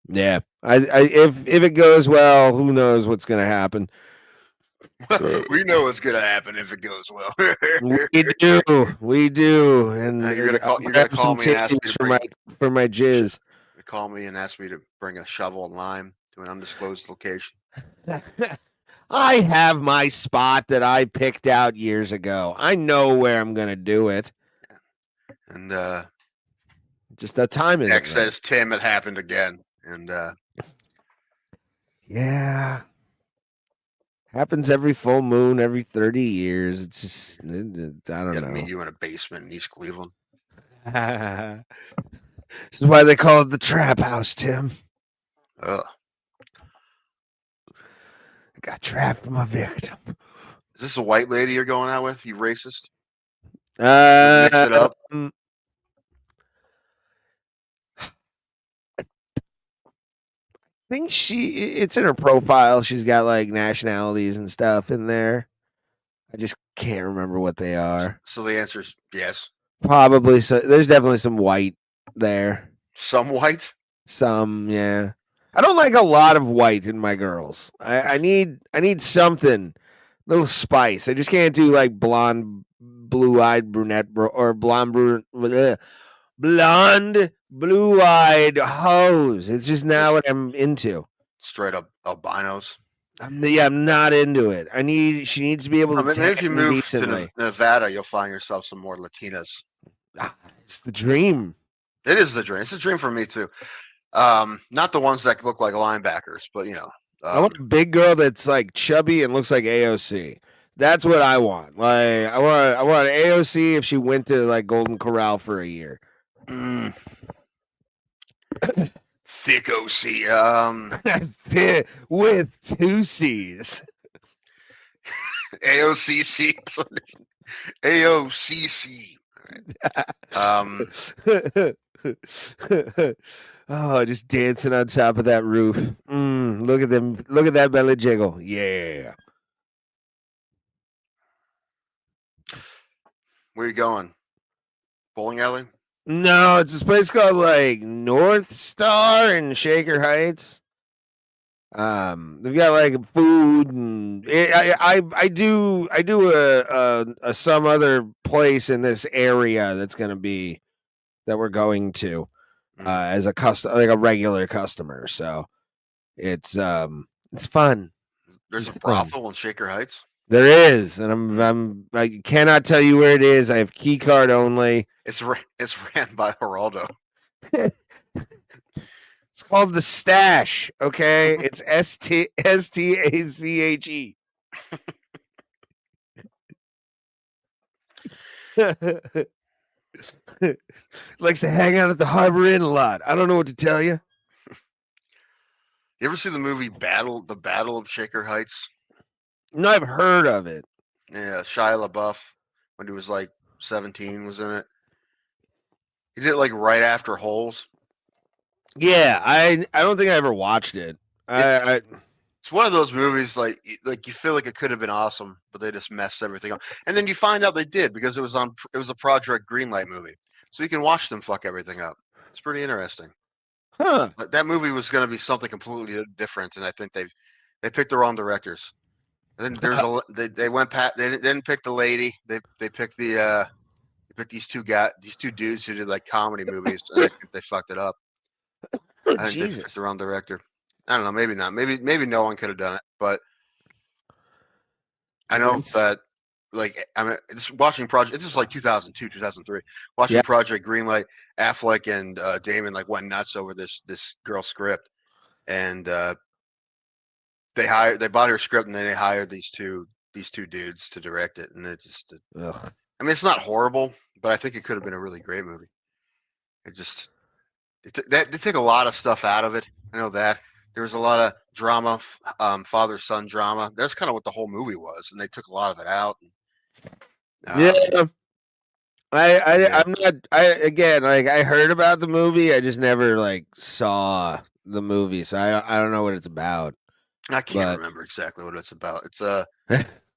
Yeah, if it goes well, who knows what's gonna happen. We know what's gonna happen if it goes well. we do, and you're gonna call me and ask me for my jizz. Call me and ask me to bring a shovel and lime to an undisclosed location. I have my spot that I picked out years ago. I know where I'm gonna do it, and just the time is. Nick says, "Tim, it happened again," and yeah. Happens every full moon, every 30 years. It's just, I don't know. Meet you in a basement in East Cleveland. This is why they call it the trap house, Tim. Ugh. I got trapped with my victim. Is this a white lady you're going out with? You racist? Mix it up. I think it's in her profile. She's got like nationalities and stuff in there. I just can't remember what they are. So the answer is yes. Probably. So there's definitely some white there. Some white? Some, yeah. I don't like a lot of white in my girls. I need something, little spice. I just can't do like blonde, blue-eyed brunette or blonde, blue-eyed hoes. It's just not what I'm into. Straight up albinos. I'm not into it. She needs to be able to. Maybe if you move to Nevada, you'll find yourself some more Latinas. It's the dream. It is the dream. It's a dream for me too. Not the ones that look like linebackers, but you know. I want a big girl that's like chubby and looks like AOC. That's what I want. Like I want AOC if she went to like Golden Corral for a year. Thick OC. With 2 C's. AOCC. AOCC. All right. Oh, just dancing on top of that roof. Look at them. Look at that belly jiggle. Yeah. Where you going? bowling alley. No, it's this place called like North Star in Shaker Heights. They've got like food and I do a some other place in this area that's gonna be that we're going to as a like a regular customer. So it's fun. There's It's a brothel in Shaker Heights. There is, and I cannot tell you where it is. I have key card only. It's ran by Geraldo. It's called the Stash. Okay, it's STACHE. Likes to hang out at the Harbor Inn a lot. I don't know what to tell you. You ever see the movie The Battle of Shaker Heights? No, I've heard of it. Yeah, Shia LaBeouf, when he was like 17, was in it. He did it like right after Holes. Yeah, I don't think I ever watched it. It's one of those movies like you feel like it could have been awesome, but they just messed everything up. And then you find out they did because it was a Project Greenlight movie, so you can watch them fuck everything up. It's pretty interesting. Huh? But that movie was going to be something completely different, and I think they picked the wrong directors. And then they went past. They didn't pick the lady. They picked they picked these two dudes who did like comedy movies, and I think they fucked it up. I think they picked the wrong director. I don't know. Maybe not. Maybe no one could have done it. But I know that, like, I mean, watching Project. This is like 2002, 2003. Watching Project Greenlight, Affleck and Damon like went nuts over this girl's script, and they bought her script, and then they hired these two dudes to direct it, and it just. I mean, it's not horrible, but I think it could have been a really great movie. They took a lot of stuff out of it. I know that. There was a lot of drama, father-son drama. That's kind of what the whole movie was, and they took a lot of it out. I'm not. I heard about the movie. I just never like saw the movie, so I don't know what it's about. I can't remember exactly what it's about. It's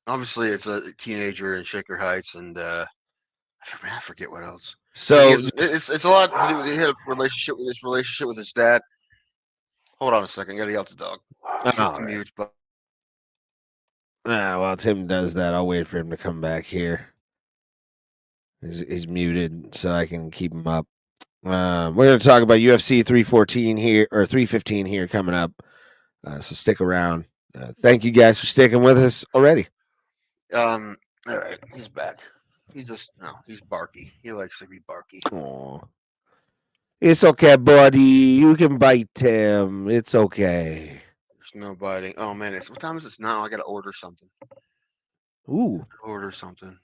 obviously it's a teenager in Shaker Heights, and I forget what else. So it's a lot to do with his relationship with his dad. Hold on a second. I gotta yell at the dog. Mute, but... While Tim does that, I'll wait for him to come back here. He's muted, so I can keep him up. We're going to talk about UFC 314 here, or 315 here coming up. So stick around. Thank you guys for sticking with us already. All right, he's back. He's barky. He likes to be barky. Aw. It's okay, buddy. You can bite him. It's okay. There's no biting. Oh man, what time is this now? I gotta order something. Ooh. Order something.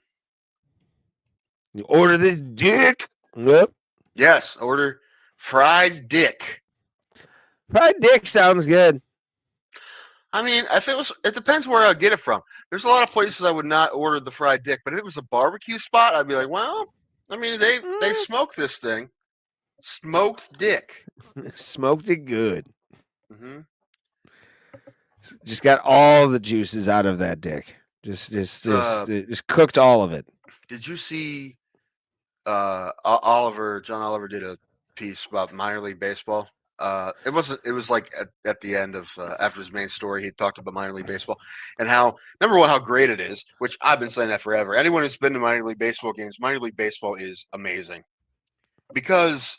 You order the dick? Yep. Yes, order fried dick. Fried dick sounds good. I mean, it depends where I get it from. There's a lot of places I would not order the fried dick, but if it was a barbecue spot, I'd be like, well, I mean, they smoke this thing. Smoked dick. Smoked it good. Mm-hmm. Just got all the juices out of that dick. Just cooked all of it. Did you see John Oliver did a piece about minor league baseball? It was like at the end of after his main story, he talked about minor league baseball and how, number one, how great it is, which I've been saying that forever. Anyone who's been to minor league baseball games, minor league baseball is amazing. Because,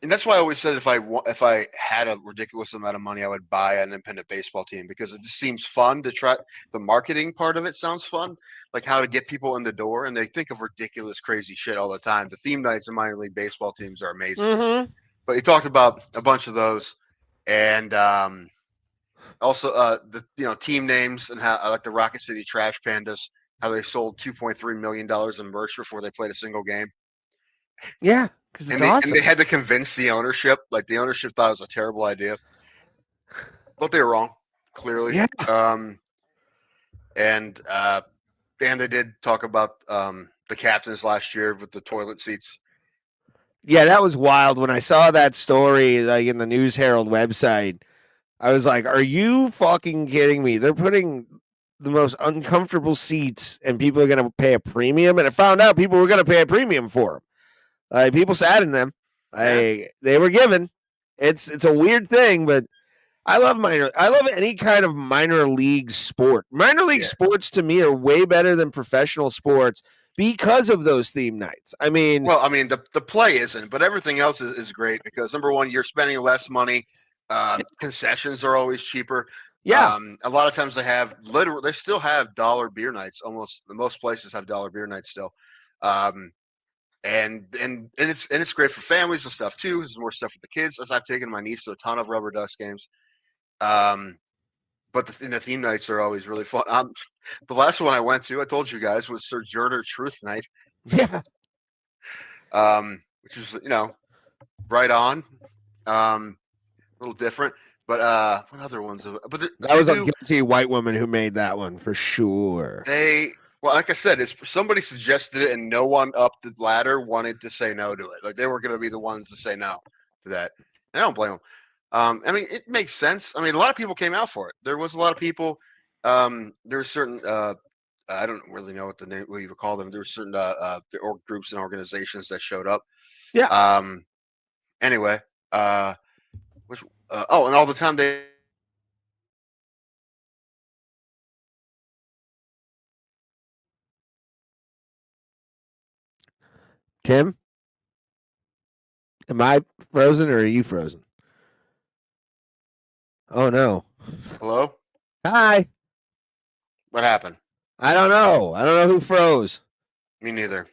and that's why I always said if I had a ridiculous amount of money, I would buy an independent baseball team, because it just seems fun to try. The marketing part of it sounds fun, like how to get people in the door, and they think of ridiculous, crazy shit all the time. The theme nights in minor league baseball teams are amazing. Mm-hmm. But he talked about a bunch of those, and also the team names, and how like the Rocket City Trash Pandas, how they sold $2.3 million in merch before they played a single game. Yeah, because it's awesome. And they had to convince the ownership. Like, the ownership thought it was a terrible idea, but they were wrong, clearly. Yeah. And they did talk about the captains last year with the toilet seats. Yeah, that was wild. When I saw that story, like in the News Herald website, I was like, "Are you fucking kidding me? They're putting the most uncomfortable seats, and people are going to pay a premium." And I found out people were going to pay a premium for them. People sat in them. They were given. It's a weird thing, but I love any kind of minor league sport. Minor league sports to me are way better than professional sports because of those theme nights. I mean, well, I mean the play isn't, but everything else is great because number one, you're spending less money. Concessions are always cheaper. Yeah. A lot of times they still have dollar beer nights. Almost most places have dollar beer nights still. And it's great for families and stuff too. There's more stuff for the kids. As I've taken my niece to a ton of Rubber Ducks games. But the theme nights are always really fun. The last one I went to, I told you guys, was Sojourner Truth Night. Yeah. Which is right on. A little different. But what other ones? But that was a guilty white woman who made that one for sure. Well, like I said, somebody suggested it, and no one up the ladder wanted to say no to it. Like they were going to be the ones to say no to that. And I don't blame them. I mean, it makes sense. I mean, a lot of people came out for it. There was a lot of people. There were certain. I don't really know what you would call them. There were certain groups and organizations that showed up. Yeah. Anyway, and all the time they. Tim, am I frozen or are you frozen? Oh no. Hello? Hi. What happened? I don't know. I don't know who froze. Me neither.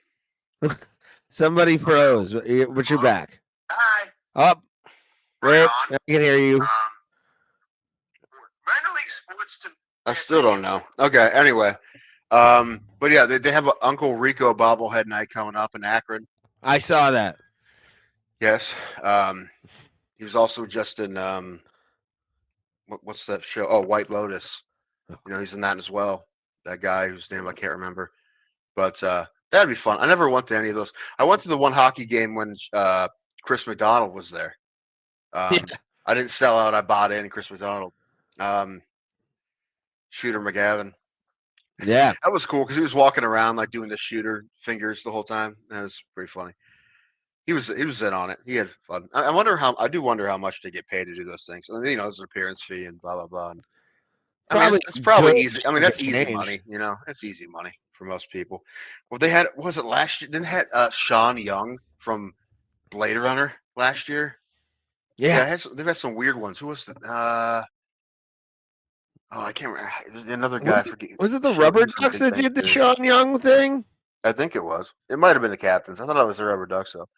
Somebody froze, but you're back. Hi. Up. Wait, I can hear you. Minor league sports I still don't know. Okay, anyway. But yeah, they have an Uncle Rico bobblehead night coming up in Akron. I saw that. Yes. He was also just in what's that show? Oh, White Lotus. He's in that as well. That guy whose name I can't remember. But that'd be fun. I never went to any of those. I went to the one hockey game when Chris McDonald was there. I didn't sell out. I bought in Chris McDonald. Shooter McGavin. Yeah. That was cool because he was walking around like doing the shooter fingers the whole time. That was pretty funny. He was in on it. He had fun. I do wonder how much they get paid to do those things. I mean, it's an appearance fee and blah blah blah. It's probably easy. I mean, that's easy money. That's easy money for most people. Well, they had was it last year? Didn't had Sean Young from Blade Runner last year? Yeah. They've had some weird ones. Who was it? I can't remember. Another guy. Was it the Rubber Ducks that did the Sean Young thing? I think it was. It might have been the Captains. I thought it was the Rubber Ducks, though.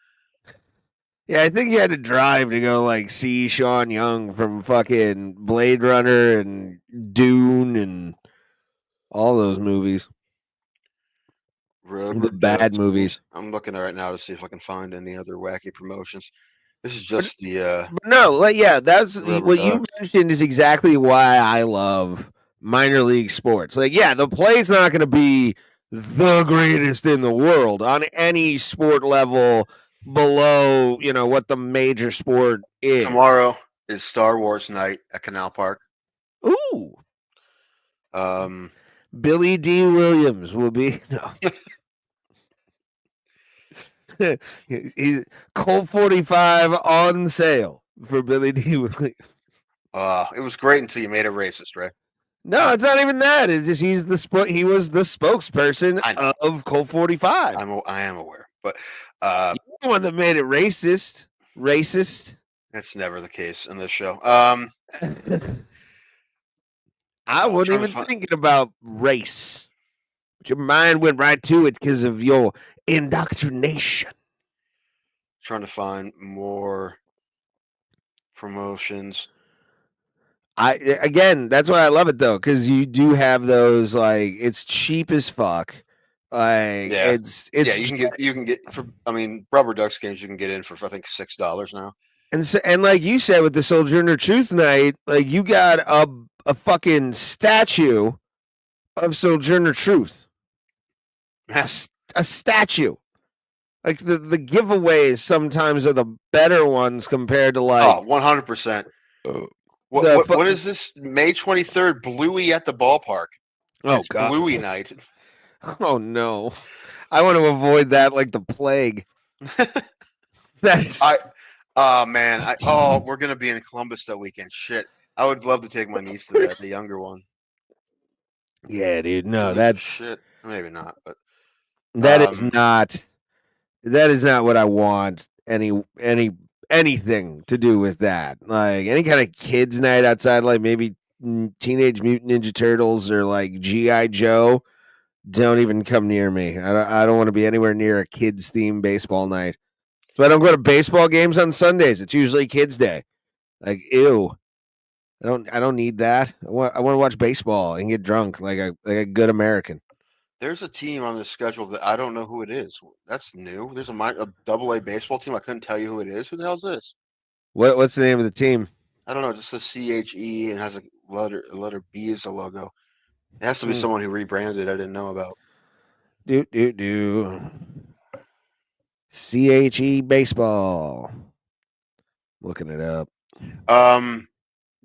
Yeah, I think you had to drive to go see Sean Young from fucking Blade Runner and Dune and all those movies. The bad movies. I'm looking right now to see if I can find any other wacky promotions. This is just the. That's what you mentioned is exactly why I love minor league sports. The play's not going to be the greatest in the world on any sport level below, what the major sport is. Tomorrow is Star Wars night at Canal Park. Ooh. Billy D. Williams will be he's Colt 45 on sale for Billy D. Williams. It was great until you made it racist, right? No, it's not even that. It's just he was the spokesperson of Colt 45. I am aware, but you're the one that made it racist. That's never the case in this show. I wasn't even thinking about race. But your mind went right to it because of your indoctrination. Trying to find more promotions. That's why I love it though, because you do have those it's cheap as fuck. It's you can get for Rubber Ducks games you can get in for I think $6 now. And like you said with the Sojourner Truth Night, you got a fucking statue of Sojourner Truth. A statue. The giveaways sometimes are the better ones compared to 100%. What is this? May 23rd, Bluey at the ballpark. Oh God, Bluey night. Oh no, I want to avoid that like the plague. That's We're gonna be in Columbus that weekend. Shit, I would love to take my niece to that, the younger one. yeah, dude. No, Doesn't give a shit. Maybe not, but that is um, not what I want. Anything to do with that, like any kind of kids' night outside, like maybe Teenage Mutant Ninja Turtles or like GI Joe. Don't even come near me. I don't want to be anywhere near a kids' themed baseball night. So I don't go to baseball games on Sundays. It's usually kids' day. Like, ew. I don't need that. I want to watch baseball and get drunk like a good American. there's a team on the schedule that I don't know who it is. That's new. There's a double-A baseball team. I couldn't tell you who it is. Who the hell's this? What's the name of the team? I don't know. It just says CHE and has a letter B as a logo. It has to be someone who rebranded. I didn't know about. Do. CHE baseball. Looking it up.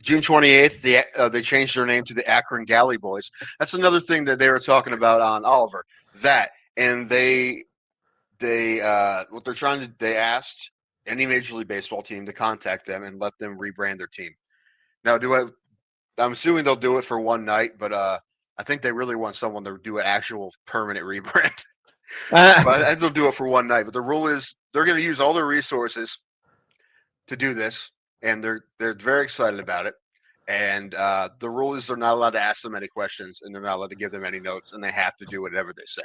June 28th, they changed their name to the Akron Galley Boys. That's another thing that they were talking about on Oliver. That and they what they're trying to they asked any Major League Baseball team to contact them and let them rebrand their team. Now, I'm assuming they'll do it for one night, but I think they really want someone to do an actual permanent rebrand. But I think they'll do it for one night. But the rule is they're going to use all their resources to do this, and they're very excited about it. And the rule is they're not allowed to ask them any questions, and they're not allowed to give them any notes, and they have to do whatever they say.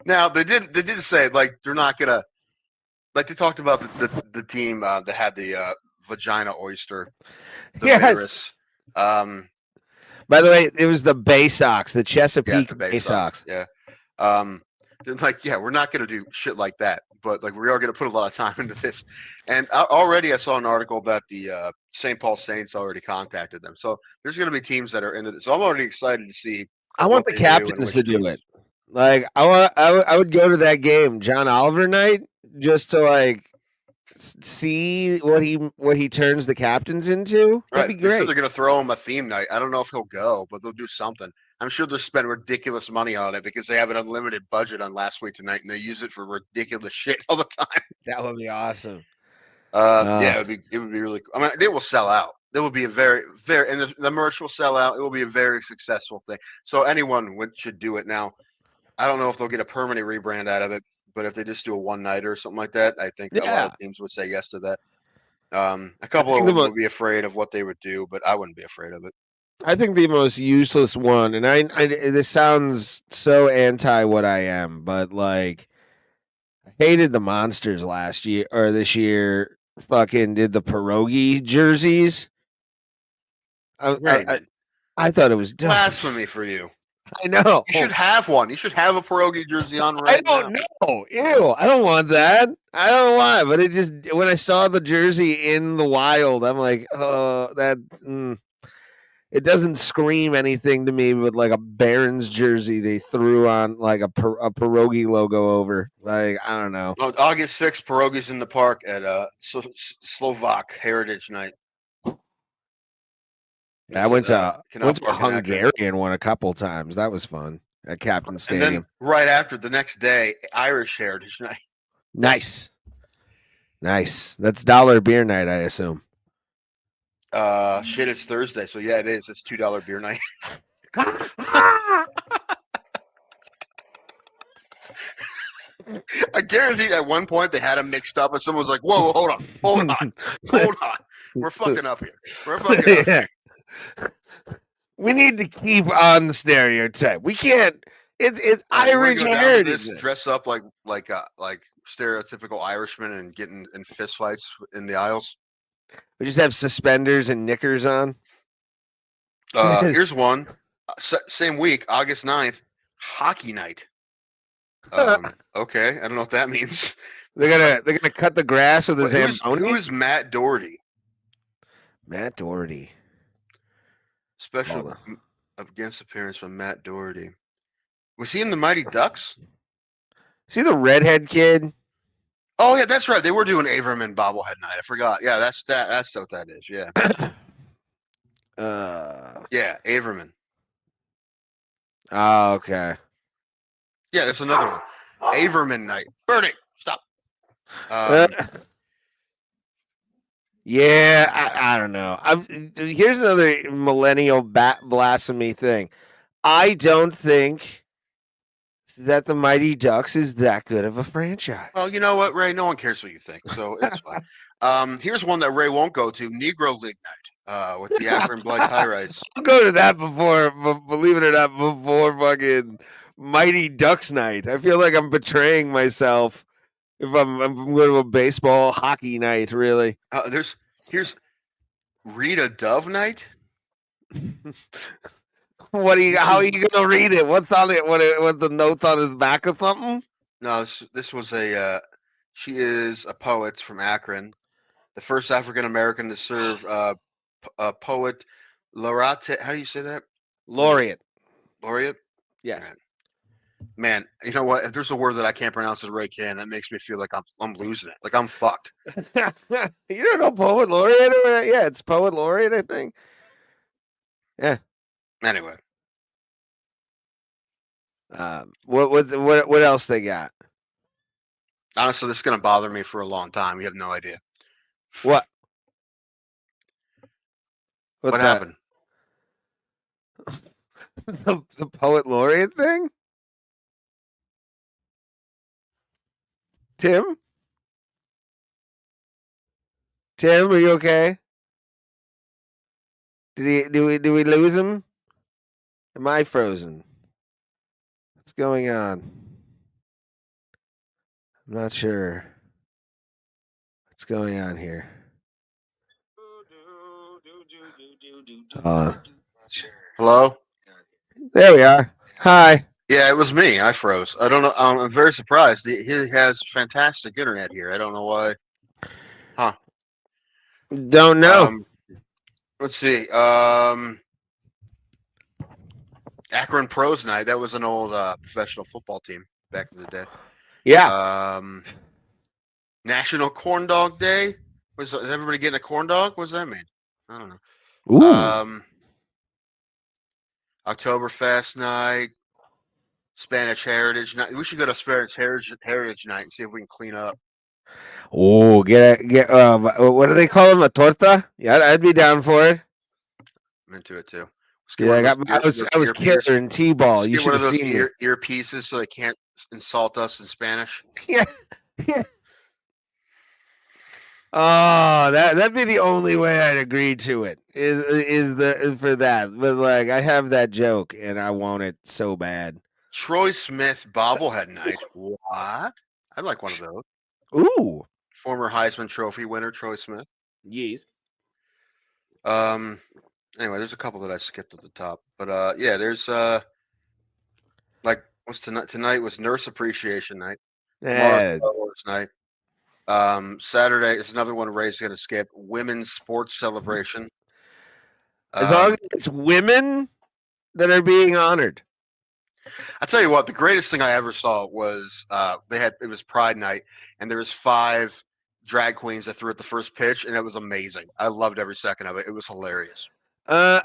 Now they did say like they're not gonna like they talked about the team that had the vagina oyster, the Yes. virus. By the way, it was the Bay Sox, the Chesapeake the Bay Sox. Yeah. They're like, yeah, we're not gonna do shit like that, but like we are gonna put a lot of time into this. And already I saw an article that the St. Paul Saints already contacted them. So there's gonna be teams that are into this. So I'm already excited to see. I want the captains to do it. Like I would go to that game, John Oliver night, just to like see what he turns the captains into. That'd be They great. said they're gonna throw him a theme night. I don't know if he'll go, but they'll do something. I'm sure they'll spend ridiculous money on it because they have an unlimited budget on Last Week Tonight, and they use it for ridiculous shit all the time. That would be awesome. Yeah, it would be really cool. I mean, they will sell out. It will be a very, and the merch will sell out. It will be a very successful thing. So anyone should do it now. I don't know if they'll get a permanent rebrand out of it, but if they just do a one nighter or something like that, I think a lot of teams would say yes to that. A couple of them would be afraid of what they would do, but I wouldn't be afraid of it. I think the most useless one, and I this sounds so anti what I am, but like I hated the Monsters last year or this year. Fucking did the pierogi jerseys. I thought it was dumb. Blasphemy for you. I know. You should have one. You should have a pierogi jersey on right now. I don't know. Ew, I don't want that. I don't know why, but it just when I saw the jersey in the wild, I'm like, oh, that. It doesn't scream anything to me with like a Barons jersey they threw on like a pierogi logo over. Like, I don't know. August 6th, pierogies in the park at Slovak Heritage Night. I went to a Hungarian one a couple times. That was fun at Captain Stadium. And then right after, the next day, Irish Heritage Night. Nice. That's dollar beer night, I assume. Shit, it's Thursday, so yeah, it is. It's $2 beer night. I guarantee at one point they had them mixed up, and someone was like, "Whoa, hold on, we're fucking up here. We need to keep on the stereotype. We can't. It's Irish heritage. Dress up like stereotypical Irishmen and getting in fist fights in the aisles. We just have suspenders and knickers on. Here's one. Same week, August 9th, hockey night. Okay, I don't know what that means. They're gonna cut the grass with a Zamboni. Who is Matt Doherty? Matt Doherty. Special guest appearance from Matt Doherty. Was he in the Mighty Ducks? See the redhead kid? Oh yeah, that's right. They were doing Averman bobblehead night. I forgot. Yeah, that's what that is. Yeah. Yeah, Averman. Oh, okay. Yeah, that's another one. Averman night. Birdie, stop. Yeah, I don't know. Here's another millennial blasphemy thing. I don't think that the Mighty Ducks is that good of a franchise. Well, you know what, Ray? No one cares what you think, so it's fine. Here's one that Ray won't go to: Negro League night with the Akron Blight Pyrites. I'll go to that before, believe it or not, before fucking Mighty Ducks night. I feel like I'm betraying myself if I'm going to a baseball hockey night. Really, Here's Rita Dove night. What are you? How are you gonna read it? What's on it? What the notes on his back or something? No, this was a. She is a poet from Akron, the first African American to serve a poet laureate. How do you say that? Laureate. Laureate. Yes. Man, you know what? If there's a word that I can't pronounce that Ray can, that makes me feel like I'm losing it. Like I'm fucked. You don't know poet laureate? Yeah, it's poet laureate, I think. Yeah. Anyway. What else they got? Honestly, this is gonna bother me for a long time. You have no idea. What? What happened? The poet laureate thing? Tim? Tim, are you okay? Did we lose him? Am I frozen? What's going on? I'm not sure. What's going on here? Hello? There we are. Hi. Yeah, it was me. I froze. I don't know. I'm very surprised. He has fantastic internet here. I don't know why. Huh. Don't know. Let's see. Akron Pros Night. That was an old professional football team back in the day. Yeah. National Corn Dog Day. Is everybody getting a corn dog? What does that mean? I don't know. Ooh. Oktoberfest night. Spanish Heritage Night. We should go to Spanish Heritage Night and see if we can clean up. Oh, get what do they call them? A torta? Yeah, I'd be down for it. I'm into it too. Yeah, I was carrying T-ball. You should have seen me. Earpieces so they can't insult us in Spanish. Yeah. Oh, that'd be the only way I'd agree to it. Is for that. But like I have that joke and I want it so bad. Troy Smith bobblehead night. What? I'd like one of those. Ooh. Former Heisman Trophy winner Troy Smith. Yes. Anyway, there's a couple that I skipped at the top. But yeah, there's like what's tonight? Tonight was Nurse Appreciation Night. Tomorrow's night. Saturday is another one Ray's gonna skip. Women's Sports Celebration. As long as it's women that are being honored. I tell you what, the greatest thing I ever saw was it was Pride Night, and there was 5 drag queens that threw at the first pitch, and it was amazing. I loved every second of it. It was hilarious. Now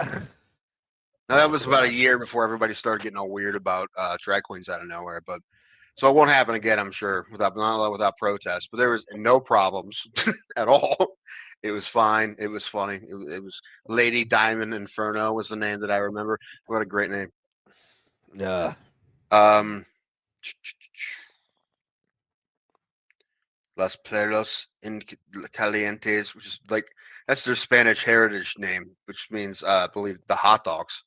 that was about a year before everybody started getting all weird about drag queens out of nowhere, but so it won't happen again, I'm sure, without protest. But there was no problems at all. It was fine. It was funny. It was Lady Diamond Inferno was the name that I remember. What a great name. Yeah. Las Perlos Calientes, which is like that's their Spanish heritage name, which means I believe the hot dogs.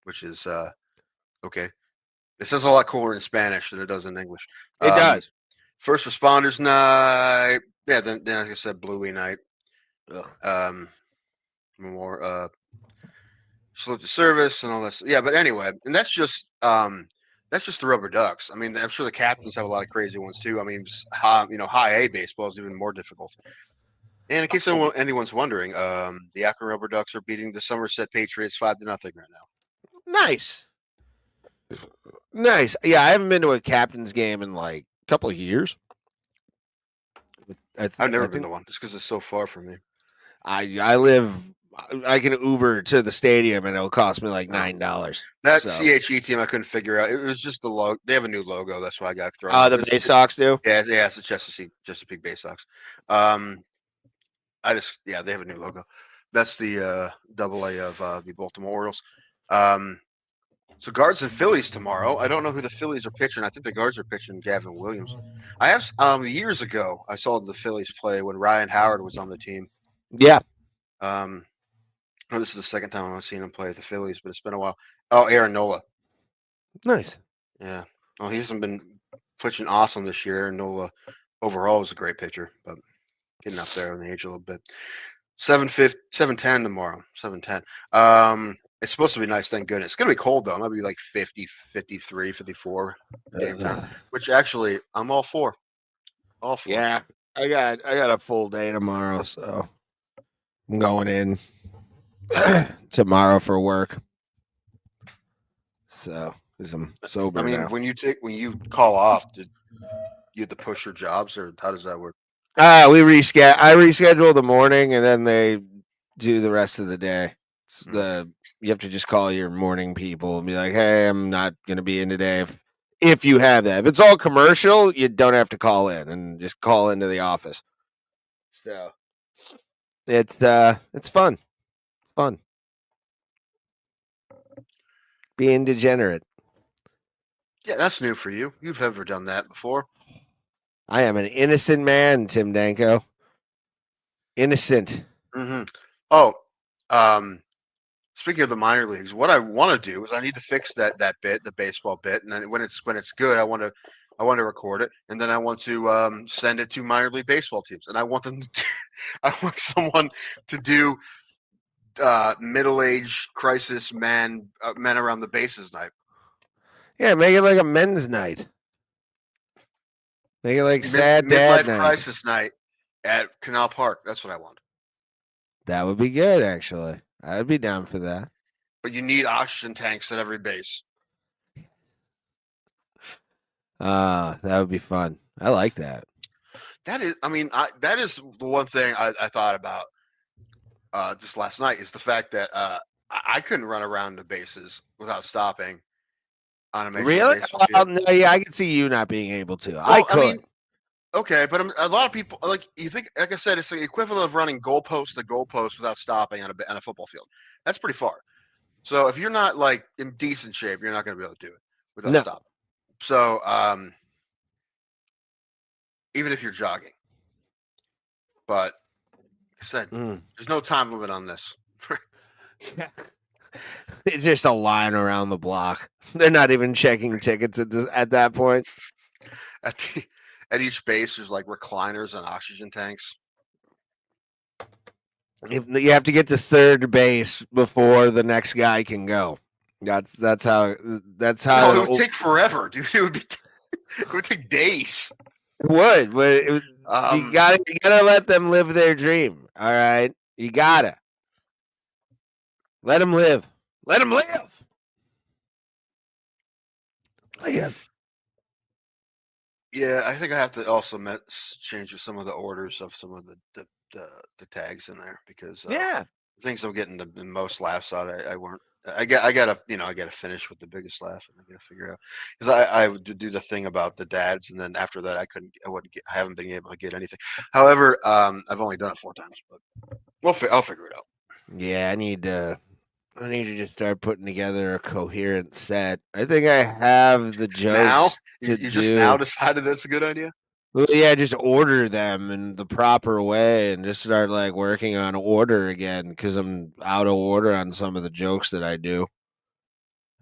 Which is okay. It says a lot cooler in Spanish than it does in English. It does. First Responders Night. Yeah, then like I said, Bluey Night. Ugh. More salute to service and all this. Yeah, but anyway, and that's just the rubber ducks. I mean, I'm sure the captains have a lot of crazy ones too. I mean, high A baseball is even more difficult. And in case anyone's wondering, the Akron Rubber Ducks are beating the Somerset Patriots 5-0 right now. Nice. Yeah, I haven't been to a captain's game in like a couple of years. I've never been to one just because it's so far from me. I live I can Uber to the stadium and it'll cost me like $9. That So. CHE team I couldn't figure out. It was just the logo. They have a new logo. That's why I got thrown. Oh, off. the Bay Sox do? Yeah, it's the Chesapeake Bay Sox. They have a new logo. That's the AA of the Baltimore Orioles. So Guards and Phillies tomorrow. I don't know who the Phillies are pitching. I think the Guards are pitching Gavin Williams. I have years ago I saw the Phillies play when Ryan Howard was on the team. Yeah. This is the second time I've seen him play the Phillies, but it's been a while. Oh, Aaron Nola. Nice. Yeah. Well, he hasn't been pitching awesome this year. Aaron Nola overall was a great pitcher, but getting up there in the age a little bit. 7:10 tomorrow. 7:10. It's supposed to be nice, thank goodness. It's gonna be cold though. It might be like 50, 53, 54 game time, which actually I'm all for. All for. Yeah. I got a full day tomorrow, so I'm going in tomorrow for work. So, because I'm sober I mean, now. when you call off, did you have to push your jobs, or how does that work? I reschedule the morning, and then they do the rest of the day. It's you have to just call your morning people and be like, "Hey, I'm not going to be in today." If you have that, if it's all commercial, you don't have to call in, and just call into the office. So it's fun. It's fun being degenerate. Yeah, that's new for you. You've never done that before. I am an innocent man, Tim Danko. Innocent. Mm-hmm. Oh, speaking of the minor leagues, what I want to do is I need to fix that bit, the baseball bit, and then when it's good, I want to record it, and then I want to send it to minor league baseball teams, and I want them to I want someone to do middle-age crisis men around the bases night. Yeah, make it like a men's night. Make it like sad dad midlife night. crisis night at Canal Park. That's what I want. That would be good, actually. I would be down for that. But you need oxygen tanks at every base. That would be fun. I like that. That is the one thing I thought about just last night is the fact that I couldn't run around the bases without stopping on a major Really? baseball Well, field. no, yeah, I can see you not being able to. Well, I could. I mean, okay, but a lot of people like you think. Like I said, it's the equivalent of running goalpost to goalpost without stopping on a football field. That's pretty far. So if you're not like in decent shape, you're not going to be able to do it without stopping. So even if you're jogging, but like I said, there's no time limit on this. It's just a line around the block. They're not even checking tickets at that point. At each base, there's like recliners and oxygen tanks. You have to get to third base before the next guy can go. That's how. No, it would take forever, dude. It would take days. It would, but you gotta let them live their dream. All right, you gotta let them live. Let them live. Live. Yeah, I think I have to also change some of the orders of some of the tags in there because things I'm getting the most laughs out. I gotta finish with the biggest laugh, and I gotta figure out because I would do the thing about the dads, and then after that I haven't been able to get anything. However, I've only done it 4 times, but I'll figure it out. Yeah, I need to just start putting together a coherent set. I think I have the jokes you just now decided that's a good idea. Well, yeah, just order them in the proper way and just start like working on order again because I'm out of order on some of the jokes that I do.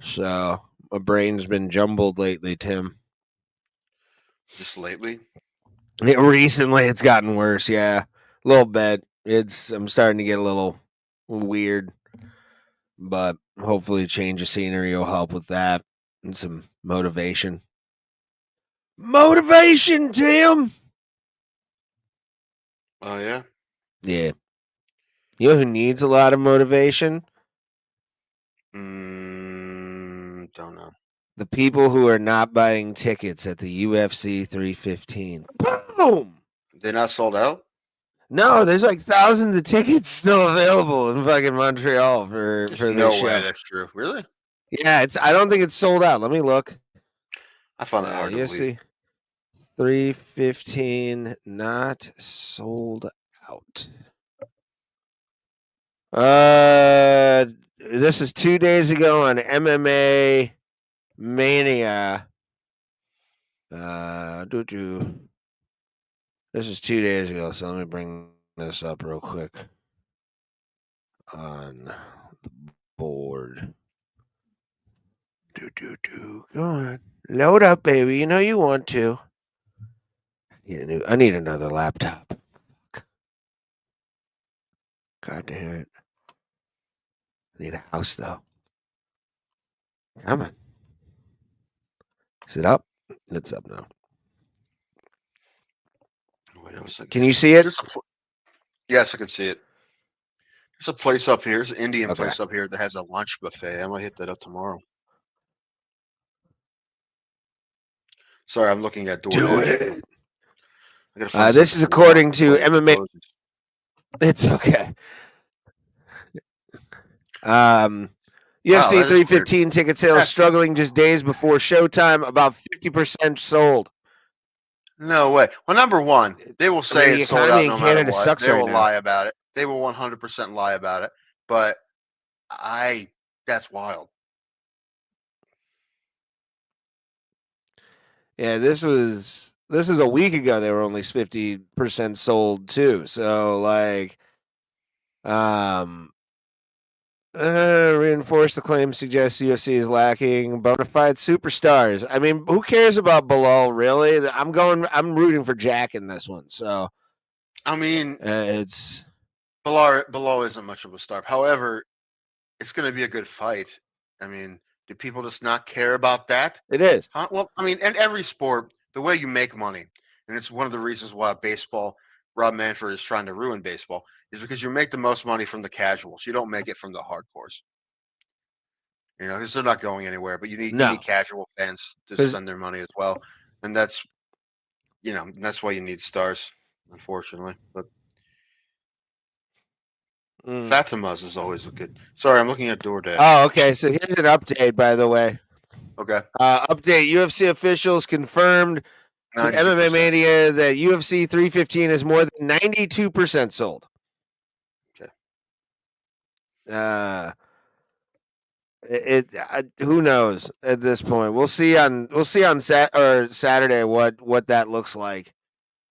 So my brain's been jumbled lately, Tim. Just lately? Recently, it's gotten worse. Yeah, a little bit. I'm starting to get a little weird, but hopefully, a change of scenery will help with that and some motivation. Motivation, Tim. Oh yeah. Yeah. You know who needs a lot of motivation? Don't know. The people who are not buying tickets at the UFC 315. Boom! They're not sold out? No, there's like thousands of tickets still available in fucking Montreal for There's this no show. way that's true. Really? Yeah, I don't think it's sold out. Let me look. I find that hard to believe. UFC 315 not sold out. This is 2 days ago on MMA Mania. This is 2 days ago, so let me bring this up real quick on the board. Go on. Load up, baby. You know you want to. I need another laptop. God damn it. I need a house, though. Come on. Is it up? It's up now. Wait a second. Can you see it? Yes, I can see it. There's a place up here. There's an Indian Okay. place up here that has a lunch buffet. I might hit that up tomorrow. Sorry, I'm looking at Do DoorDash. it. I gotta find This is something warm according to before it MMA. closes. It's okay. Wow, UFC that is 315 ticket sales That's- struggling just days before showtime, about 50% sold. No way. Well, number one, they will say the it's sold out economy no in matter Canada what. sucks They right will now. lie about it. They will 100% lie about it. But that's wild. Yeah, this was a week ago. They were only 50% sold too. So like, reinforce the claim suggests UFC is lacking bona fide superstars. I mean, who cares about Bilal really? I'm rooting for Jack in this one. So I mean, it's Below isn't much of a star. However, it's going to be a good fight. I mean, do people just not care about that? it is. Huh? Well, I mean, in every sport, the way you make money, and it's one of the reasons why baseball, Rob Manfred is trying to ruin baseball, is because you make the most money from the casuals. You don't make it from the hardcores. You know, because they're not going anywhere. But you No. need casual fans to 'Cause- spend their money as well, and that's why you need stars, unfortunately. But Fatima's is always a good. Sorry, I'm looking at DoorDash. Oh, okay. So here's an update, by the way. Okay. Update: UFC officials confirmed to 92%. MMA Mania that UFC 315 is more than 92% sold. Okay. Who knows at this point? We'll see on Saturday what that looks like.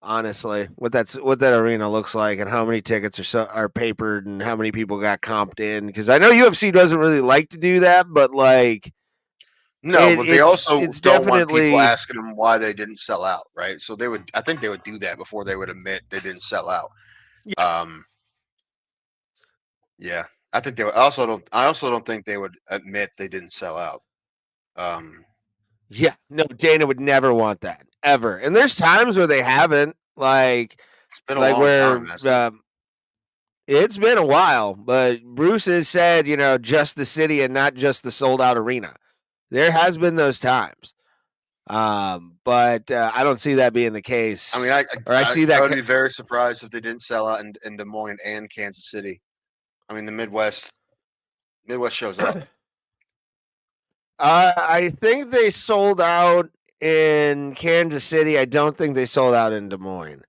Honestly, what that arena looks like, and how many tickets are papered, and how many people got comped in. Because I know UFC doesn't really like to do that, but like, no, but they also it's don't want definitely people asking them why they didn't sell out, right? So I think they would do that before they would admit they didn't sell out. Yeah, I think they would. I also don't think they would admit they didn't sell out. Yeah, no, Dana would never want that ever. And there's times where they haven't, like, it's been a long time. It's been a while, but Bruce has said, just the city and not just the sold out arena. There has been those times, but I don't see that being the case. I mean, I see that. I would be very surprised if they didn't sell out in Des Moines and Kansas City. I mean, the Midwest shows up. I think they sold out in Kansas City. I don't think they sold out in Des Moines.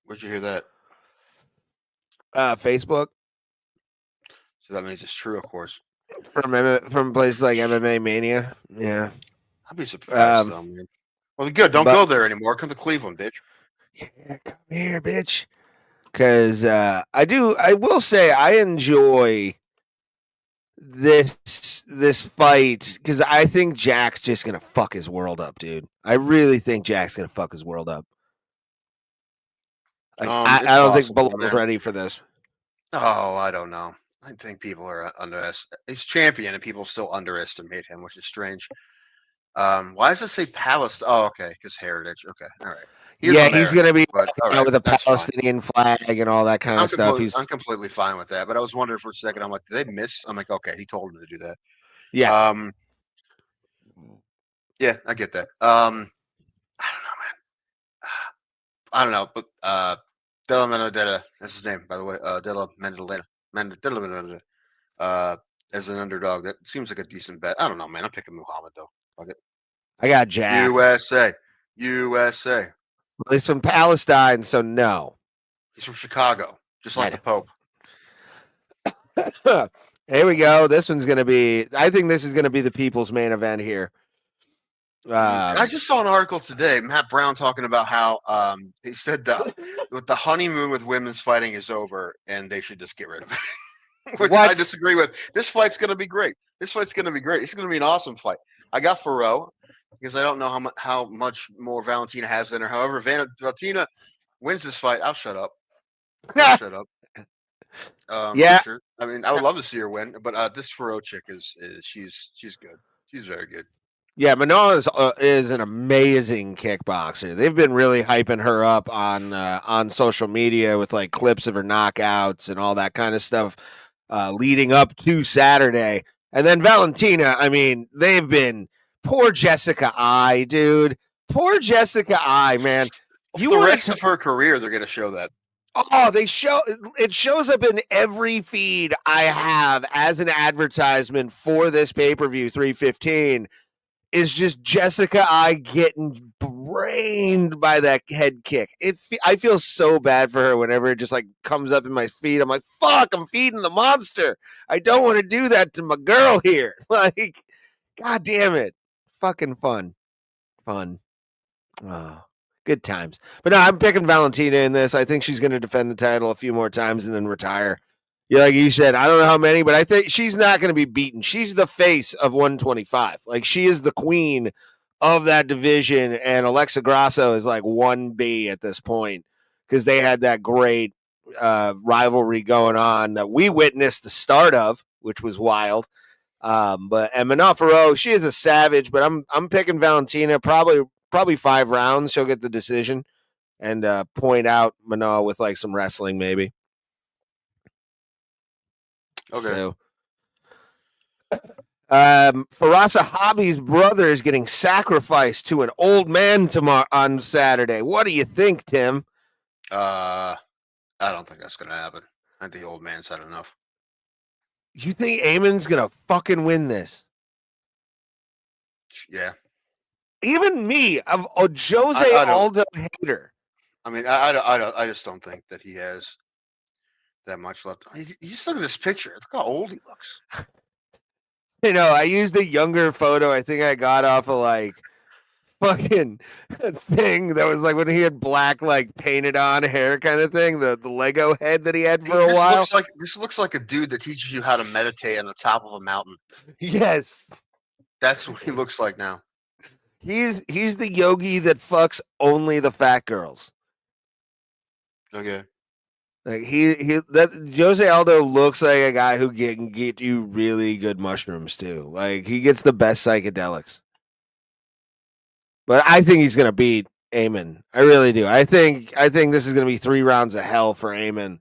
Where'd you hear that? Facebook. So that means it's true, of course. From places like MMA Mania. Yeah. I'd be surprised, though, man. Well, good. Don't go there anymore. Come to Cleveland, bitch. Yeah, come here, bitch. Because I will say I enjoy this fight because I think Jack's just gonna fuck his world up, dude. I really think Jack's gonna fuck his world up. Like, I don't think Bilal's ready for this. Oh, I don't know. I think people are he's champion and people still underestimate him, which is strange. Why does it say Palestine? Oh, okay, because heritage. Okay, all right. He's gonna be with a Palestinian flag and all that kind of stuff. I'm completely fine with that. But I was wondering for a second. I'm like, did they miss? I'm like, okay, he told him to do that. Yeah. Yeah, I get that. I don't know, man. I don't know, but Della Menedetta, that's his name, by the way. Della Menedetta. As an underdog, that seems like a decent bet. I don't know, man. I'm picking Muhammad though. Fuck it. I got Jack. USA. USA. Well, he's from Palestine, so no. He's from Chicago, just like the Pope. Here we go. This one's going to be, I think this is going to be the people's main event here. I just saw an article today, Matt Brown talking about how he said that the honeymoon with women's fighting is over and they should just get rid of it. Which I disagree with. This fight's going to be great. It's going to be an awesome fight. I got Ferro because I don't know how much more Valentina has in her. However, Valentina wins this fight, I'll shut up. Shut up. Yeah. Sure. I mean, I would love to see her win, but this Ferro chick she's good. She's very good. Yeah, Manoa is an amazing kickboxer. They've been really hyping her up on social media with like clips of her knockouts and all that kind of stuff leading up to Saturday. And then Valentina, I mean, they've been poor Jessica I, dude. Poor Jessica I, man. The rest of her career, they're going to show that. Oh, it shows up in every feed I have as an advertisement for this pay-per-view 315. Is just Jessica I getting brained by that head kick. I feel so bad for her whenever it just like comes up in my feed. I'm like, fuck, I'm feeding the monster. I don't want to do that to my girl here. Like, god damn it. Fucking fun. Oh, good times. But no, I'm picking Valentina in this. I think she's going to defend the title a few more times and then retire. Yeah, like you said, I don't know how many, but I think she's not going to be beaten. She's the face of 125. Like, she is the queen of that division, and Alexa Grasso is like 1B at this point because they had that great rivalry going on that we witnessed the start of, which was wild. But Manafaro, she is a savage, but I'm picking Valentina probably 5 rounds. She'll get the decision and point out Manoa with like some wrestling maybe. Okay. So, Farasa Hobby's brother is getting sacrificed to an old man tomorrow on Saturday. What do you think, Tim? I don't think that's going to happen. I think the old man's had enough. You think Eamon's going to fucking win this? Yeah. Even me, of a Jose Aldo hater. I mean, I just don't think that he has that much left. You just look at this picture. Look how old he looks. You know, I used a younger photo. I think I got off of like fucking thing that was like when he had black like painted on hair kind of thing. The Lego head that he had for a while. This looks like a dude that teaches you how to meditate on the top of a mountain. Yes, that's what he looks like now. He's the yogi that fucks only the fat girls. Okay. Like that Jose Aldo looks like a guy who can get you really good mushrooms too. Like he gets the best psychedelics. But I think he's gonna beat Eamon. I really do. I think this is gonna be 3 rounds of hell for Eamon,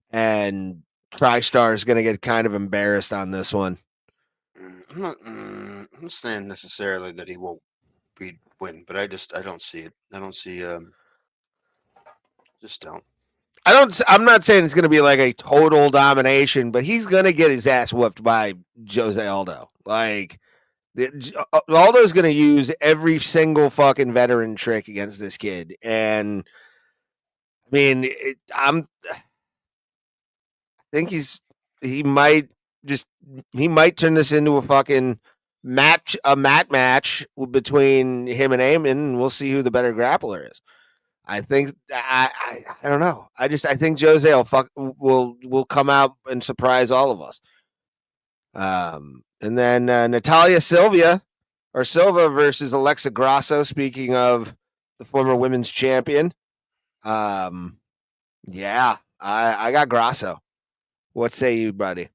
and TriStar is gonna get kind of embarrassed on this one. I'm not saying necessarily that he won't win, but I don't see it. I don't see just don't. I'm not saying it's going to be like a total domination, but he's going to get his ass whooped by Jose Aldo. Like, Aldo's going to use every single fucking veteran trick against this kid. And, I mean, I think he might turn this into a fucking mat match between him and Eamon, and we'll see who the better grappler is. I think I don't know. I think Jose will come out and surprise all of us. And then Natalia Silva versus Alexa Grasso. Speaking of the former women's champion, yeah, I got Grasso. What say you, buddy?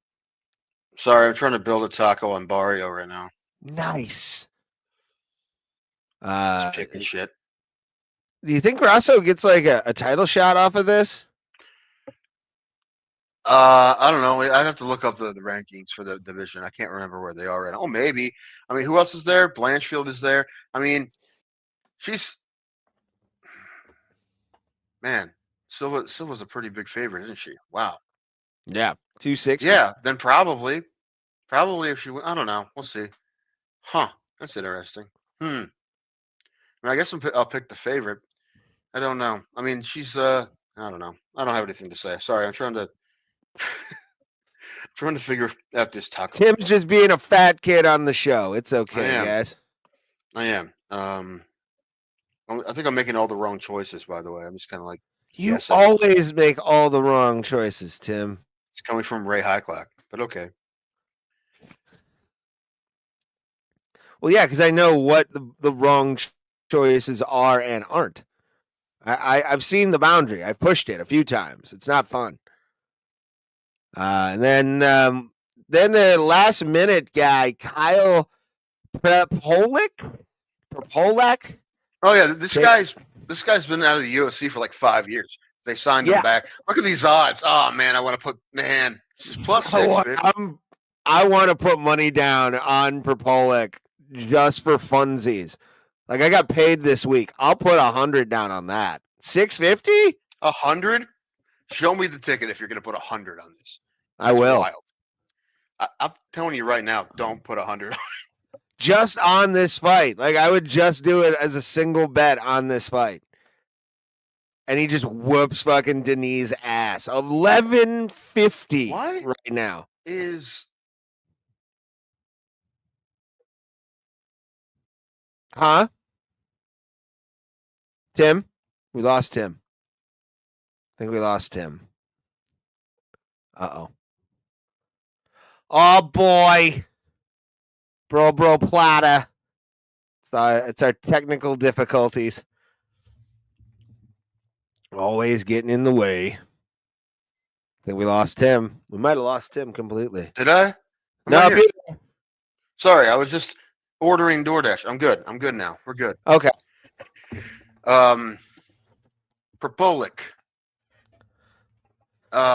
Sorry, I'm trying to build a taco on Barrio right now. Nice. Just picking shit. Do you think Grasso gets like a title shot off of this? I don't know. I'd have to look up the rankings for the division. I can't remember where they are right now. Oh, maybe. I mean, who else is there? Blanchfield is there. I mean, Man, Silva's a pretty big favorite, isn't she? Wow. Yeah, 260. Yeah, then probably if she I don't know. We'll see. Huh. That's interesting. I mean, I guess I'll pick the favorite. I don't know. I mean, she's I don't know. I don't have anything to say. Sorry, I'm trying to figure out this taco. Tim's just being a fat kid on the show. It's I okay, am. guys. I am. I think I'm making all the wrong choices. By the way, I'm just kind of like You guessing. always make all the wrong choices, Tim. It's coming from Ray Hyclack, but okay. Well, yeah, because I know what the wrong choices are and aren't. I've seen the boundary. I've pushed it a few times. It's not fun. And then the last minute guy, Kyle Polak. Oh yeah, this guy's been out of the UFC for like 5 years. They signed him back. Look at these odds. Oh man, I want to put plus 650. I want to put money down on Perpolic just for funsies. Like I got paid this week. I'll put 100 down on that. 650? 100? Show me the ticket if you're going to put 100 on this. I will. Wild. I'm telling you right now, don't put 100 on. Just on this fight. Like I would just do it as a single bet on this fight. And he just whoops fucking Denise ass. 1150 right now. Huh? Tim? We lost Tim. I think we lost Tim. Uh-oh. Oh, boy. Bro Bro Plata. It's our technical difficulties. Always getting in the way. I think we lost Tim. We might have lost Tim completely. Did I? No. Sorry, I was just ordering DoorDash. I'm good. I'm good now. We're good. Okay. Perpolic.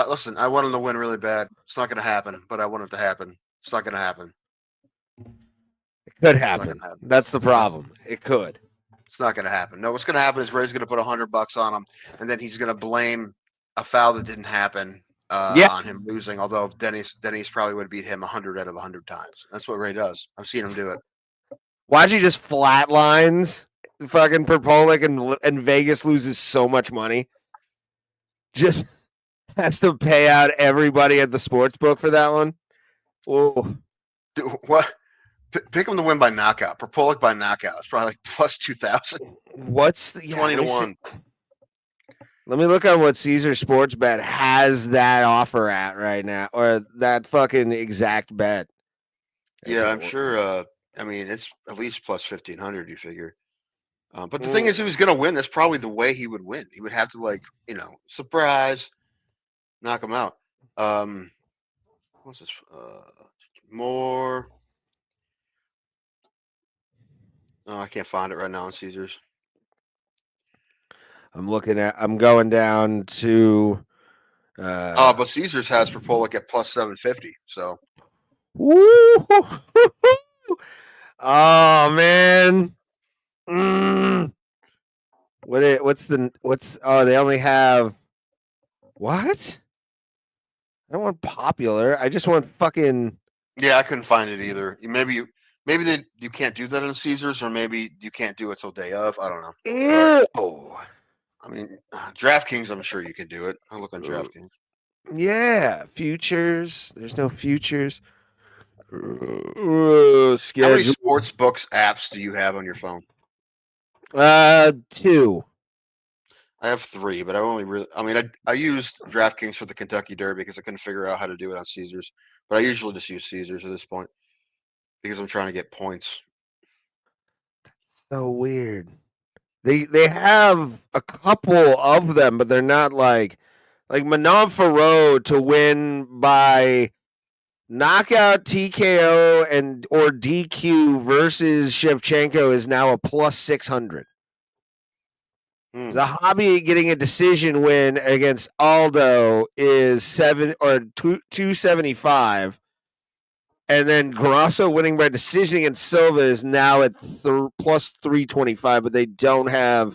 Listen, I want him to win really bad. It's not going to happen, but I want it to happen. It's not going to happen. It could happen. That's the problem. It could. It's not going to happen. No, what's going to happen is Ray's going to put $100 on him, and then he's going to blame a foul that didn't happen on him losing. Although Denny's probably would have beat him 100 out of 100 times. That's what Ray does. I've seen him do it. Watch, he just flatlines fucking Perpolic and Vegas loses so much money. Just has to pay out everybody at the sports book for that one. Oh, dude, what? Pick him to win by knockout. Perpolic by knockout. It's probably like plus 2,000. What's the 20 to 1? Let me look on what Caesar Sportsbet has that offer at right now, or that fucking exact bet. Yeah, I'm sure. I mean, it's at least plus 1,500. You figure. But the thing is, if he's going to win, that's probably the way he would win. He would have to, surprise, knock him out. What's this? More. Oh, I can't find it right now on Caesars. I'm going down to. But Caesars has Perpolic at plus 750. So. Woo! Oh man. They only have what? I don't want popular. I just want fucking. Yeah, I couldn't find it either. Maybe you can't do that on Caesars, or maybe you can't do it till day of. I don't know. Ew. I mean, DraftKings, I'm sure you can do it. I'll look on DraftKings. Yeah, futures. There's no futures. Schedule. How many sports books apps do you have on your phone? 2. I have 3, but I used DraftKings for the Kentucky Derby because I couldn't figure out how to do it on Caesars. But I usually just use Caesars at this point because I'm trying to get points. So weird. They have a couple of them, but they're not like Manon Farrow to win by knockout, TKO, or DQ versus Shevchenko is now a plus 600. Zahabi getting a decision win against Aldo is 275. And then Grasso winning by decision against Silva is now at plus 325, but they don't have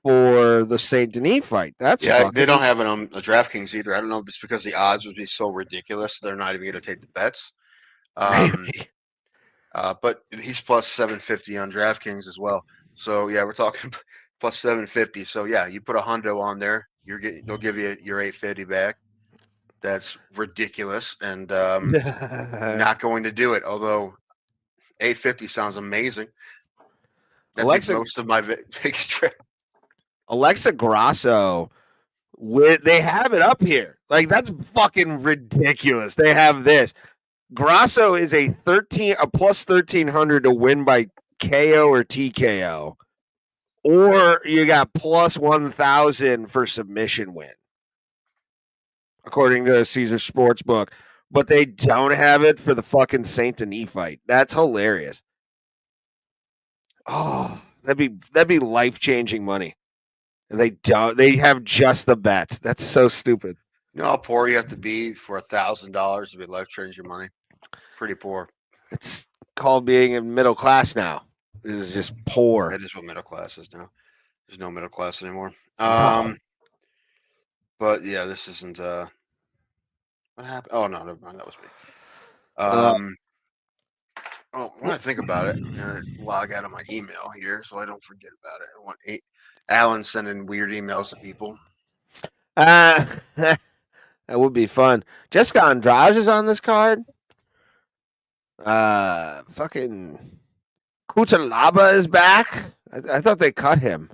for the Saint Denis fight. That's Yeah, fucking they don't have it on DraftKings either. I don't know if it's because the odds would be so ridiculous. They're not even going to take the bets. maybe. But he's plus 750 on DraftKings as well. So yeah, we're talking plus 750. So yeah, you put a hundo on there, they'll give you your 850 back. That's ridiculous, and not going to do it. Although 850 sounds amazing. That'd Alexa- be most of my Vegas trip. Alexa Grasso, they have it up here. Like that's fucking ridiculous. They have this. Grasso is a plus 1300 to win by KO or TKO, or you got plus 1000 for submission win, according to Caesar Sportsbook. But they don't have it for the fucking Saint Denis fight. That's hilarious. Oh, that'd be life changing money. And they don't. They have just the bet. That's so stupid. You know how poor you have to be for $1,000 to be life changing money? Pretty poor. It's called being in middle class now. This is just poor. That is what middle class is now. There's no middle class anymore. No. But yeah, this isn't. What happened? Oh no, never mind. That was me. When I think about it, I'm gonna log out of my email here so I don't forget about it. I want Alan sending weird emails to people. That would be fun. Jessica Andrade is on this card. Fucking Kutalaba is back. I thought they cut him.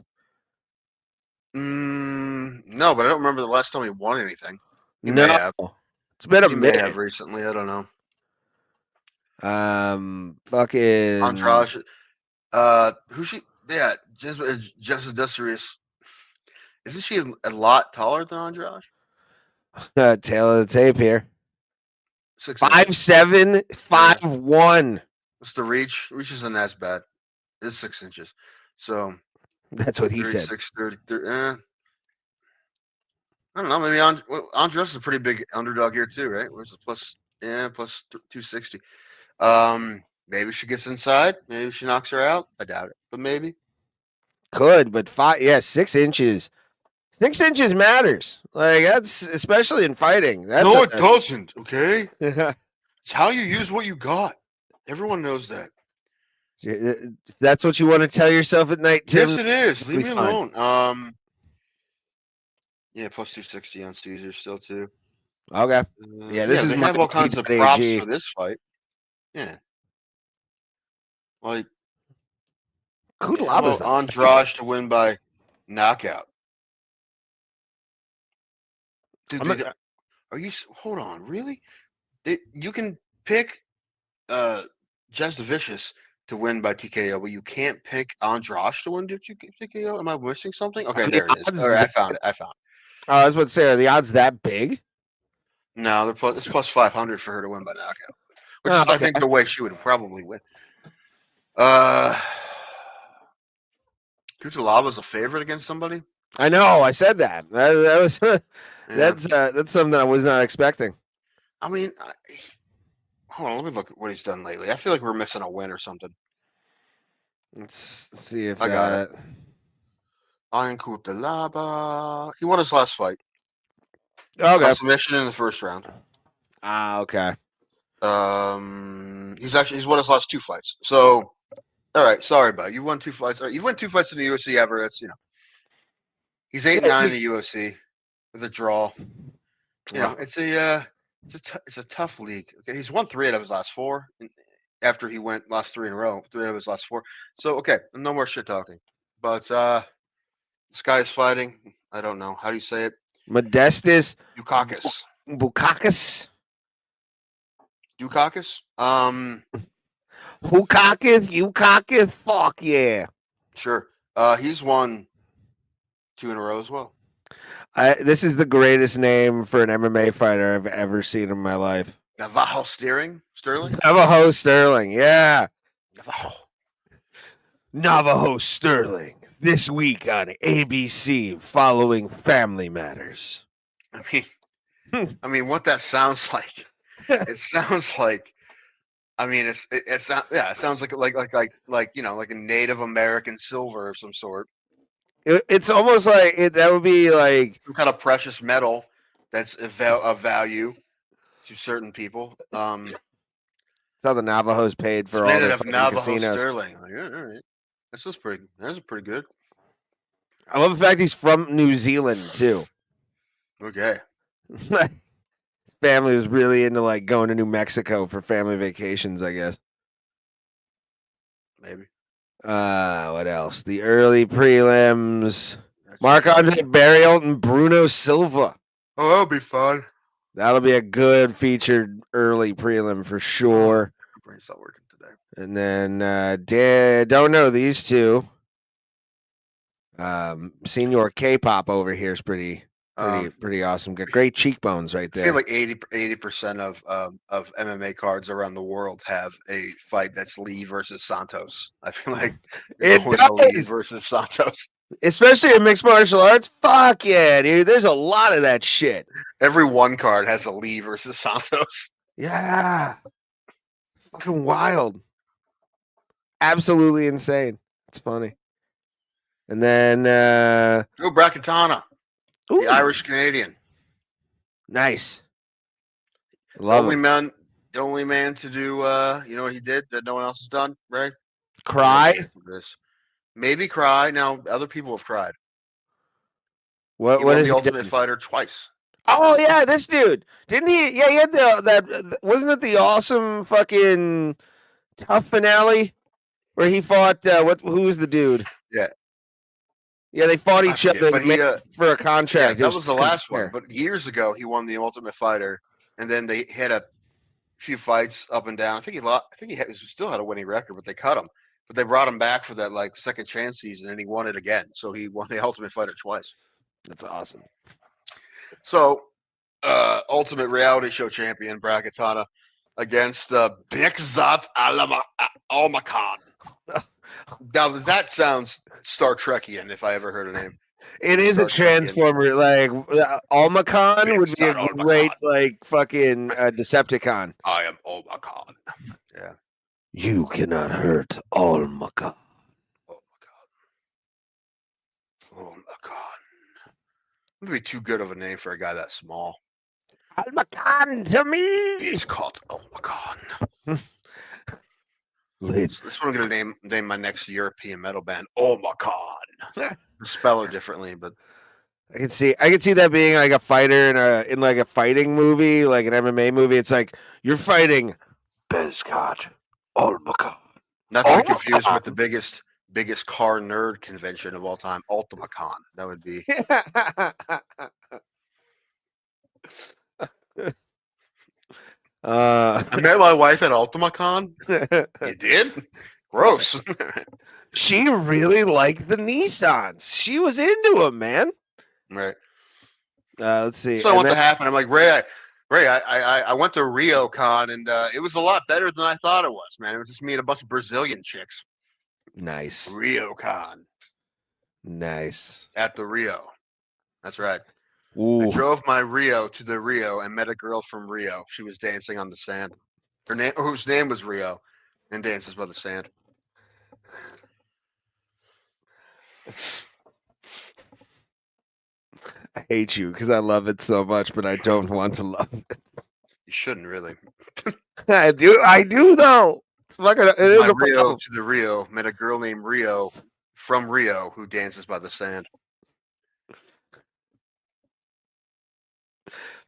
No, but I don't remember the last time he won anything. He no, may have. It's been a He may minute. have recently. I don't know. Fucking Andrade. Who's she? Yeah, Jessica Desiree. Isn't she a lot taller than Andrade? tail of the tape here. 6'7", 5'1". What's the reach? Reach isn't as bad. It's 6 inches. So that's what he said. 30. I don't know. Maybe Andres is a pretty big underdog here too, right? Where's the plus 260? Maybe she gets inside. Maybe she knocks her out. I doubt it, but maybe. Could, but 6 inches. 6 inches matters. Like that's especially in fighting. No, it doesn't. Okay, it's how you use what you got. Everyone knows that. If that's what you want to tell yourself at night, Tim. Yes, it is. Leave me fine. alone. Yeah, plus 260 on Caesar still too. Okay. Yeah, this is they my have all kinds of props for this fight. Yeah, like Kudalaba's Andrade to win by knockout. Dude, are you? Hold on, really? You can pick Jazz the Vicious to win by TKO, but you can't pick Andrade to win by TKO. Am I missing something? Okay, there it is. All right, I found it. Oh, I was about to say, are the odds that big? No, it's plus 500 for her to win by knockout, which is I think the way she would probably win. Kutalaba's a favorite against somebody. I know. I said that. That was that's something I was not expecting. I mean, hold on. Let me look at what he's done lately. I feel like we're missing a win or something. Let's see if I got it. Iron Kutalaba. He won his last fight. Okay. Submission in the first round. Okay. He's won his last 2 fights. So, all right. Sorry, bud. You won 2 fights. You won 2 fights in the UFC ever. That's He's 8-9 in the UFC with a draw. It's a tough league. Okay, he's won 3 out of his last 4 after he lost 3 in a row. 3 out of his last 4. So okay, no more shit talking. But this guy is fighting. I don't know how do you say it. Modestus Dukakis. Bukakis. Dukakis. Ukakis. Fuck yeah. Sure. He's won 2 in a row as well. This is the greatest name for an MMA fighter I've ever seen in my life. Navajo Sterling. Navajo Sterling, yeah. Navajo Sterling. This week on ABC, following Family Matters. I mean, what that sounds like. It sounds like. I mean, it sounds like a Native American silver of some sort. It's almost like that would be like some kind of precious metal that's of value to certain people. it's how the Navajos paid It's for all made out their of fucking Navajo casinos. sterling. Like, yeah, all right. That's pretty good. I love the fact he's from New Zealand too. Okay. His family was really into like going to New Mexico for family vacations, I guess. Maybe. What else? The early prelims. That's Mark just- Andre Barrios and Bruno Silva. Oh, that'll be fun. That'll be a good featured early prelim for sure. My brain's not working today. And then don't know these two. Senior K-pop over here is pretty awesome. Got great cheekbones right I feel there. like 80% of MMA cards around the world have a fight that's Lee versus Santos. I feel like It always a Lee does! versus Santos. Especially in mixed martial arts. Fuck yeah, dude. There's a lot of that shit. Every one card has a Lee versus Santos. Yeah. Fucking wild. Absolutely insane. It's funny. And then Oh, Bracketana, ooh, the Irish Canadian. nice. The Love only him. man to do you know what he did that no one else has done, Ray? Cry. This. Maybe cry. Now other people have cried. What He won is the he Ultimate doing? Fighter twice. Oh yeah, this dude. Didn't he? Yeah, he had that wasn't it the awesome fucking tough finale where he fought who was the dude? Yeah. Yeah, they fought I each forget, other but to make for a Yeah, contract. It that was the fucking last fair. one. But years ago, he won the Ultimate Fighter, and then they had a few fights up and down. I think he lost. I think he still had a winning record, but they cut him. But they brought him back for that like second chance season, and he won it again. So he won the Ultimate Fighter twice. That's awesome. So, Ultimate Reality Show champion Bracketana against Bixzat Almakan. Now that sounds Star Trekian if I ever heard a name. It is a Star Trekian. transformer. Like Almacan would be a Bixzat great Almacan. like fucking Decepticon. I am Almakan. Yeah. You cannot hurt Almacan. Oh my god. Oh my god. Would be too good of a name for a guy that small. Almacan to me. He's called Oh my god. Lid. That's what I'm gonna name my next European metal band. Oh my god. Spell it differently, but I can see that being like a fighter in like a fighting movie, like an MMA movie. It's like you're fighting Bezcott Almacan. not to be confused with the biggest car nerd convention of all time, UltimaCon. That would be I met my wife at UltimaCon. You did? Gross. She really liked the Nissans. She was into them, man. Right. Let's see. So I want to happen. I'm like, Ray, I went to Rio Con and it was a lot better than I thought it was, man. It was just me and a bunch of Brazilian chicks. Nice. Rio Con Nice. at the Rio. That's right. Ooh. I drove my Rio to the Rio and met a girl from Rio. She was dancing on the sand. Whose name was Rio, and dances by the sand. I hate you because I love it so much, but I don't want to love it. You shouldn't really. I do though. It's fucking. It is My a Rio problem. to the Rio, met a girl named Rio from Rio who dances by the sand.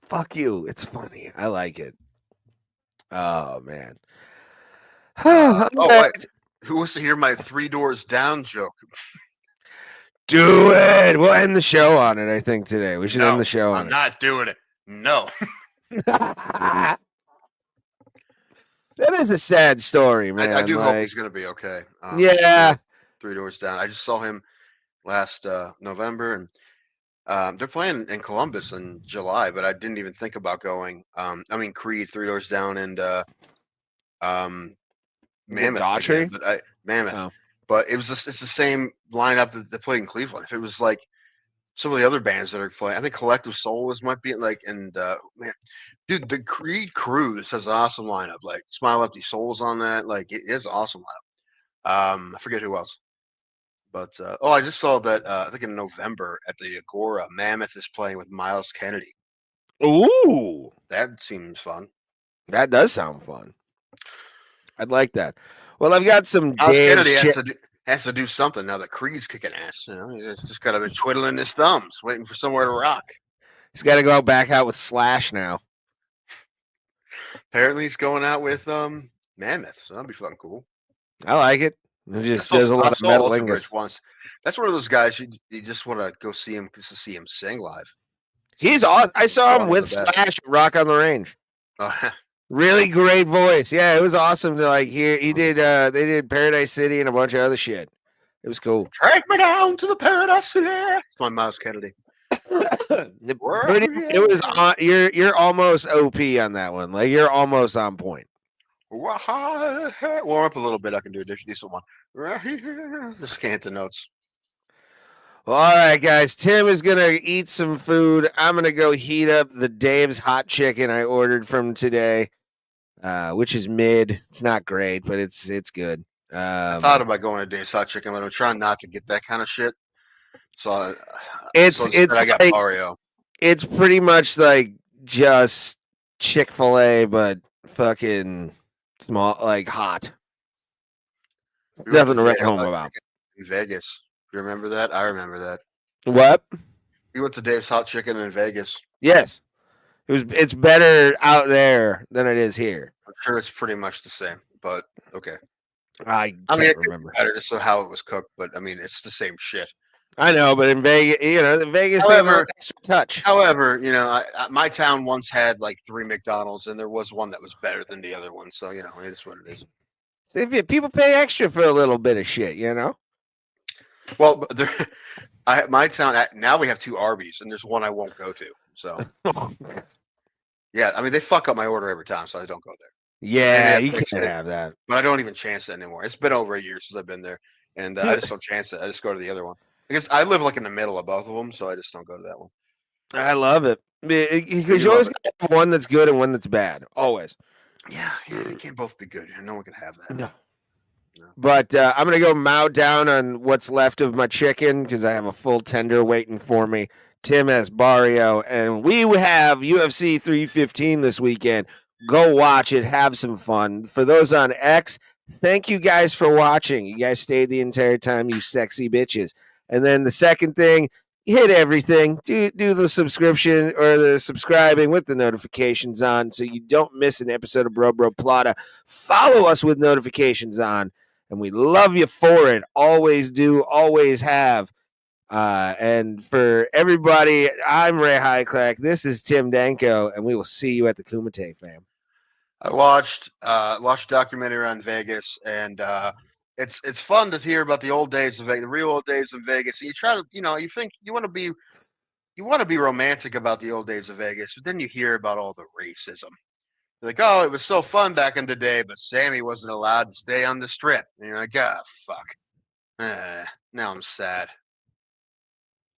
Fuck you. It's funny. I like it. Oh man. Oh wait, who wants to hear my 3 doors down joke? Do it. We'll end the show on it. I think today we should No, end the show I'm on not doing it. No. it. That is a sad story, man. I do hope like, he's gonna be okay. yeah. 3 doors down. I just saw him last November, and they're playing in Columbus in July, but I didn't even think about going. I mean, Creed, 3 doors down, and Mammoth. Daughtry? Again, Mammoth. Oh. But it's the same lineup that they played in Cleveland. If it was like some of the other bands that are playing, I think Collective Souls might be like, and man, dude, the Creed Cruise has an awesome lineup. Like Smile Empty Souls on that, like it is an awesome lineup. I forget who else, But I just saw that I think in November at the Agora, Mammoth is playing with Miles Kennedy. Ooh, That seems fun. that does sound fun. I'd like that. Well, I've got some Miles Dave's Kennedy has to do something now that Creed's kicking ass. You know, he's just got to be twiddling his thumbs, waiting for somewhere to rock. He's got to go back out with Slash now. Apparently, he's going out with Mammoth, so that'd be fucking cool. I like it. He just does a I lot of saw metal Ultra lingus. Bridge once. That's one of those guys you just want to go see him just to see him sing live. He's awesome. I saw him One of with the best. Slash at Rock on the Range. Really great voice. Yeah, it was awesome to like hear. He did. They did Paradise City and a bunch of other shit. It was cool. Take me down to the Paradise City. It's my Miles Kennedy. It was on. You're almost OP on that one. Like you're almost on point. Warm up a little bit. I can do a decent one. Right here. Just can't hit the notes. Well, all right, guys. Tim is gonna eat some food. I'm gonna go heat up the Dave's hot chicken I ordered from today, which is mid. It's not great, but it's good. I thought about going to Dave's Hot Chicken, but I'm trying not to get that kind of shit. So it's I got like, Mario. It's pretty much like just Chick-fil-A, but fucking small, like hot. Nothing to write home about. In Vegas. You remember that? I remember that. What? We went to Dave's Hot Chicken in Vegas. Yes. It's better out there than it is here. I'm sure it's pretty much the same, but okay. I mean, can't it could remember. be better just so how it was cooked, but I mean, it's the same shit. I know, but in Vegas, in Vegas, they have an extra touch. However, my town once had like 3 McDonald's, and there was one that was better than the other one. So, it is what it is. See, people pay extra for a little bit of shit, Well, my town, now we have 2 Arby's, and there's one I won't go to. So, yeah, I mean, they fuck up my order every time, so I don't go there. Yeah, you can't have that. But I don't even chance it anymore. It's been over a year since I've been there, and I just don't chance it. I just go to the other one. Because I live like in the middle of both of them, so I just don't go to that one. I love it. Because you always have one that's good and one that's bad. Always. Yeah, they can't both be good. No one can have that. No. But I'm going to go mow down on what's left of my chicken because I have a full tender waiting for me. Tim has Barrio, and we have UFC 315 this weekend. Go watch it. Have some fun. For those on X, thank you guys for watching. You guys stayed the entire time, you sexy bitches. And then the second thing, hit everything. Do the subscription or the subscribing with the notifications on so you don't miss an episode of Bro Bro Plata. Follow us with notifications on, and we love you for it. Always do, always have. And for everybody, I'm Ray Highcrack. This is Tim Danko, and we will see you at the Kumite, fam. I watched a documentary on Vegas, and it's fun to hear about the old days of Vegas, the real old days of Vegas. And you try to, you think you want to be romantic about the old days of Vegas, but then you hear about all the racism. You're like, oh, it was so fun back in the day, but Sammy wasn't allowed to stay on the strip. And you're like, ah, fuck. Now I'm sad.